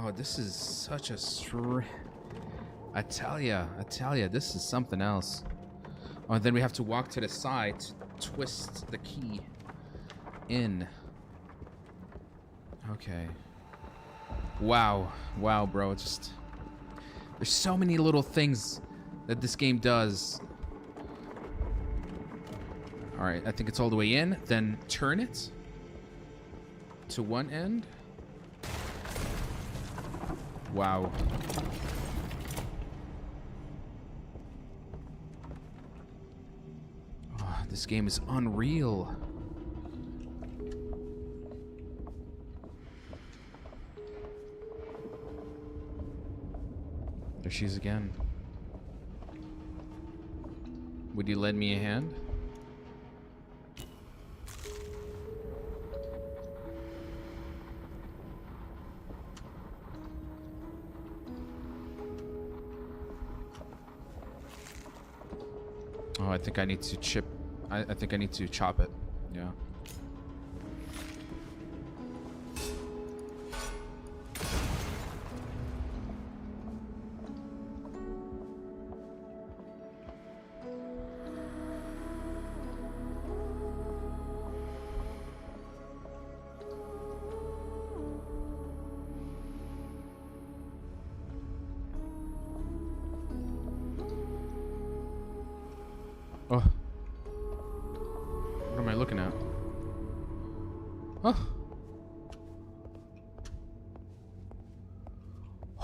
Speaker 1: Oh, this is such a I tell ya, this is something else. Oh, and then we have to walk to the side to twist the key in. Okay. Wow, bro. Just there's so many little things that this game does. All right, I think it's all the way in. Then turn it to one end. Wow. Oh, this game is unreal. There she is again. Would you lend me a hand? Oh, I think I need to chip. I think I need to chop it. Yeah. Oh. What am I looking at? Oh.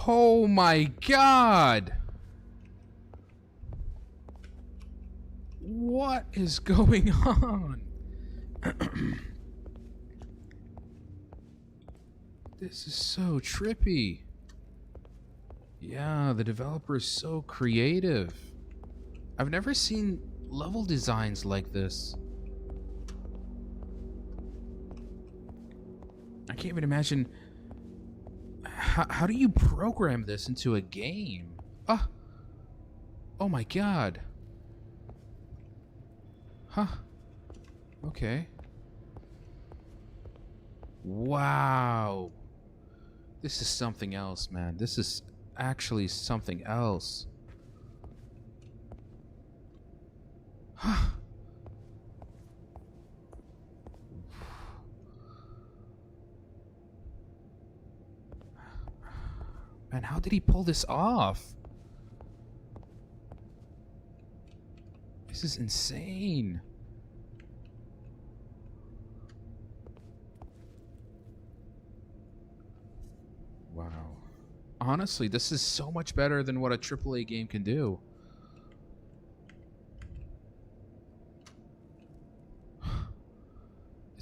Speaker 1: Oh my god! What is going on? This is so trippy. Yeah, the developer is so creative. I've never seen level designs like this. I can't even imagine. How do you program this into a game? Ah. Oh my god. Huh. Okay. Wow. This is something else, man. This is actually something else. Huh. Man, how did he pull this off? This is insane. Wow. Honestly, this is so much better than what a AAA game can do.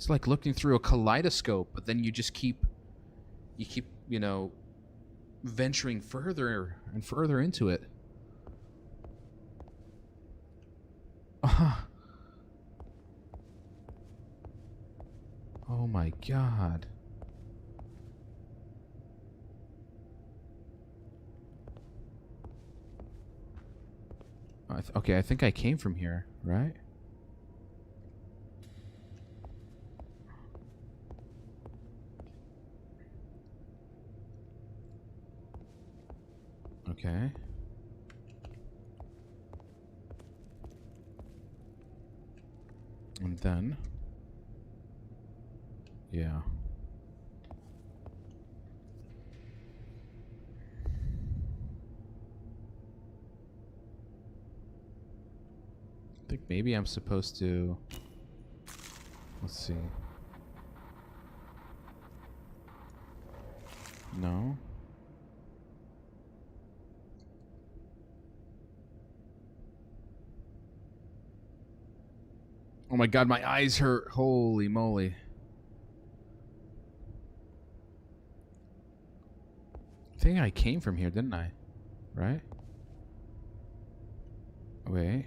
Speaker 1: It's like looking through a kaleidoscope, but then you keep, venturing further and further into it. Oh my god. Okay, I think I came from here, right? Okay. And then... yeah. I think maybe I'm supposed to... let's see. No? Oh my god, my eyes hurt. Holy moly. I think I came from here, didn't I? Right? Wait.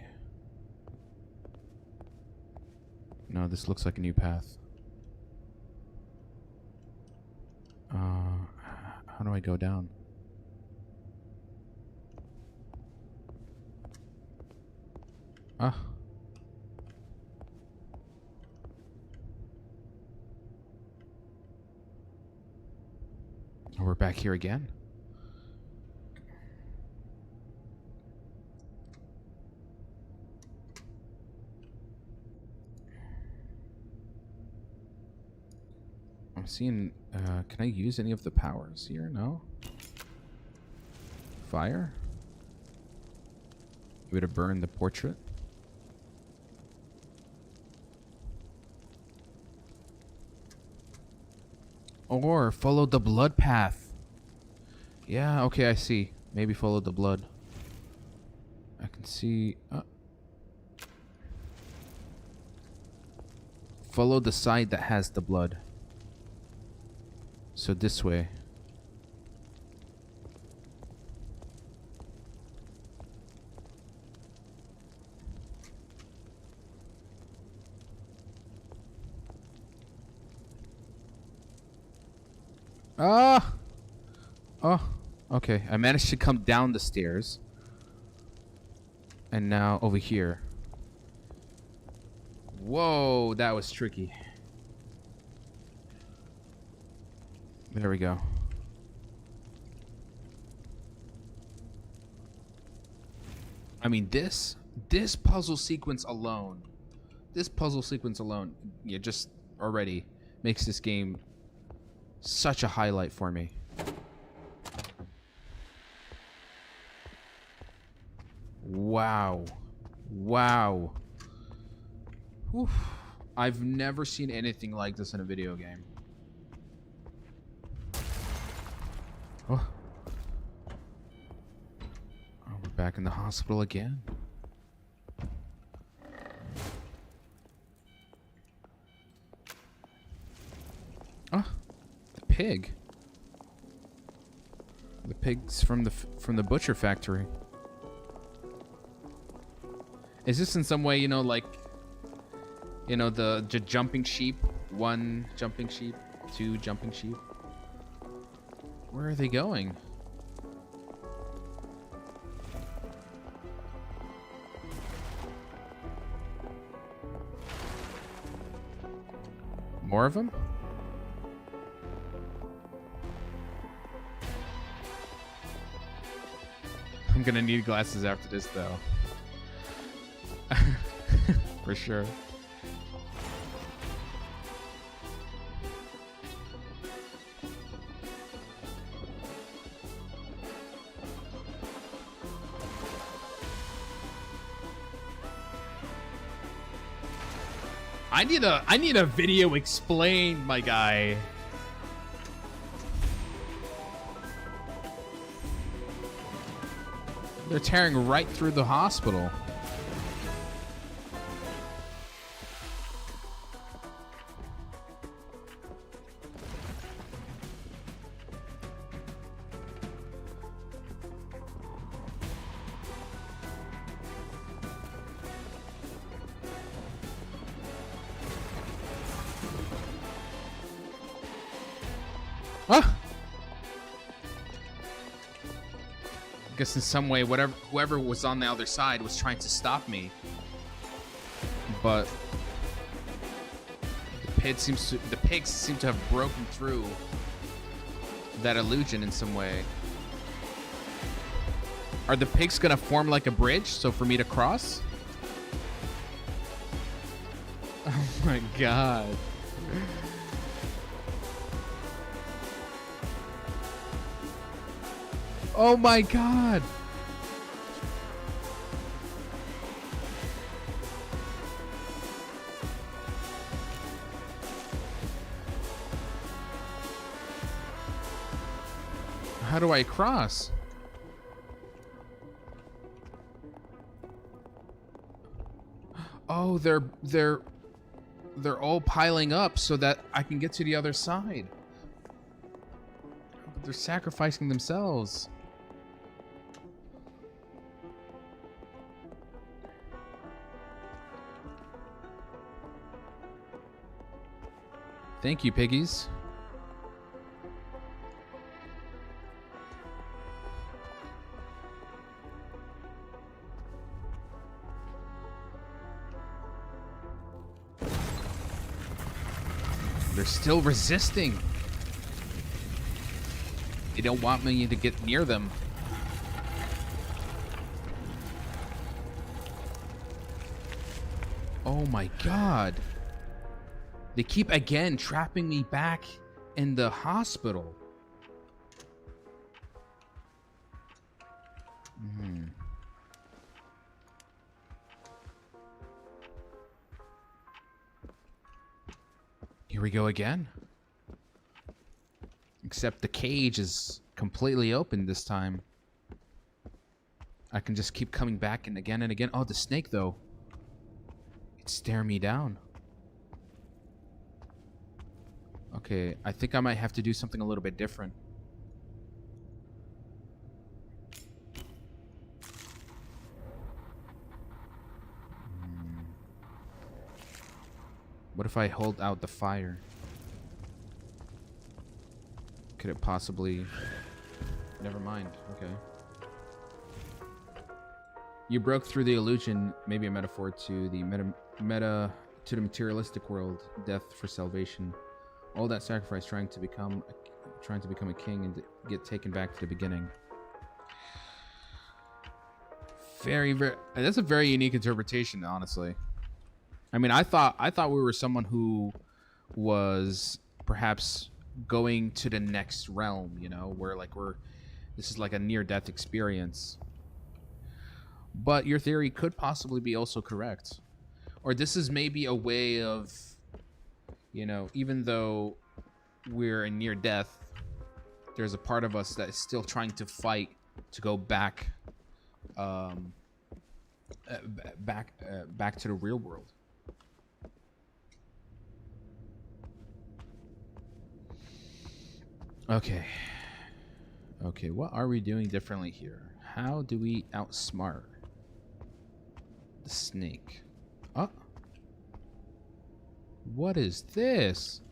Speaker 1: No, this looks like a new path. How do I go down? Ah. Oh, we're back here again. I'm seeing, can I use any of the powers here? No? Fire? Way to burn the portrait? Or follow the blood path. Yeah, okay, I see. Maybe follow the blood. I can see... follow the side that has the blood. So this way. Ah! Oh, okay. I managed to come down the stairs. And now over here. Whoa, that was tricky. There we go. I mean, this puzzle sequence alone, yeah, just already makes this game such a highlight for me. Wow. Wow. Whew. I've never seen anything like this in a video game. Oh. Oh, we're back in the hospital again. Oh, the pig. The pig's from the butcher factory. Is this in some way, like, the jumping sheep? 1 jumping sheep, 2 jumping sheep. Where are they going? More of them? I'm gonna need glasses after this, though. For sure. I need a video explained, my guy. They're tearing right through the hospital. Ah! I guess in some way, whoever was on the other side was trying to stop me, but the pigs seem to have broken through that illusion in some way. Are the pigs gonna form like a bridge so for me to cross? Oh my god. Oh my god. How do I cross? Oh, they're all piling up so that I can get to the other side. They're sacrificing themselves. Thank you, piggies. They're still resisting. They don't want me to get near them. Oh my god. They keep again trapping me back in the hospital. Here we go again. Except the cage is completely open this time. I can just keep coming back and again. Oh, the snake though. It's staring me down. Okay, I think I might have to do something a little bit different. What if I hold out the fire? Could it possibly... Never mind. Okay. You broke through the illusion, maybe a metaphor to the to the materialistic world, death for salvation. All that sacrifice trying to become a king and get taken back to the beginning. Very that's a very unique interpretation, honestly. I mean, I thought we were someone who was perhaps going to the next realm, you know, where like this is like a near-death experience. But your theory could possibly be also correct. Or this is maybe a way of, you know, even though we're in near death, there's a part of us that is still trying to fight to go back back to the real world. Okay, what are we doing differently here? How do we outsmart the snake? Oh, what is this?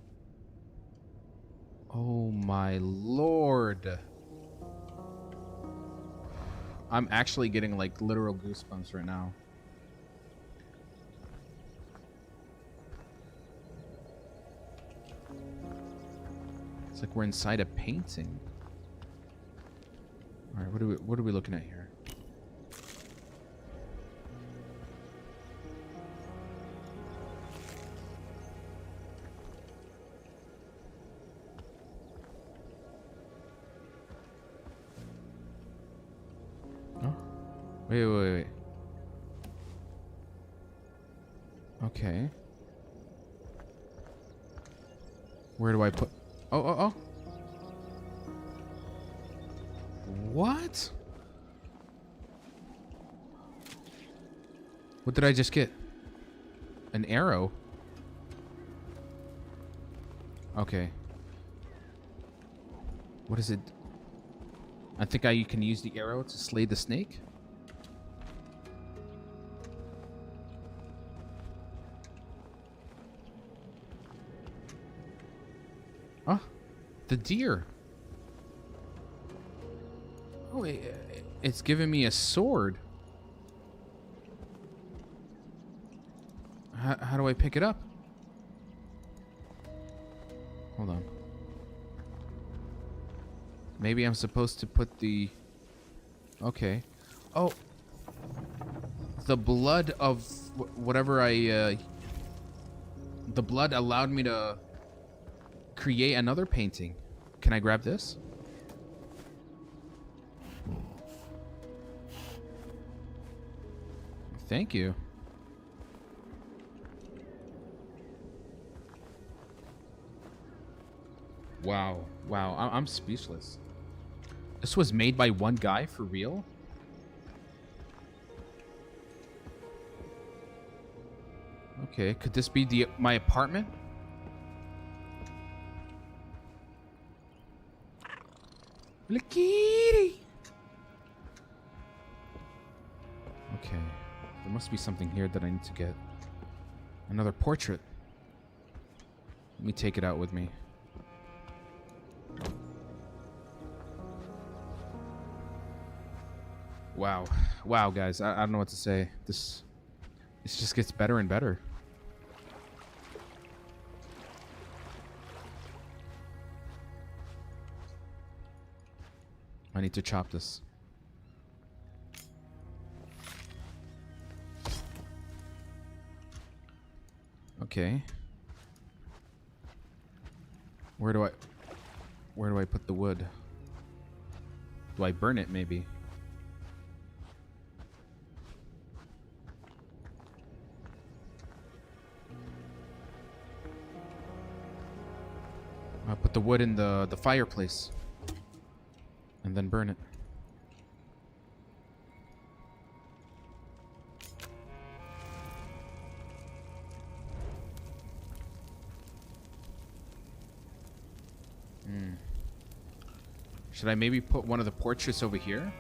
Speaker 1: Oh my lord. I'm actually getting like literal goosebumps right now. It's like we're inside a painting. All right, what are we looking at here? Oh, wait. Okay. Where do I put? Oh. What? What did I just get? An arrow? Okay. What is it? I think you can use the arrow to slay the snake? Oh. The deer. Oh, it's giving me a sword. How do I pick it up? Hold on. Maybe I'm supposed to put the... Okay. Oh. The blood of whatever I... The blood allowed me to create another painting. Can I grab this? Thank you. Wow. Wow. I'm speechless. This was made by one guy for real? Okay, could this be my apartment? Little kitty. Okay. There must be something here that I need to get. Another portrait. Let me take it out with me. Wow. Wow, guys. I don't know what to say. This just gets better and better. I need to chop this. Okay. Where do I put the wood? Do I burn it maybe? I'll put the wood in the fireplace and then burn it. Should I maybe put one of the portraits over here?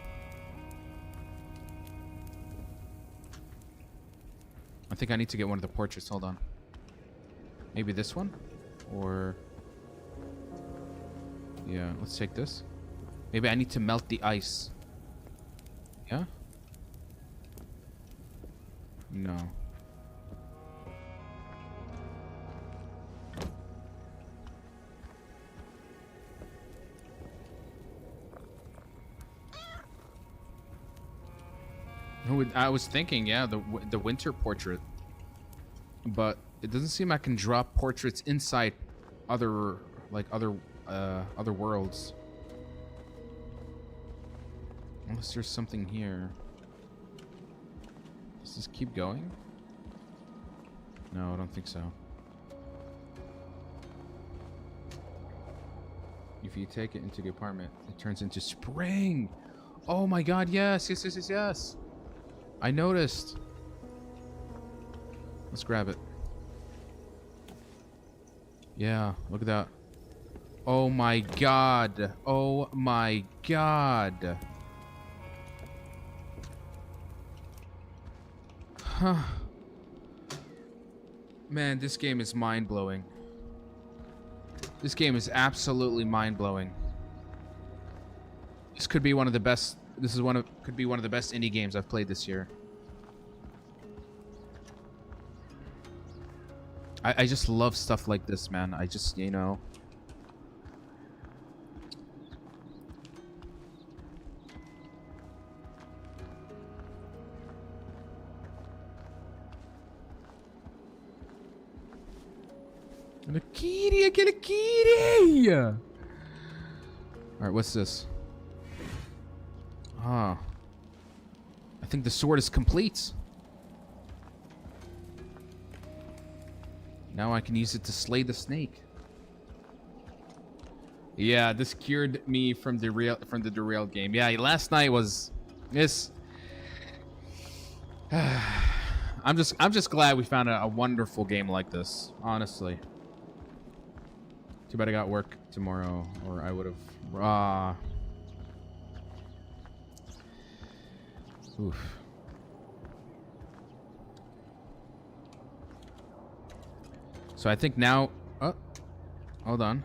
Speaker 1: I think I need to get one of the portraits. Hold on. Maybe this one? Or... yeah, let's take this. Maybe I need to melt the ice. Yeah? No. I was thinking, yeah, the winter portrait. But it doesn't seem I can drop portraits inside other worlds. Unless there's something here. Does this keep going? No, I don't think so. If you take it into the apartment, it turns into spring. Oh my god, yes, yes, yes, yes, yes. I noticed. Let's grab it. Yeah, look at that. Oh my god. Oh my god. Huh. Man, this game is mind-blowing. This game is absolutely mind-blowing. This could be one of the best. Could be one of the best indie games I've played this year. I just love stuff like this, man. I just, you know. A kitty, I get a kitty! Alright, what's this? Ah. I think the sword is complete. Now I can use it to slay the snake. Yeah, this cured me from the derailed game. Yeah, last night was this. I'm just glad we found a wonderful game like this, honestly. Too bad I got work tomorrow, or I would have. Oof. So I think now. Oh, hold on.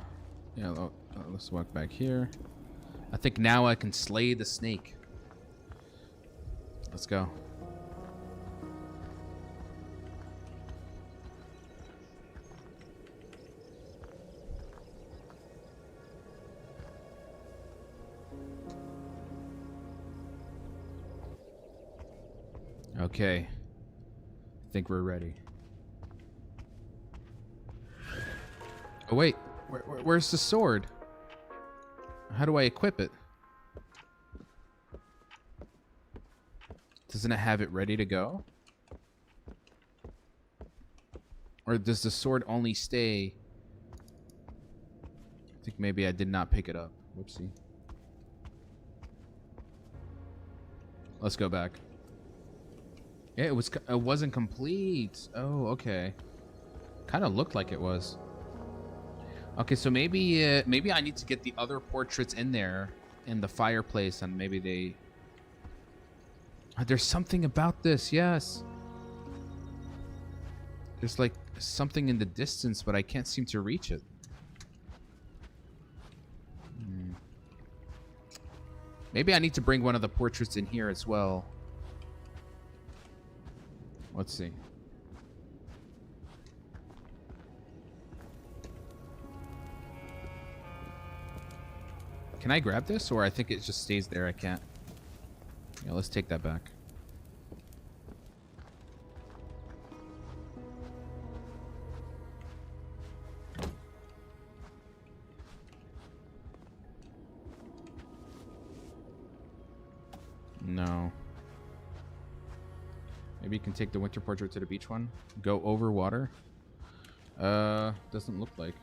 Speaker 1: Yeah, Let's walk back here. I think now I can slay the snake. Let's go. Okay. I think we're ready. Oh, wait. Where's the sword? How do I equip it? Doesn't it have it ready to go? Or does the sword only stay? I think maybe I did not pick it up. Whoopsie. Let's go back. Yeah, it wasn't complete. Oh, okay. Kind of looked like it was. Okay, so maybe I need to get the other portraits in there in the fireplace, and maybe they. There's something about this. Yes. There's like something in the distance, but I can't seem to reach it. Maybe I need to bring one of the portraits in here as well. Let's see. Can I grab this, or I think it just stays there? I can't. Yeah, let's take that back. No. Maybe you can take the winter portrait to the beach one. Go over water. Doesn't look like.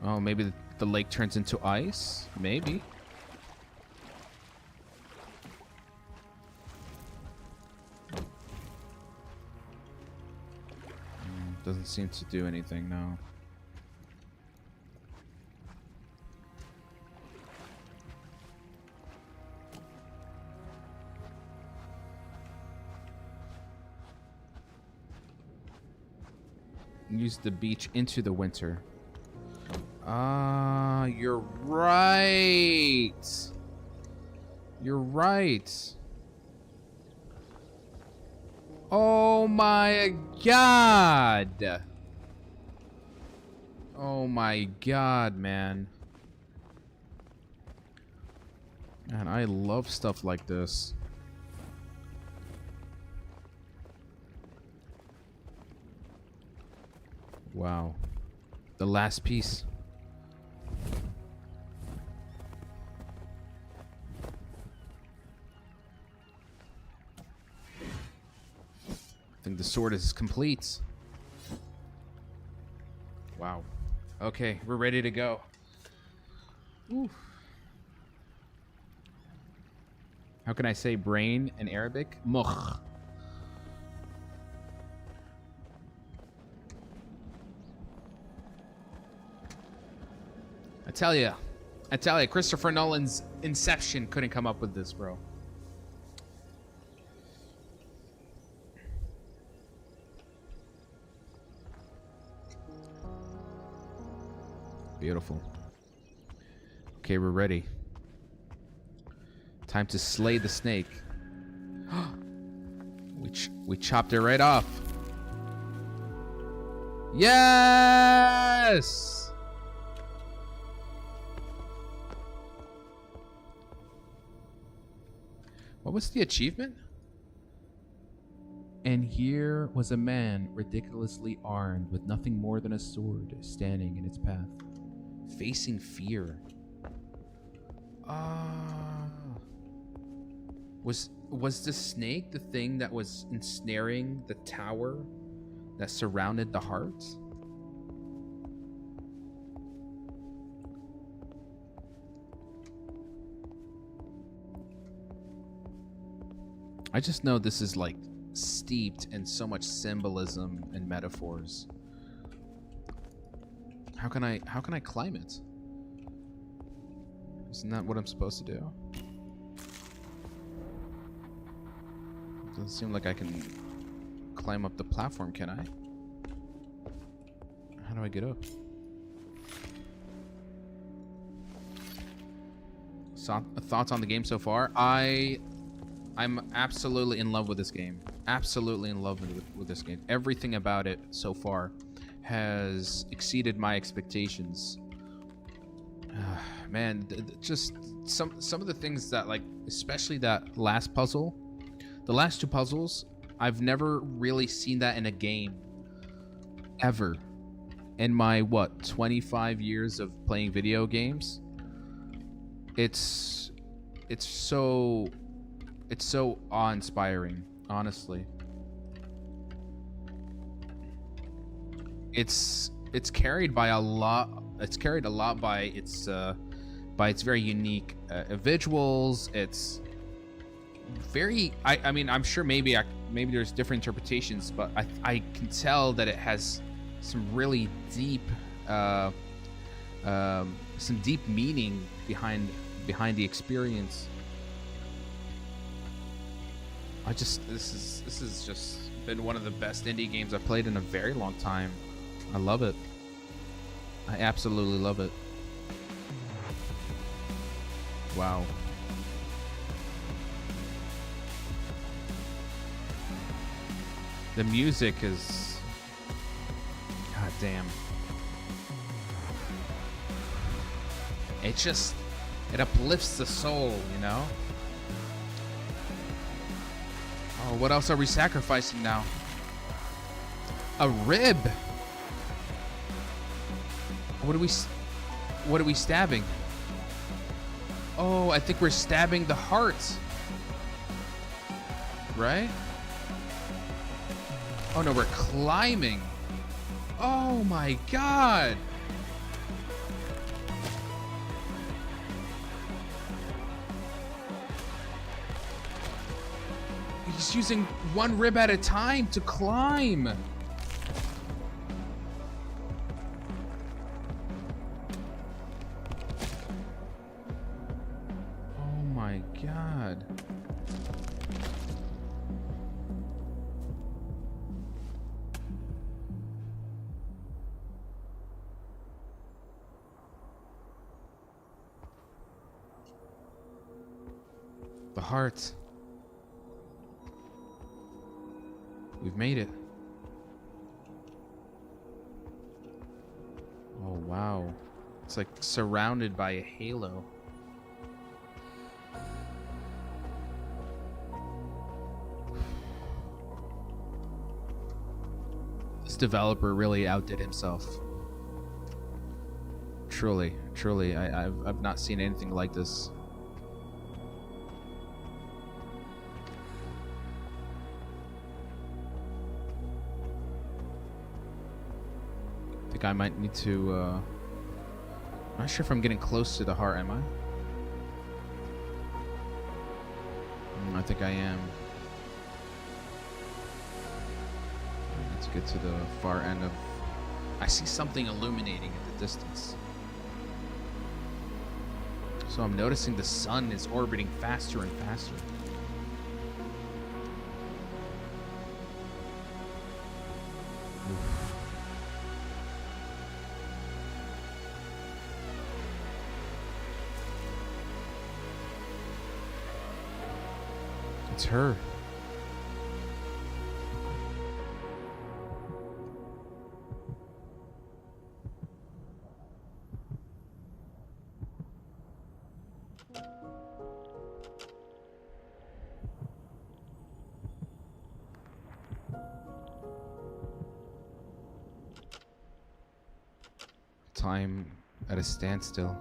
Speaker 1: Oh, maybe the lake turns into ice? Maybe. Doesn't seem to do anything, no. Use the beach into the winter. Ah, you're right. You're right. Oh my god. Oh my god, man. Man, I love stuff like this. Wow. The last piece. I think the sword is complete. Wow. Okay, we're ready to go. Ooh. How can I say brain in Arabic? Mukh. I tell you, Christopher Nolan's Inception couldn't come up with this, bro. Beautiful. Okay, we're ready. Time to slay the snake. We chopped it right off. Yes! What was the achievement? And here was a man ridiculously armed with nothing more than a sword standing in its path, facing fear. Was the snake the thing that was ensnaring the tower that surrounded the heart? I just know this is like steeped in so much symbolism and metaphors. How can I climb it? Isn't that what I'm supposed to do? Doesn't seem like I can climb up the platform, can I? do I get up? Thoughts on the game so far? I'm absolutely in love with this game. Absolutely in love with this game. Everything about it so far has exceeded my expectations. Man, just some of the things that, like, especially that last puzzle, the last two puzzles, I've never really seen that in a game ever. In my 25 years of playing video games, it's so awe-inspiring, honestly. It's carried by a lot. It's carried a lot by its very unique visuals. It's very. I mean, I'm sure maybe there's different interpretations, but I can tell that it has some really deep meaning behind the experience. This has just been one of the best indie games I've played in a very long time. I love it. I absolutely love it. Wow. The music is... God damn. It uplifts the soul, you know? Oh, what else are we sacrificing now? A rib! What are we stabbing? Oh, I think we're stabbing the heart. Right? Oh no, we're climbing. Oh my god! He's using one rib at a time to climb. Oh my god. The heart. We've made it. Oh, wow. It's like surrounded by a halo. This developer really outdid himself. Truly, truly, I've not seen anything like this. I think I might need to, I'm not sure if I'm getting close to the heart, am I? I think I am. Let's get to the far end of... I see something illuminating at the distance. So I'm noticing the sun is orbiting faster and faster. Oof. It's her. Time at a standstill.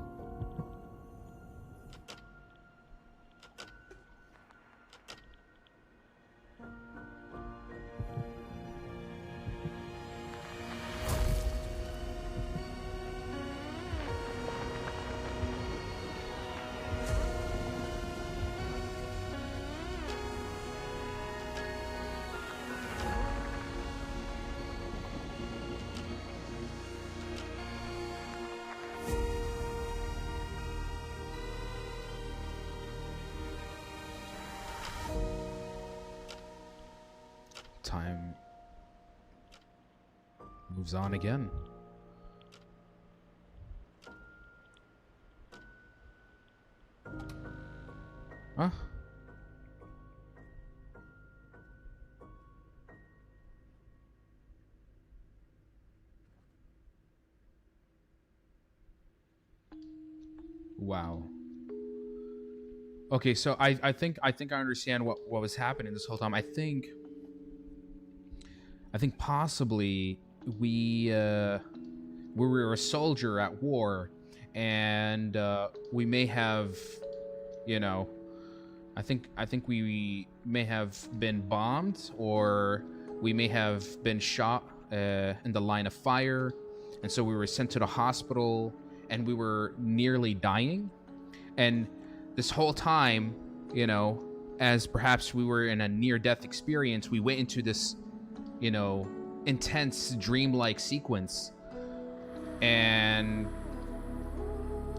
Speaker 1: Time moves on again. Huh? Wow. Okay, so I think I understand what was happening this whole time. I think possibly we uh we were a soldier at war, and we may have, you know, I think we may have been bombed, or we may have been shot in the line of fire, and so we were sent to the hospital, and we were nearly dying. And this whole time, you know, as perhaps we were in a near-death experience, we went into this, you know, intense dream-like sequence, and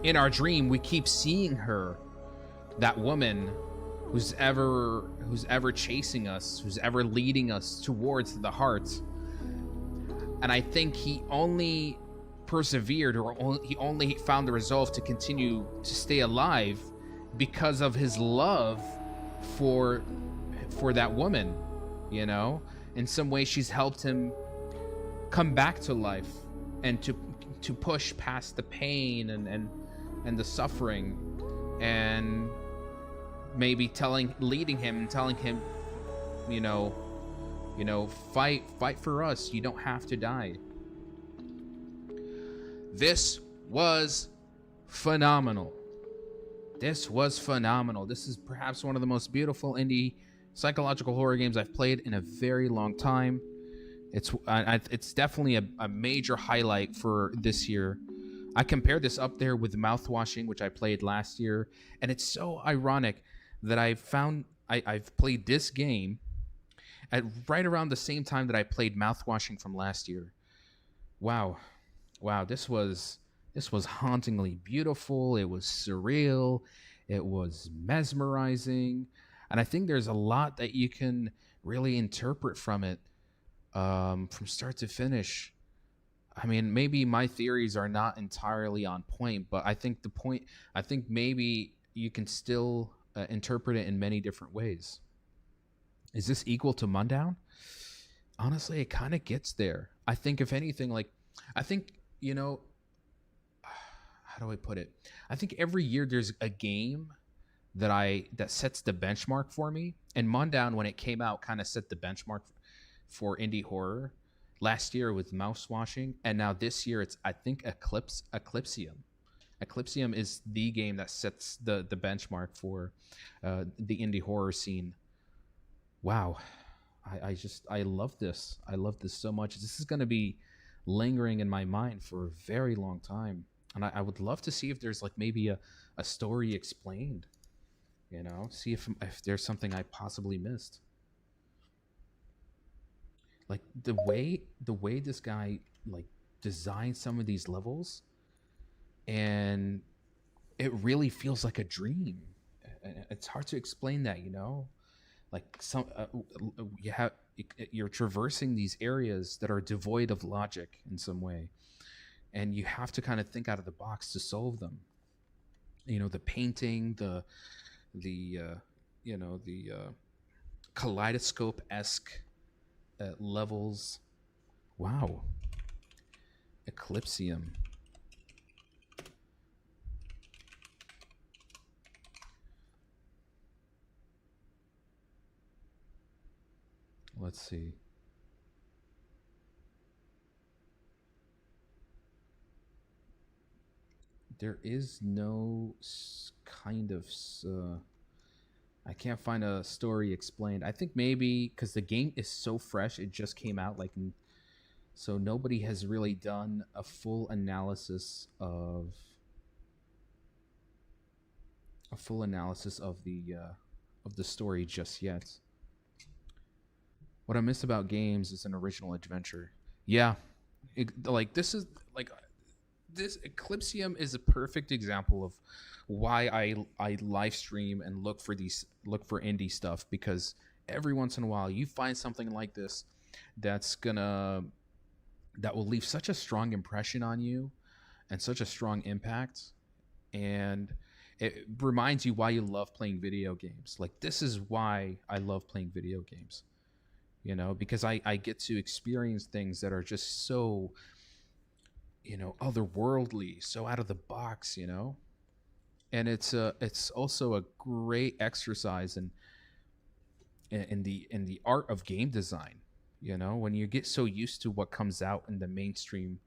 Speaker 1: in our dream, we keep seeing her, that woman who's ever chasing us, who's ever leading us towards the heart. And I think he only persevered, or he only found the resolve to continue to stay alive because of his love for that woman. You know, in some way, she's helped him come back to life, and to push past the pain and the suffering, and maybe leading him and telling him, you know, fight for us. You don't have to die. This was phenomenal. This was phenomenal. This is perhaps one of the most beautiful indie psychological horror games I've played in a very long time. It's definitely a major highlight for this year. I compare this up there with Mouthwashing, which I played last year, and it's so ironic that I've played this game at right around the same time that I played Mouthwashing from last year. Wow, wow, this was hauntingly beautiful. It was surreal. It was mesmerizing, and I think there's a lot that you can really interpret from it, from start to finish. I mean, maybe my theories are not entirely on point, but I think maybe you can still interpret it in many different ways. Is this equal to Mundown? Honestly, it kind of gets there. I think, if anything, like, I think, you know, how do I put it? I think every year there's a game that sets the benchmark for me. And Mundown, when it came out, kind of set the benchmark for indie horror. Last year with Mouse Washing, and now this year it's, I think, Eclipsium. Eclipsium is the game that sets the benchmark for the indie horror scene. Wow, I love this. I love this so much. This is going to be lingering in my mind for a very long time, and I would love to see if there's like maybe a story explained. You know, see if there's something I possibly missed. Like the way this guy like designed some of these levels, and it really feels like a dream. It's hard to explain that, you know. Like you have you're traversing these areas that are devoid of logic in some way, and you have to kind of think out of the box to solve them. You know, the painting, the kaleidoscope esque levels. Wow. Eclipsium. Let's see. There is no kind of. I can't find a story explained. I think maybe because the game is so fresh, it just came out so nobody has really done a full analysis of the story just yet. What I miss about games is an original adventure. Yeah, like this Eclipsium is a perfect example of why I live stream and look for indie stuff, because every once in a while you find something like this that's gonna that will leave such a strong impression on you and such a strong impact. And It reminds you why you love playing video games. Like, this is why I love playing video games, because I get to experience things that are just so, otherworldly, so out of the box, and it's also a great exercise in the art of game design. When you get so used to what comes out in the mainstream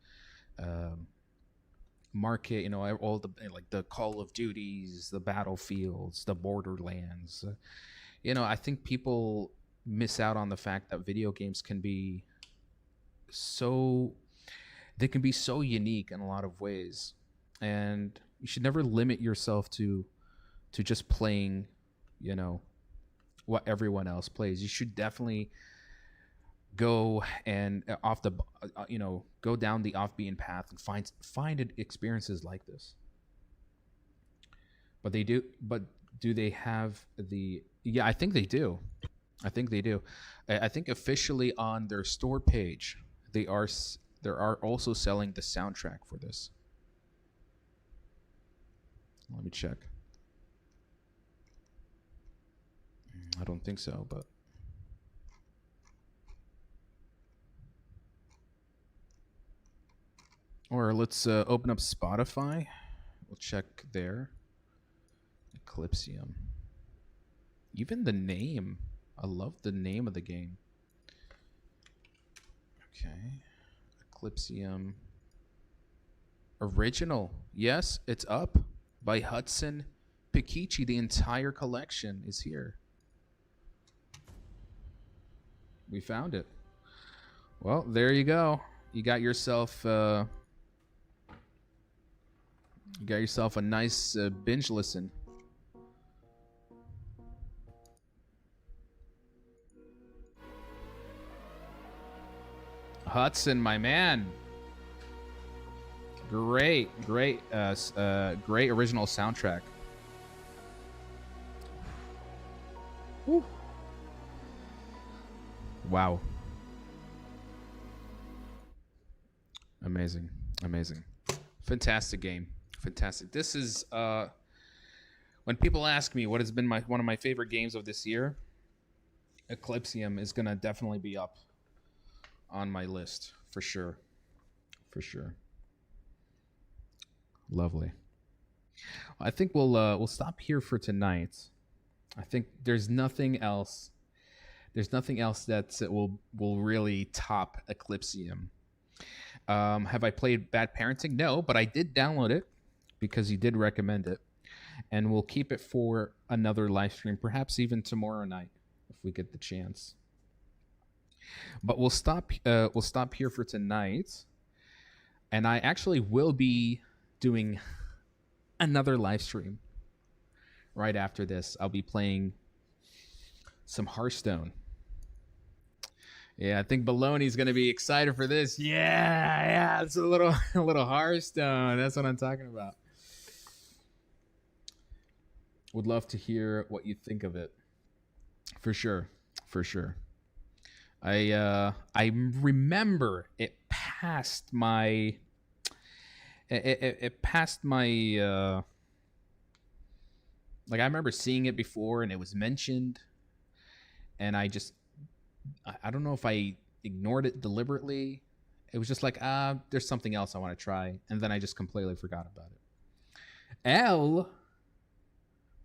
Speaker 1: um, market, all the like the Call of Duties, the Battlefields, the Borderlands. I think people miss out on the fact that video games can be so they can be so unique in a lot of ways, and you should never limit yourself to just playing, you know, what everyone else plays. You should definitely go and go down the off beaten path and find experiences like this. But do they have the? Yeah, I think they do. I think they do. I think officially on their store page, they are also selling the soundtrack for this. Let me check. I don't think so, but or let's open up Spotify. We'll check there. Eclipsium. Even the name. I love the name of the game. Okay. Eclipsium. Original. Yes, it's up by Hudson Pikichi. The entire collection is here. We found it. Well, there you go. You got yourself a nice binge listen. Hudson, my man. Great original soundtrack. Woo. Wow. Amazing. Fantastic game. Fantastic. This is when people ask me what has been one of my favorite games of this year, Eclipsium is gonna definitely be up on my list for sure. For sure. Lovely. I think we'll stop here for tonight. I think there's nothing else. There's nothing else that will really top Eclipsium. Have I played Bad Parenting? No, but I did download it because you did recommend it, and we'll keep it for another live stream, perhaps even tomorrow night if we get the chance. But we'll stop here for tonight, and I actually will be doing another live stream right after this. I'll be playing some Hearthstone. Yeah, I think Baloney's gonna be excited for this. Yeah, it's a little Hearthstone. That's what I'm talking about. Would love to hear what you think of it. For sure. I remember it passed my like I remember seeing it before and it was mentioned, and I don't know if I ignored it deliberately. It was just like, there's something else I want to try, and then I just completely forgot about it.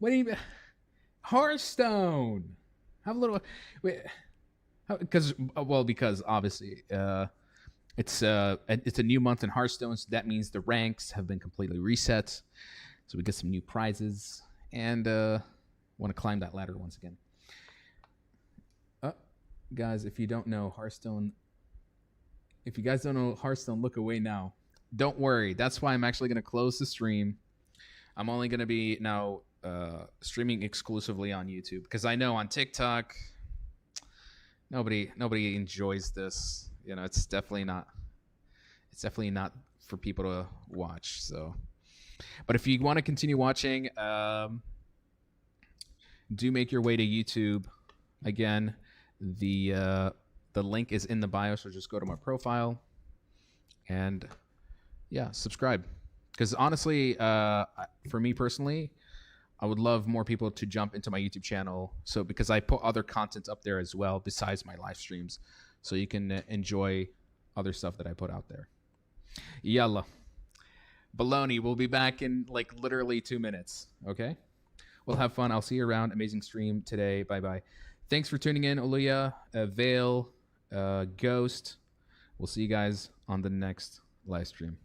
Speaker 1: What do you Hearthstone? Have a little wait. Because obviously it's a new month in Hearthstone, so that means the ranks have been completely reset. So we get some new prizes, and want to climb that ladder once again. Guys, if you don't know Hearthstone, look away now. Don't worry. That's why I'm actually going to close the stream. I'm only going to be now streaming exclusively on YouTube, because I know on TikTok nobody enjoys this. It's definitely not for people to watch. So, but if you want to continue watching, do make your way to YouTube. Again, the link is in the bio, so just go to my profile and subscribe. Because honestly, for me personally, I would love more people to jump into my YouTube channel. So because I put other content up there as well besides my live streams, so you can enjoy other stuff that I put out there. Yalla. Baloney, we'll be back in like literally 2 minutes. Okay? We'll have fun. I'll see you around. Amazing stream today. Bye-bye. Thanks for tuning in, Oluya, Vale, Ghost. We'll see you guys on the next live stream.